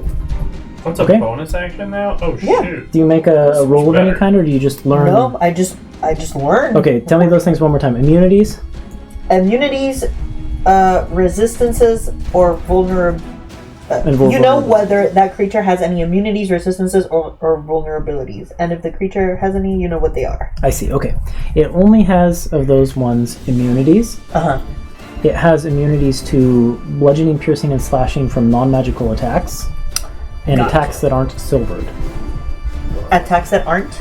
Speaker 2: What's
Speaker 1: Okay.
Speaker 2: a bonus action now? Oh,
Speaker 5: Yeah.
Speaker 2: shoot.
Speaker 1: Do you make a roll of any
Speaker 2: better.
Speaker 1: kind, or do you just learn?
Speaker 5: No, I just learned.
Speaker 1: Okay, tell me those things one more time. Immunities?
Speaker 5: Immunities, resistances, or vulnerabilities. You know whether that creature has any immunities, resistances, or vulnerabilities. And if the creature has any, you know what they are.
Speaker 1: I see, okay. It only has, of those ones, immunities.
Speaker 5: Uh-huh.
Speaker 1: It has immunities to bludgeoning, piercing, and slashing from non-magical attacks, and
Speaker 5: Gotcha.
Speaker 1: attacks that aren't silvered.
Speaker 5: Attacks that aren't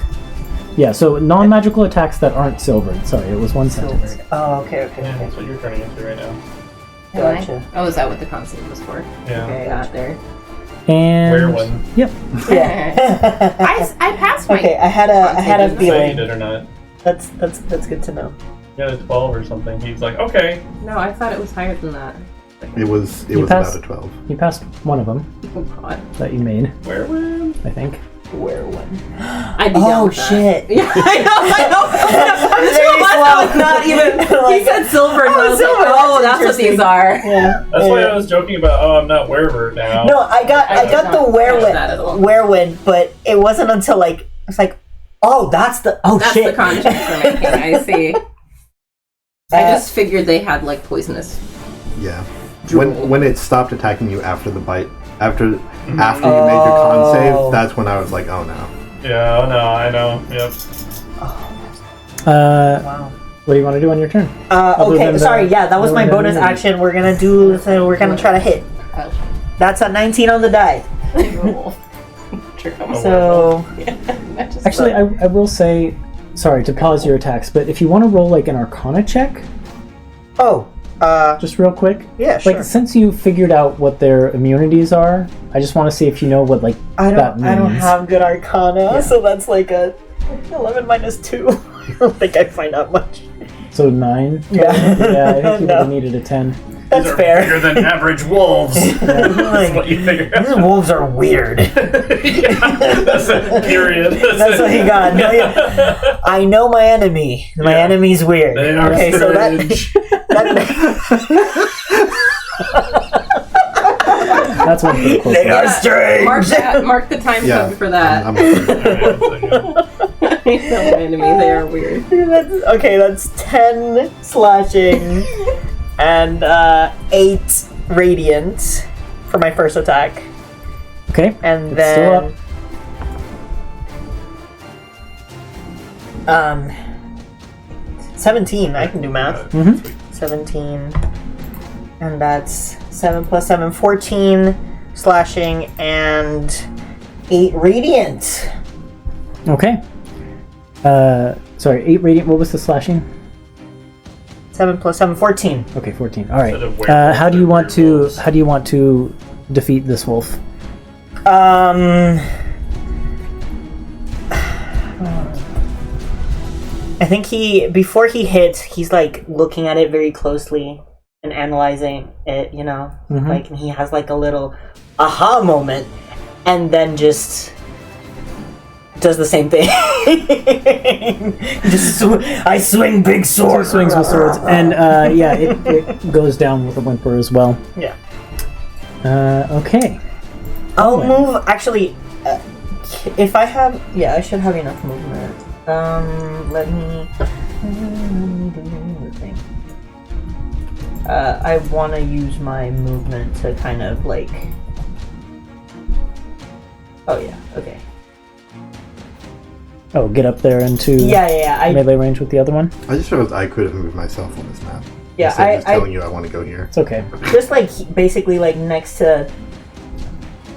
Speaker 1: Yeah, so non-magical attacks that aren't silvered. Sorry, it was one sentence.
Speaker 5: silvered. Oh, okay.
Speaker 2: Yeah, that's what you're turning into right now.
Speaker 5: Gotcha.
Speaker 6: Oh, is that what the concept was for?
Speaker 2: Yeah.
Speaker 5: Okay.
Speaker 6: Got there.
Speaker 1: And
Speaker 2: Where one?
Speaker 1: Yep.
Speaker 5: Yeah.
Speaker 6: I passed my.
Speaker 5: Okay, I had a
Speaker 2: Say you
Speaker 5: feeling.
Speaker 2: did or not.
Speaker 5: That's good to know.
Speaker 2: You got a 12 or something. He's like, okay.
Speaker 6: No, I thought it was higher than that.
Speaker 3: It was
Speaker 1: You
Speaker 3: about
Speaker 1: passed-
Speaker 3: a 12.
Speaker 1: You passed one of them
Speaker 6: Oh god.
Speaker 1: that you made,
Speaker 2: Where one?
Speaker 1: I think.
Speaker 5: Where one?
Speaker 6: I'd be down
Speaker 5: Oh
Speaker 6: with that.
Speaker 5: shit!
Speaker 6: Yeah, I know. I'm just
Speaker 5: Very
Speaker 6: realized I was not even.
Speaker 5: Like-
Speaker 6: He said silver, and I was
Speaker 5: silver,
Speaker 6: like, oh,
Speaker 5: that's
Speaker 6: that's what these
Speaker 5: interesting.
Speaker 6: are.
Speaker 5: Yeah.
Speaker 2: That's
Speaker 5: yeah.
Speaker 2: why I was joking about, oh, I'm not werewolf now.
Speaker 5: No, I got
Speaker 6: I
Speaker 5: the
Speaker 6: don't catch that at all.
Speaker 5: werewolf, but it wasn't until like it's like, oh, that's the
Speaker 6: That's
Speaker 5: shit.
Speaker 6: the context you're making. I see. I just figured they had like poisonous.
Speaker 3: Yeah.
Speaker 6: Drool.
Speaker 3: When it stopped attacking you after the bite, after you made your con save, that's when I was like, oh no.
Speaker 2: Yeah, no, I know. Yep.
Speaker 5: Wow.
Speaker 1: What do you want to do on your turn? Other
Speaker 5: Okay,
Speaker 1: than the-
Speaker 5: sorry. Yeah, that was my
Speaker 1: other than
Speaker 5: bonus
Speaker 1: the-
Speaker 5: action. We're gonna try to hit. That's a 19 on the die. So
Speaker 1: Actually, I will say, sorry to pause your attacks, but if you want to roll like an Arcana check, just real quick.
Speaker 5: yeah, sure.
Speaker 1: Like, since you figured out what their immunities are, I just want to see if you know what like
Speaker 5: I
Speaker 1: that means.
Speaker 5: don't have good Arcana, so that's like a 11 minus 2. I don't think I find out much.
Speaker 1: So 9.
Speaker 5: Yeah.
Speaker 1: Yeah, I think you would
Speaker 5: No.
Speaker 1: have needed a 10.
Speaker 5: That's
Speaker 2: These are
Speaker 5: fair.
Speaker 2: bigger than average wolves. That's what you figure
Speaker 5: These
Speaker 2: out.
Speaker 5: wolves are weird.
Speaker 2: That's a period.
Speaker 5: That's what he got. No, yeah. I know my enemy. My
Speaker 2: Yeah.
Speaker 5: enemy's weird.
Speaker 2: They are
Speaker 5: Okay, so
Speaker 2: strange.
Speaker 1: That's one for the close
Speaker 5: They
Speaker 1: one.
Speaker 5: are strange.
Speaker 6: Mark the time
Speaker 3: Yeah.
Speaker 6: code for that.
Speaker 3: I'm
Speaker 6: I know my enemy. They are weird.
Speaker 5: That's 10 slashing and 8 radiant for my first attack.
Speaker 1: Okay.
Speaker 5: And
Speaker 1: It's
Speaker 5: then
Speaker 1: still up.
Speaker 5: 17. I can do math.
Speaker 1: Mhm.
Speaker 5: 17. And that's 7 plus 7, 14 slashing and 8 radiant.
Speaker 1: Okay. Sorry, 8 radiant. What was the slashing?
Speaker 5: 7 plus 7, 14.
Speaker 1: Okay, 14. All right.
Speaker 2: Instead of werewolves,
Speaker 1: How do you
Speaker 2: they're
Speaker 1: want to?
Speaker 2: werewolves.
Speaker 1: How do you want to defeat this wolf?
Speaker 5: I think before he hits, he's like looking at it very closely and analyzing it, you know? Like, and he has like a little aha moment and then just does the same thing. I swing big sword.
Speaker 1: Swings with swords, and yeah, it goes down with a whimper as well.
Speaker 5: Yeah.
Speaker 1: Okay.
Speaker 5: I'll move, actually, if I have, yeah, I should have enough movement. Let me do the thing. I want to use my movement to kind of like, oh yeah, okay.
Speaker 1: Oh, get up there into
Speaker 5: Yeah,
Speaker 1: melee range with the other one.
Speaker 3: I just realized I could have moved myself on this map.
Speaker 5: Yeah,
Speaker 3: Instead of just telling you I want to go here.
Speaker 1: It's okay.
Speaker 5: just like basically like next to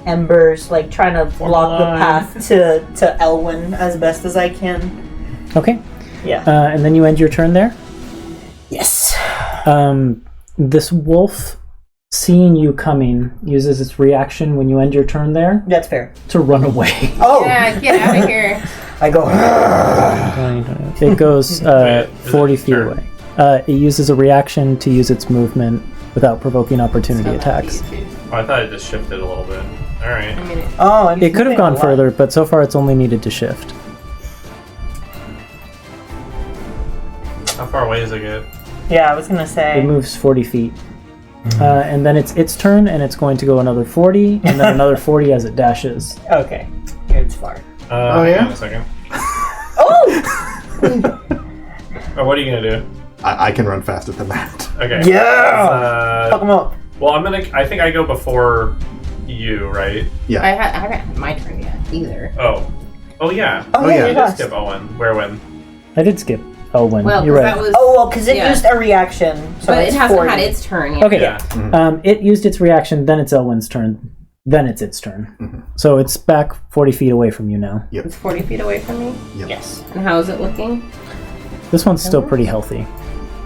Speaker 5: Embers, like trying to block the path to Elwyn as best as I can.
Speaker 1: Okay.
Speaker 5: Yeah.
Speaker 1: And then you end your turn there.
Speaker 5: Yes.
Speaker 1: This wolf, seeing you coming, uses its reaction when you end your turn there
Speaker 5: That's fair.
Speaker 1: to run away.
Speaker 5: Oh,
Speaker 6: Yeah, get out of here.
Speaker 5: I go.
Speaker 1: It goes
Speaker 2: Wait, is
Speaker 1: 40
Speaker 2: it
Speaker 1: feet
Speaker 2: turn?
Speaker 1: away. It uses a reaction to use its movement without provoking opportunity attacks.
Speaker 2: Oh, I thought it just shifted a little bit. Alright.
Speaker 6: I mean,
Speaker 5: Oh, I'm
Speaker 1: It could have
Speaker 5: moving
Speaker 1: gone
Speaker 5: a lot.
Speaker 1: further, but so far it's only needed to shift.
Speaker 2: How far away does it get?
Speaker 5: Yeah, I was gonna
Speaker 1: It
Speaker 5: say.
Speaker 1: moves 40 feet. And then it's its turn, and it's going to go another 40, and then another 40 as it dashes.
Speaker 5: Okay, it's far.
Speaker 3: Oh,
Speaker 2: Hang
Speaker 3: yeah?
Speaker 2: on a second.
Speaker 5: Oh!
Speaker 2: Oh, what are you gonna do?
Speaker 3: I can run faster than that.
Speaker 2: Okay.
Speaker 5: Yeah! Fuck 'em up.
Speaker 2: Well, I think I go before you, right?
Speaker 3: Yeah.
Speaker 6: I haven't had my turn yet either.
Speaker 2: Oh yeah.
Speaker 5: Oh,
Speaker 3: yeah,
Speaker 5: yeah,
Speaker 3: you
Speaker 2: I did
Speaker 5: lost.
Speaker 2: skip Owen. Where when?
Speaker 1: I did skip Elwyn.
Speaker 6: Well,
Speaker 1: You're
Speaker 6: 'cause
Speaker 1: right.
Speaker 6: that was.
Speaker 5: Oh, well, because it
Speaker 6: Yeah.
Speaker 5: used a reaction. So
Speaker 6: but
Speaker 5: it's
Speaker 6: it hasn't
Speaker 5: 40.
Speaker 6: had its turn yet.
Speaker 1: Okay.
Speaker 2: Yeah.
Speaker 1: It used its reaction, then it's Elwyn's turn, then it's its turn. So it's back 40 feet away from you now.
Speaker 6: It's 40 feet away from me.
Speaker 3: Yep.
Speaker 5: Yes.
Speaker 6: And how is it looking?
Speaker 1: This one's still pretty healthy.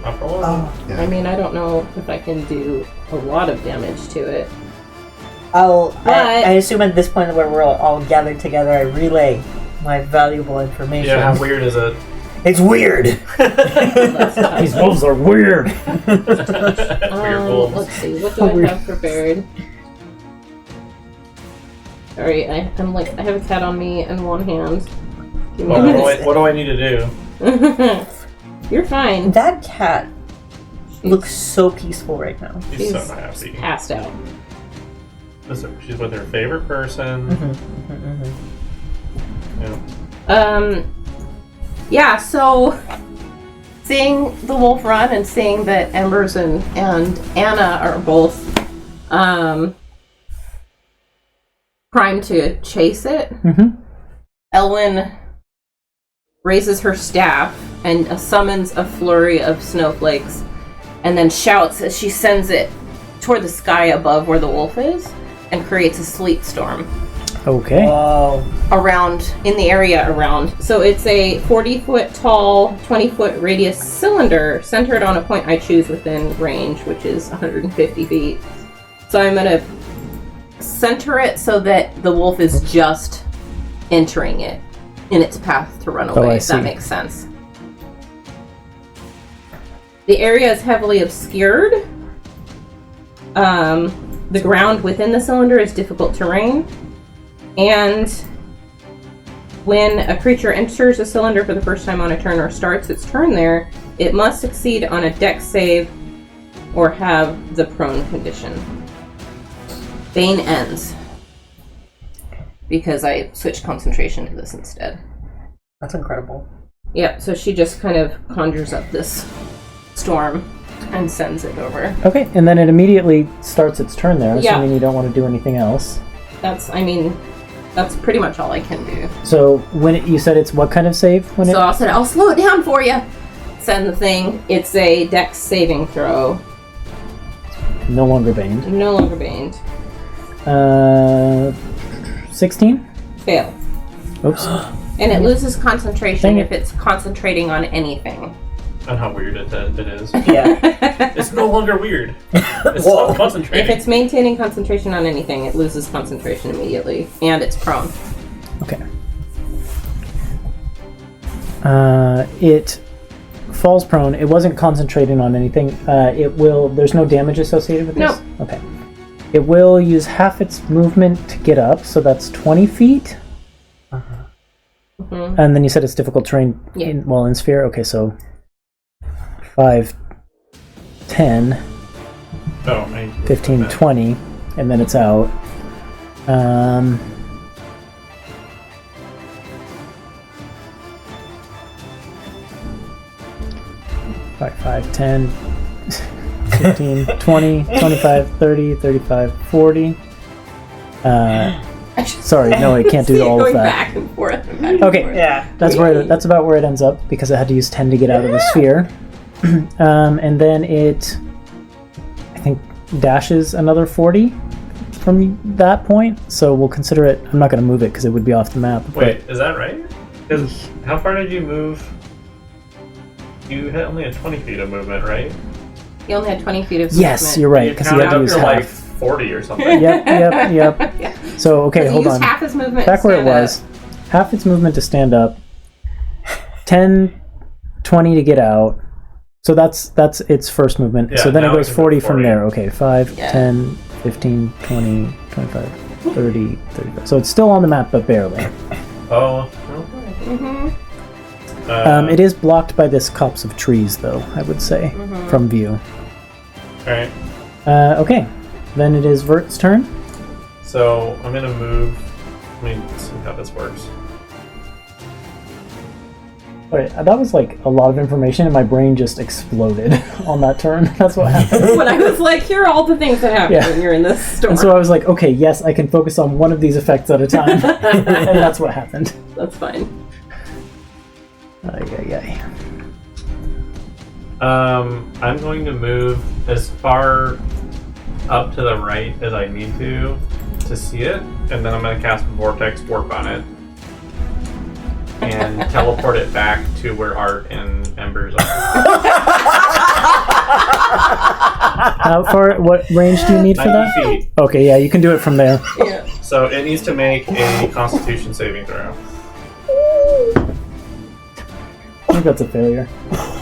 Speaker 2: Up or low?
Speaker 5: Oh,
Speaker 3: Yeah.
Speaker 6: I mean, I don't know if I can do a lot of damage to it.
Speaker 5: I assume at this point where we're all gathered together, I relay my valuable information.
Speaker 2: Yeah, how weird is it?
Speaker 5: It's weird.
Speaker 1: These wolves are weird!
Speaker 2: Weird wolves.
Speaker 6: Let's see, what do I have prepared? Sorry, I'm like, I have a cat on me and one hand. Give me a minute.
Speaker 2: What do I need to do?
Speaker 6: You're fine.
Speaker 5: That cat looks so peaceful right now.
Speaker 2: She's so
Speaker 6: She's
Speaker 2: happy.
Speaker 6: passed out.
Speaker 2: She's with her favorite person. Yeah.
Speaker 6: Yeah, so seeing the wolf run and seeing that Embers and Anna are both primed to chase it, Elwyn raises her staff and summons a flurry of snowflakes and then shouts as she sends it toward the sky above where the wolf is and creates a sleet storm
Speaker 1: Okay.
Speaker 5: Whoa.
Speaker 6: around in the area around. So it's a 40-foot tall, 20-foot radius cylinder centered on a point I choose within range, which is 150 feet. So I'm going to center it so that the wolf is just entering it in its path to run away,
Speaker 1: I
Speaker 6: if that
Speaker 1: see.
Speaker 6: makes sense. The area is heavily obscured. The ground within the cylinder is difficult terrain. And when a creature enters a cylinder for the first time on a turn or starts its turn there, it must succeed on a dex save or have the prone condition. Bane ends. Because I switched concentration to this instead.
Speaker 5: That's incredible.
Speaker 6: Yep, so she just kind of conjures up this storm and sends it over.
Speaker 1: Okay, and then it immediately starts its turn there,
Speaker 6: Yeah.
Speaker 1: assuming you don't want to do anything else.
Speaker 6: That's pretty much all I can do.
Speaker 1: So you said it's what kind of save?
Speaker 6: I said, I'll slow it down for you. Send the thing. It's a Dex saving throw.
Speaker 1: No longer baned.
Speaker 6: No longer baned.
Speaker 1: 16?
Speaker 6: Fail.
Speaker 1: Oops.
Speaker 6: And it loses concentration
Speaker 1: Dang it.
Speaker 6: if it's concentrating on anything.
Speaker 2: And how weird it is.
Speaker 5: Yeah.
Speaker 2: It's no longer weird. It's still concentrating.
Speaker 6: If it's maintaining concentration on anything, it loses concentration immediately. And it's prone.
Speaker 1: Okay. It falls prone. It wasn't concentrating on anything. There's no damage associated with this?
Speaker 6: No.
Speaker 1: Okay. It will use half its movement to get up, so that's 20 feet.
Speaker 6: Mm-hmm.
Speaker 1: And then you said it's difficult terrain in sphere. Okay, so 5, 10, 15, 20, and then it's out. 5, 10, 15, 20, 25, 30, 35, 40. Sorry, no, it can't do all of that.
Speaker 6: Back and forth and back and
Speaker 1: Okay,
Speaker 6: forth.
Speaker 5: Yeah.
Speaker 1: that's about where it ends up because it had to use 10 to get out of the sphere. And then it, I think, dashes another 40 from that point. So we'll consider it. I'm not going to move it because it would be off the map.
Speaker 2: Wait, is that right? Because how far did you move? You had only had 20 feet of movement, right?
Speaker 6: You only had 20 feet of
Speaker 1: Yes,
Speaker 6: movement.
Speaker 1: you're right because you had to use
Speaker 2: you're
Speaker 1: half.
Speaker 2: like 40 or something.
Speaker 1: Yep.
Speaker 6: Yeah.
Speaker 1: So okay,
Speaker 6: He
Speaker 1: hold
Speaker 6: used
Speaker 1: on.
Speaker 6: half his movement
Speaker 1: Back
Speaker 6: to
Speaker 1: where it
Speaker 6: stand
Speaker 1: was. Half its movement to stand up. 10, 20 to get out. So that's its first movement.
Speaker 2: Yeah,
Speaker 1: so then it
Speaker 2: now
Speaker 1: goes
Speaker 2: it can
Speaker 1: 40
Speaker 2: go
Speaker 1: from
Speaker 2: 40.
Speaker 1: there. Okay, 5,
Speaker 6: Yeah.
Speaker 1: 10, 15, 20, 25, 30, 35. So it's still on the map, but barely.
Speaker 2: Oh.
Speaker 6: Mm-hmm.
Speaker 1: It is blocked by this copse of trees, though, I would say, from view.
Speaker 2: Alright.
Speaker 1: Okay, then it is Vert's turn.
Speaker 2: So I'm going to move. Let me see how this works.
Speaker 1: Wait, that was like a lot of information, and my brain just exploded on that turn. That's what happened.
Speaker 6: When I was like, here are all the things that happen when you're in this storm.
Speaker 1: And so I was like, okay, yes, I can focus on one of these effects at a time. And that's what happened.
Speaker 6: That's fine.
Speaker 2: I'm going to move as far up to the right as I need to see it, and then I'm going to cast Vortex Warp on it and teleport it back to where Art and Embers are.
Speaker 1: How far? What range do you need for
Speaker 2: 90
Speaker 1: that?
Speaker 2: feet.
Speaker 1: Okay, yeah, you can do it from there.
Speaker 6: Yeah.
Speaker 2: So it needs to make a Constitution saving throw.
Speaker 1: I think that's a failure.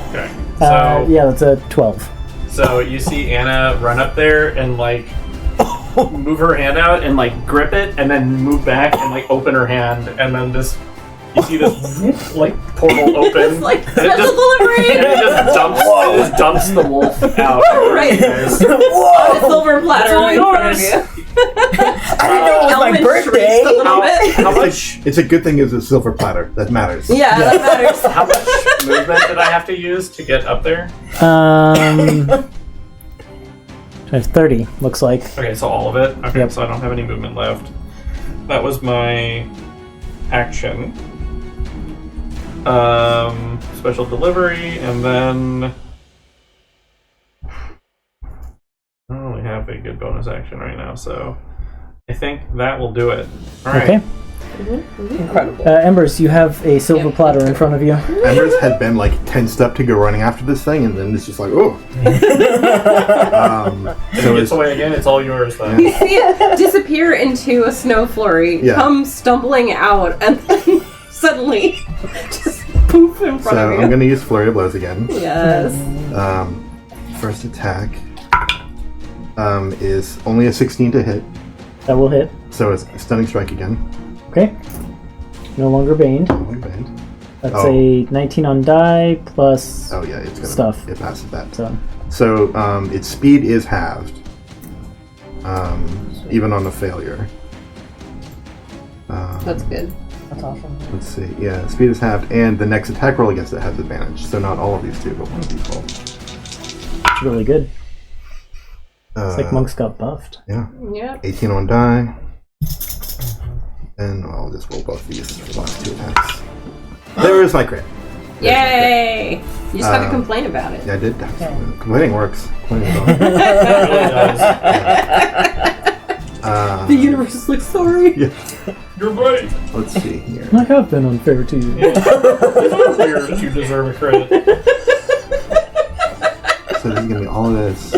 Speaker 2: Okay. So
Speaker 1: Yeah, that's a 12.
Speaker 2: So you see Anna run up there and like move her hand out and like grip it, and then move back and like open her hand, and then this you see this like portal open.
Speaker 6: It's like
Speaker 2: and
Speaker 6: special delivery!
Speaker 2: and it just dumps the wolf out.
Speaker 6: Right.
Speaker 5: Whoa!
Speaker 6: A silver platter right in front of you.
Speaker 5: I didn't know it was my
Speaker 6: Elman
Speaker 5: birthday.
Speaker 6: shrieks a little bit.
Speaker 2: How much?
Speaker 3: It's a good thing it's a silver platter. That matters.
Speaker 6: Yeah, that matters.
Speaker 2: How much movement did I have to use to get up there?
Speaker 1: 30, looks like.
Speaker 2: Okay, so all of it. Okay,
Speaker 1: Yep.
Speaker 2: so I don't have any movement left. That was my action. Special delivery, and then I don't really have a good bonus action right now, so I think that will do it. All right.
Speaker 1: Okay.
Speaker 5: Incredible.
Speaker 1: Embers, you have a silver platter in front of you.
Speaker 3: Embers had been like tensed up to go running after this thing, and then it's just like, oh.
Speaker 2: If it gets away again, it's all yours then.
Speaker 6: You see it disappear into a snow flurry,
Speaker 3: Yeah.
Speaker 6: come stumbling out, and then suddenly just poof in front
Speaker 3: So
Speaker 6: of you.
Speaker 3: I'm going to use Flurry of Blows again.
Speaker 6: Yes.
Speaker 3: First attack is only a 16 to hit,
Speaker 1: That will hit.
Speaker 3: so it's a Stunning Strike again.
Speaker 1: Okay. No longer baned.
Speaker 3: Only band.
Speaker 1: That's
Speaker 3: Oh.
Speaker 1: a 19 on die plus
Speaker 3: Oh yeah, it's gonna
Speaker 1: Stuff.
Speaker 3: It passes that.
Speaker 1: So.
Speaker 3: So its speed is halved, even on a failure.
Speaker 6: That's good.
Speaker 5: That's awesome.
Speaker 3: Let's see. Yeah, speed is halved, and the next attack roll against it has advantage. So not all of these two, but one of these all.
Speaker 1: It's really good. It's like Monks got buffed.
Speaker 3: Yeah.
Speaker 6: Yep.
Speaker 3: 18 on die. And I'll just roll both these for the last 2 attacks. There is my crit.
Speaker 6: Yay! You just have to complain about it.
Speaker 3: Yeah, I did. Complaining works. Complaining is
Speaker 2: It really does.
Speaker 6: The universe is like, sorry.
Speaker 3: Yeah.
Speaker 2: You're right.
Speaker 3: Let's see here.
Speaker 1: I have been unfair to you.
Speaker 2: You deserve a credit.
Speaker 3: So this is gonna be all of this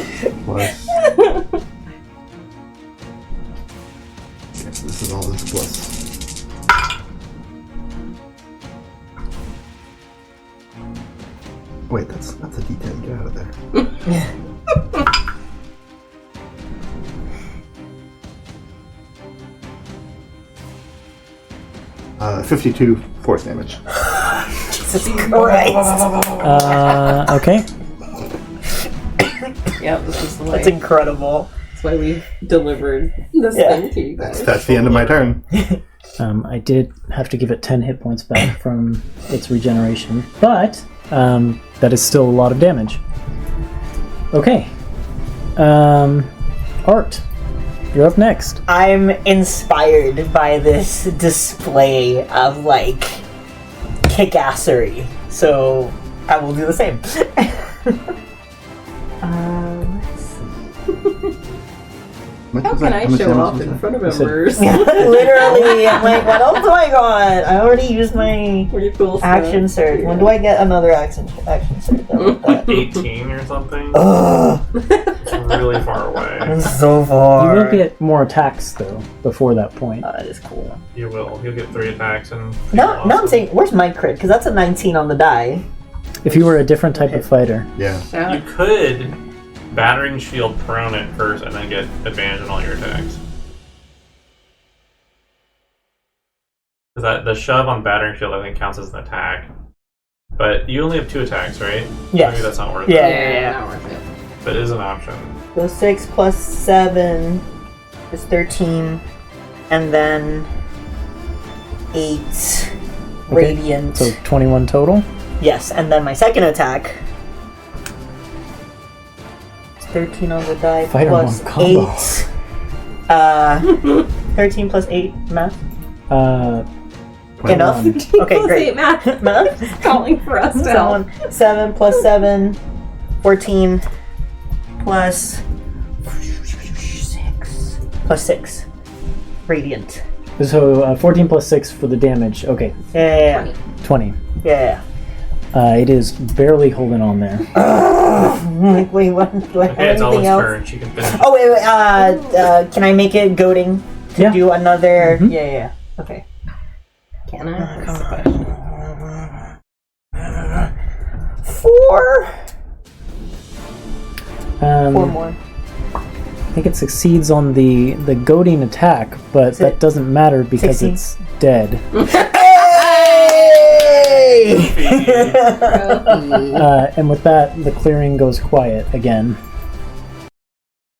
Speaker 3: plus. Yes, this is all this plus. Wait, that's a D10. Get out of there. 52 force damage.
Speaker 5: Jesus Christ.
Speaker 1: Okay.
Speaker 6: Yep, this is the way.
Speaker 5: That's incredible.
Speaker 6: That's why we delivered this thing to you guys.
Speaker 3: That's the end of my turn.
Speaker 1: I did have to give it 10 hit points back from its regeneration, but that is still a lot of damage. Okay. Art, you're up next.
Speaker 5: I'm inspired by this display of, like, kick-assery, so I will do the same. Let's see.
Speaker 6: How can I show off in front of members?
Speaker 5: Literally, I'm like, what else do I got? I already used my
Speaker 6: Pretty cool stuff.
Speaker 5: action surge. When do I get another action surge?
Speaker 2: Like 18 or something.
Speaker 5: Ugh,
Speaker 2: It's really far away.
Speaker 5: it's so
Speaker 1: You
Speaker 5: far.
Speaker 1: will get more attacks, though, before that point.
Speaker 5: That is cool.
Speaker 2: You will. You'll get 3 attacks and.
Speaker 5: No, I'm saying, where's my crit? Because that's a 19 on the die.
Speaker 1: If you were a different type of fighter.
Speaker 3: Yeah.
Speaker 2: You could battering shield prone it first and then get advantage on all your attacks. Because that the shove on battering shield I think counts as an attack. But you only have 2 attacks, right?
Speaker 5: Yes.
Speaker 2: Maybe that's not worth
Speaker 5: Yeah.
Speaker 2: it.
Speaker 6: Not worth it.
Speaker 2: But it is an option.
Speaker 5: So 6 plus 7 is 13, and then 8 radiant.
Speaker 1: So 21 total.
Speaker 5: Yes, and then my second attack is 13 on the die
Speaker 1: Fighter
Speaker 5: plus
Speaker 1: one combo.
Speaker 5: 8. 13 plus 8 math. Enough?
Speaker 1: 21.
Speaker 5: Okay, great.
Speaker 6: Math.
Speaker 5: Math?
Speaker 6: It's calling for us now.
Speaker 5: 7 plus 7, 14 plus 6 plus 6 radiant.
Speaker 1: So 14 plus 6 for the damage. Okay,
Speaker 5: Yeah.
Speaker 1: 20.
Speaker 5: Yeah.
Speaker 1: It is barely holding on there.
Speaker 5: Like, wait, what? Do I have
Speaker 2: Okay, it's all
Speaker 5: anything
Speaker 2: its
Speaker 5: else?
Speaker 2: turn. She can finish.
Speaker 5: Oh, wait. Can I make it goading to
Speaker 1: Yeah.
Speaker 5: do another?
Speaker 1: Mhm.
Speaker 5: Yeah. Okay.
Speaker 6: Can I? That's the question.
Speaker 5: 4. 4 more.
Speaker 1: I think it succeeds on the goading attack, but
Speaker 5: Is it
Speaker 1: that doesn't matter because
Speaker 5: 16?
Speaker 1: it's dead.
Speaker 5: Hey!
Speaker 1: And with that, the clearing goes quiet again.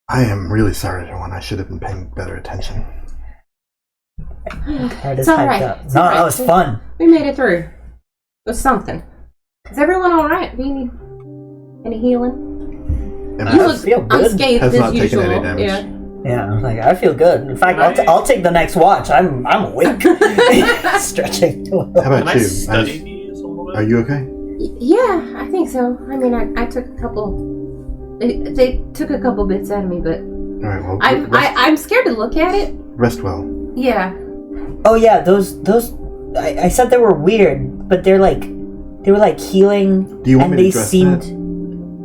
Speaker 3: I am really sorry, everyone. I should have been paying better attention.
Speaker 5: That is
Speaker 6: It's all
Speaker 5: hyped
Speaker 6: right.
Speaker 5: up.
Speaker 6: It's
Speaker 5: No,
Speaker 6: all
Speaker 5: that
Speaker 6: right.
Speaker 5: was fun.
Speaker 6: We made it through. It was something. Is everyone alright? Do you need any healing?
Speaker 3: And
Speaker 6: You
Speaker 5: I
Speaker 6: look
Speaker 5: feel good.
Speaker 6: unscathed
Speaker 3: Has
Speaker 6: as
Speaker 3: not taken
Speaker 6: usual.
Speaker 3: any damage.
Speaker 6: Yeah.
Speaker 5: Yeah, I'm like, I feel good. In fact, I'll take the next watch. I'm awake. Stretching.
Speaker 3: How about
Speaker 2: Can I
Speaker 3: you?
Speaker 2: study these a little bit?
Speaker 3: Are you okay?
Speaker 6: Yeah, I think so. I mean, I took a couple. They took a couple bits out of me, but
Speaker 3: All right. Well,
Speaker 6: I'm scared to look at it.
Speaker 3: rest well.
Speaker 6: Yeah.
Speaker 5: Oh yeah, those. I said they were weird, but they were like healing.
Speaker 3: Do you want
Speaker 5: and
Speaker 3: me to
Speaker 5: they
Speaker 3: address
Speaker 5: seemed.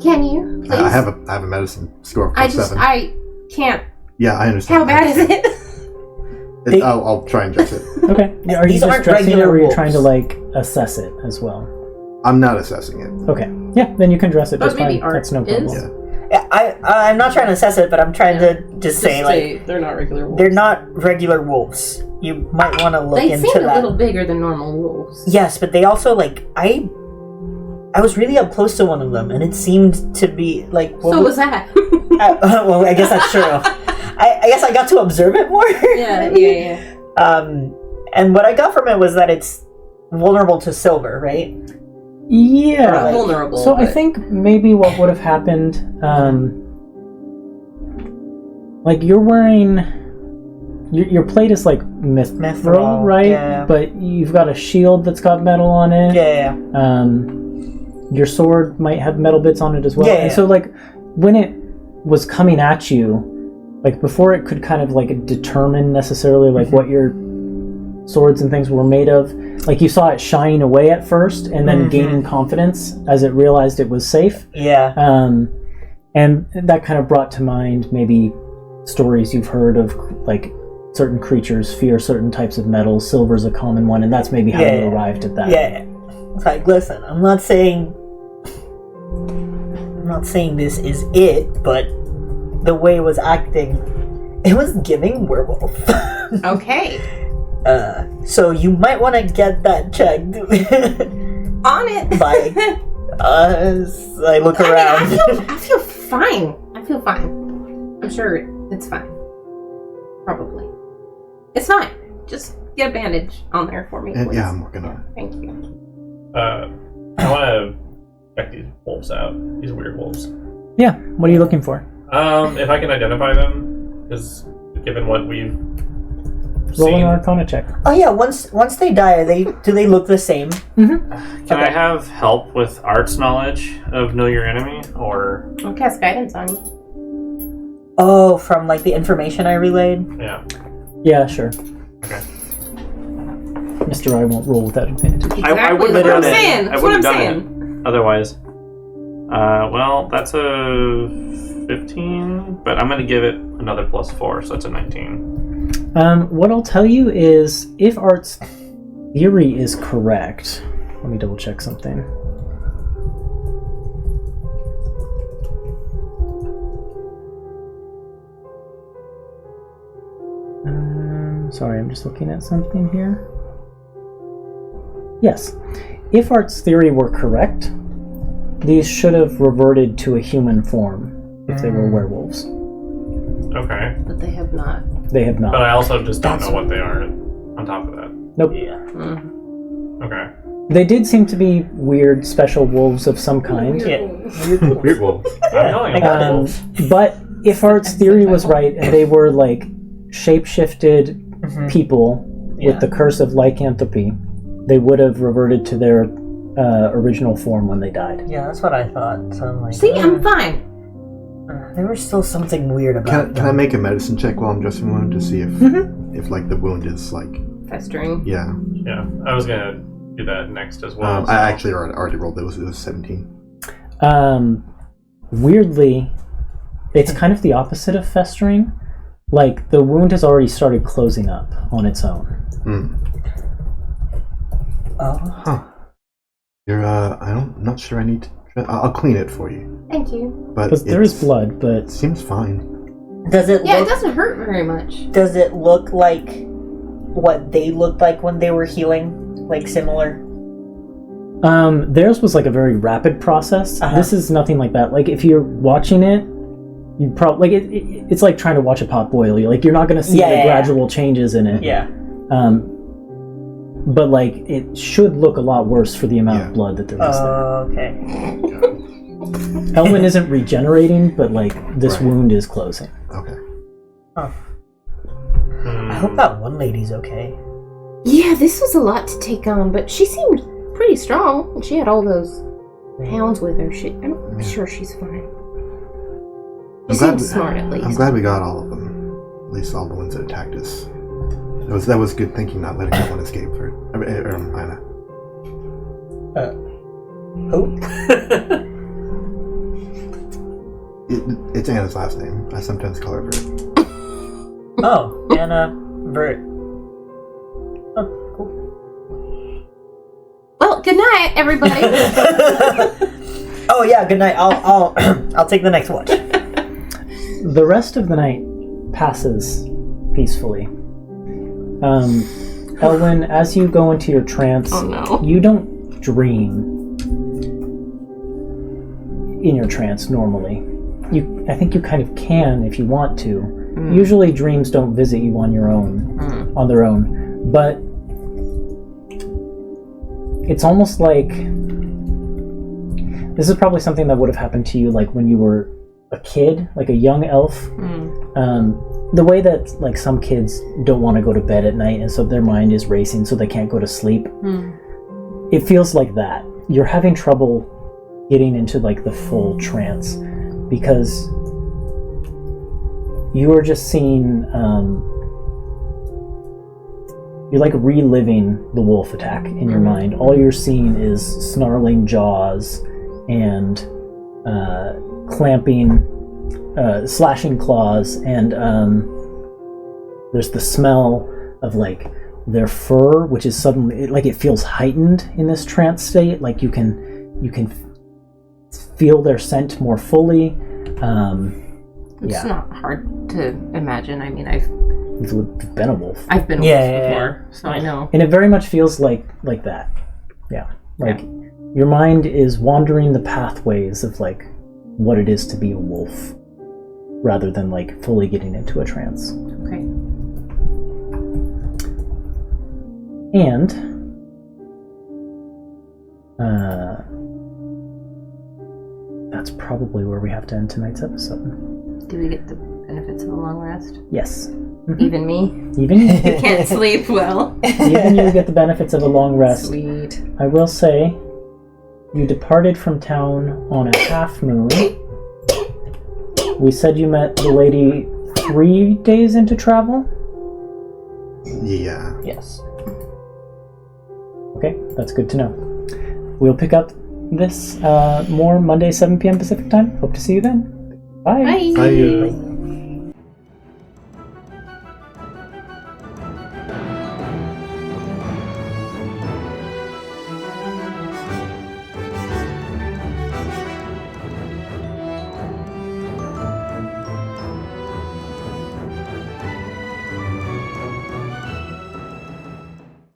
Speaker 6: Can you? Please?
Speaker 3: I have a medicine score of
Speaker 6: I
Speaker 3: 7.
Speaker 6: can't.
Speaker 3: Yeah, I understand.
Speaker 6: How bad is it?
Speaker 3: I'll try and address it.
Speaker 1: Okay. Are you
Speaker 5: These
Speaker 1: just
Speaker 5: aren't
Speaker 1: dressing it,
Speaker 5: regular
Speaker 1: or are you
Speaker 5: wolves.
Speaker 1: trying to like assess it as well?
Speaker 3: I'm not assessing it.
Speaker 1: Okay. Yeah, then you can dress it
Speaker 6: But
Speaker 1: just
Speaker 6: maybe
Speaker 1: fine.
Speaker 6: art
Speaker 1: That's no
Speaker 6: is?
Speaker 1: problem.
Speaker 3: Yeah.
Speaker 5: I'm not trying to assess it, but I'm trying to just say like
Speaker 6: they're not regular wolves.
Speaker 5: they're not regular wolves. You might want to look
Speaker 6: They
Speaker 5: into
Speaker 6: seem
Speaker 5: that.
Speaker 6: a little bigger than normal wolves.
Speaker 5: Yes, but they also like I was really up close to one of them, and it seemed to be like.
Speaker 6: So was that.
Speaker 5: Well, I guess that's true. I guess I got to observe it more.
Speaker 6: Yeah.
Speaker 5: And what I got from it was that it's vulnerable to silver, right?
Speaker 1: Yeah.
Speaker 6: Not vulnerable.
Speaker 1: So I
Speaker 6: but-
Speaker 1: think maybe what would have happened, like you're wearing your plate is like mithril, right?
Speaker 5: Yeah.
Speaker 1: But you've got a shield that's got metal on it.
Speaker 5: Yeah.
Speaker 1: Your sword might have metal bits on it as well.
Speaker 5: Yeah.
Speaker 1: And so, like, when it was coming at you, like, before it could kind of, like, determine necessarily, like, what your swords and things were made of, like, you saw it shying away at first and then gaining confidence as it realized it was safe.
Speaker 5: Yeah.
Speaker 1: And that kind of brought to mind maybe stories you've heard of, like, certain creatures fear certain types of metals. Silver's a common one, and that's maybe how you arrived at that.
Speaker 5: Yeah. It's like, listen, I'm not saying this is it, but the way it was acting, it was giving werewolf.
Speaker 6: Okay.
Speaker 5: So you might want to get that checked.
Speaker 6: On it.
Speaker 5: Like, as I look around.
Speaker 6: I feel fine. I feel fine. I'm sure it's fine. Probably. It's fine. Just get a bandage on there for me, please.
Speaker 3: Yeah, I'm working on it.
Speaker 6: Thank you.
Speaker 2: I want to check these wolves out. These weird wolves.
Speaker 1: Yeah. What are you looking for?
Speaker 2: If I can identify them, because given what we've
Speaker 1: Roll an
Speaker 2: seen,
Speaker 1: Arcana check.
Speaker 5: Oh yeah, once they die, do they look the same?
Speaker 7: Can I have help with arts knowledge of Know Your Enemy, or...
Speaker 6: I'll cast guidance on you.
Speaker 5: Oh, from like the information I relayed?
Speaker 2: yeah.
Speaker 1: Yeah, sure.
Speaker 7: Okay.
Speaker 1: Mr. I won't roll without advantage.
Speaker 7: I wouldn't have
Speaker 6: That's what I'm
Speaker 7: done
Speaker 6: saying.
Speaker 7: it. I
Speaker 6: That's
Speaker 7: wouldn't
Speaker 6: what
Speaker 7: have
Speaker 6: I'm
Speaker 7: done it otherwise. Well, that's a 15, but I'm going to give it another +4, so that's a 19.
Speaker 1: What I'll tell you is, if Art's theory is correct, let me double check something. Sorry, I'm just looking at something here. Yes. If Art's theory were correct, these should have reverted to a human form if they were werewolves.
Speaker 2: Okay.
Speaker 6: But they have not.
Speaker 1: They have
Speaker 2: But
Speaker 1: not.
Speaker 2: I also just don't know what they are on top of that.
Speaker 1: Nope.
Speaker 5: Yeah.
Speaker 2: Okay.
Speaker 1: They did seem to be weird, special wolves of some kind.
Speaker 3: Weird wolves.
Speaker 2: I'm knowing about wolves.
Speaker 1: But if Art's theory was right, and they were like shape-shifted people with the curse of lycanthropy, they would have reverted to their original form when they died.
Speaker 5: Yeah, that's what I thought. So I'm like,
Speaker 6: See, I'm fine.
Speaker 5: there was still something weird about
Speaker 3: Can I make a medicine check while I'm dressing the wound to see if like the wound is like
Speaker 6: Festering.
Speaker 3: yeah.
Speaker 2: Yeah. I was gonna do that next as well.
Speaker 3: I actually already rolled it. It was 17.
Speaker 1: Weirdly, it's kind of the opposite of festering. Like, the wound has already started closing up on its own.
Speaker 3: Huh. You're I'm not sure I need to. I'll clean it for you.
Speaker 6: Thank you.
Speaker 3: But
Speaker 1: Because there is blood, but
Speaker 3: It seems fine.
Speaker 5: Does it
Speaker 6: Yeah, it
Speaker 5: look?
Speaker 6: doesn't hurt very much.
Speaker 5: Does it look like what they looked like when they were healing? Like similar?
Speaker 1: theirs was like a very rapid process. This is nothing like that. Like, if you're watching it, you probably like it's like trying to watch a pot boil. You're not going to see the gradual changes in it.
Speaker 5: Yeah.
Speaker 1: But like, it should look a lot worse for the amount of blood that there is there.
Speaker 5: Okay.
Speaker 1: Elwyn isn't regenerating, but like, this wound is closing.
Speaker 3: Okay.
Speaker 5: I hope that one lady's okay.
Speaker 6: Yeah, this was a lot to take on, but she seemed pretty strong. She had all those hounds with her. I'm sure she's fine. She seems smart, at least.
Speaker 3: I'm glad we got all of them. At least all the ones that attacked us. That was good thinking, not letting anyone escape for it. Anna.
Speaker 5: Who?
Speaker 3: It's Anna's last name. I sometimes call her Vert.
Speaker 5: Oh, Anna Vert. Oh, cool.
Speaker 6: Well, good night, everybody.
Speaker 5: Oh yeah, good night. I'll I'll take the next watch.
Speaker 1: The rest of the night passes peacefully. Elwyn, as you go into your trance, you don't dream in your trance normally. I think you kind of can if you want to. Usually dreams don't visit you on their own. But it's almost like this is probably something that would have happened to you like when you were a kid, like a young elf. the way that like some kids don't want to go to bed at night and so their mind is racing so they can't go to sleep. It feels like that. You're having trouble getting into like the full trance because you are just seeing you're like reliving the wolf attack in your mind. All you're seeing is snarling jaws and clamping, slashing claws, and there's the smell of like their fur, which is suddenly like it feels heightened in this trance state. Like you can feel their scent more fully.
Speaker 6: It's not hard to imagine. I mean,
Speaker 1: You've been a wolf.
Speaker 6: I've been a wolf before, so I know.
Speaker 1: And it very much feels like that. Yeah. Like your mind is wandering the pathways of like what it is to be a wolf rather than like fully getting into a trance.
Speaker 6: Okay.
Speaker 1: And that's probably where we have to end tonight's episode.
Speaker 6: Do we get the benefits of a long rest?
Speaker 1: Yes.
Speaker 6: Even me?
Speaker 1: Even you.
Speaker 6: Can't sleep well.
Speaker 1: Even you get the benefits of a long rest.
Speaker 6: Sweet.
Speaker 1: I will say, you departed from town on a half moon. We said you met the lady 3 days into travel?
Speaker 3: Yeah.
Speaker 1: Yes. Okay, that's good to know. We'll pick up this more Monday, 7 p.m. Pacific time. Hope to see you then. Bye.
Speaker 6: Bye.
Speaker 3: Bye.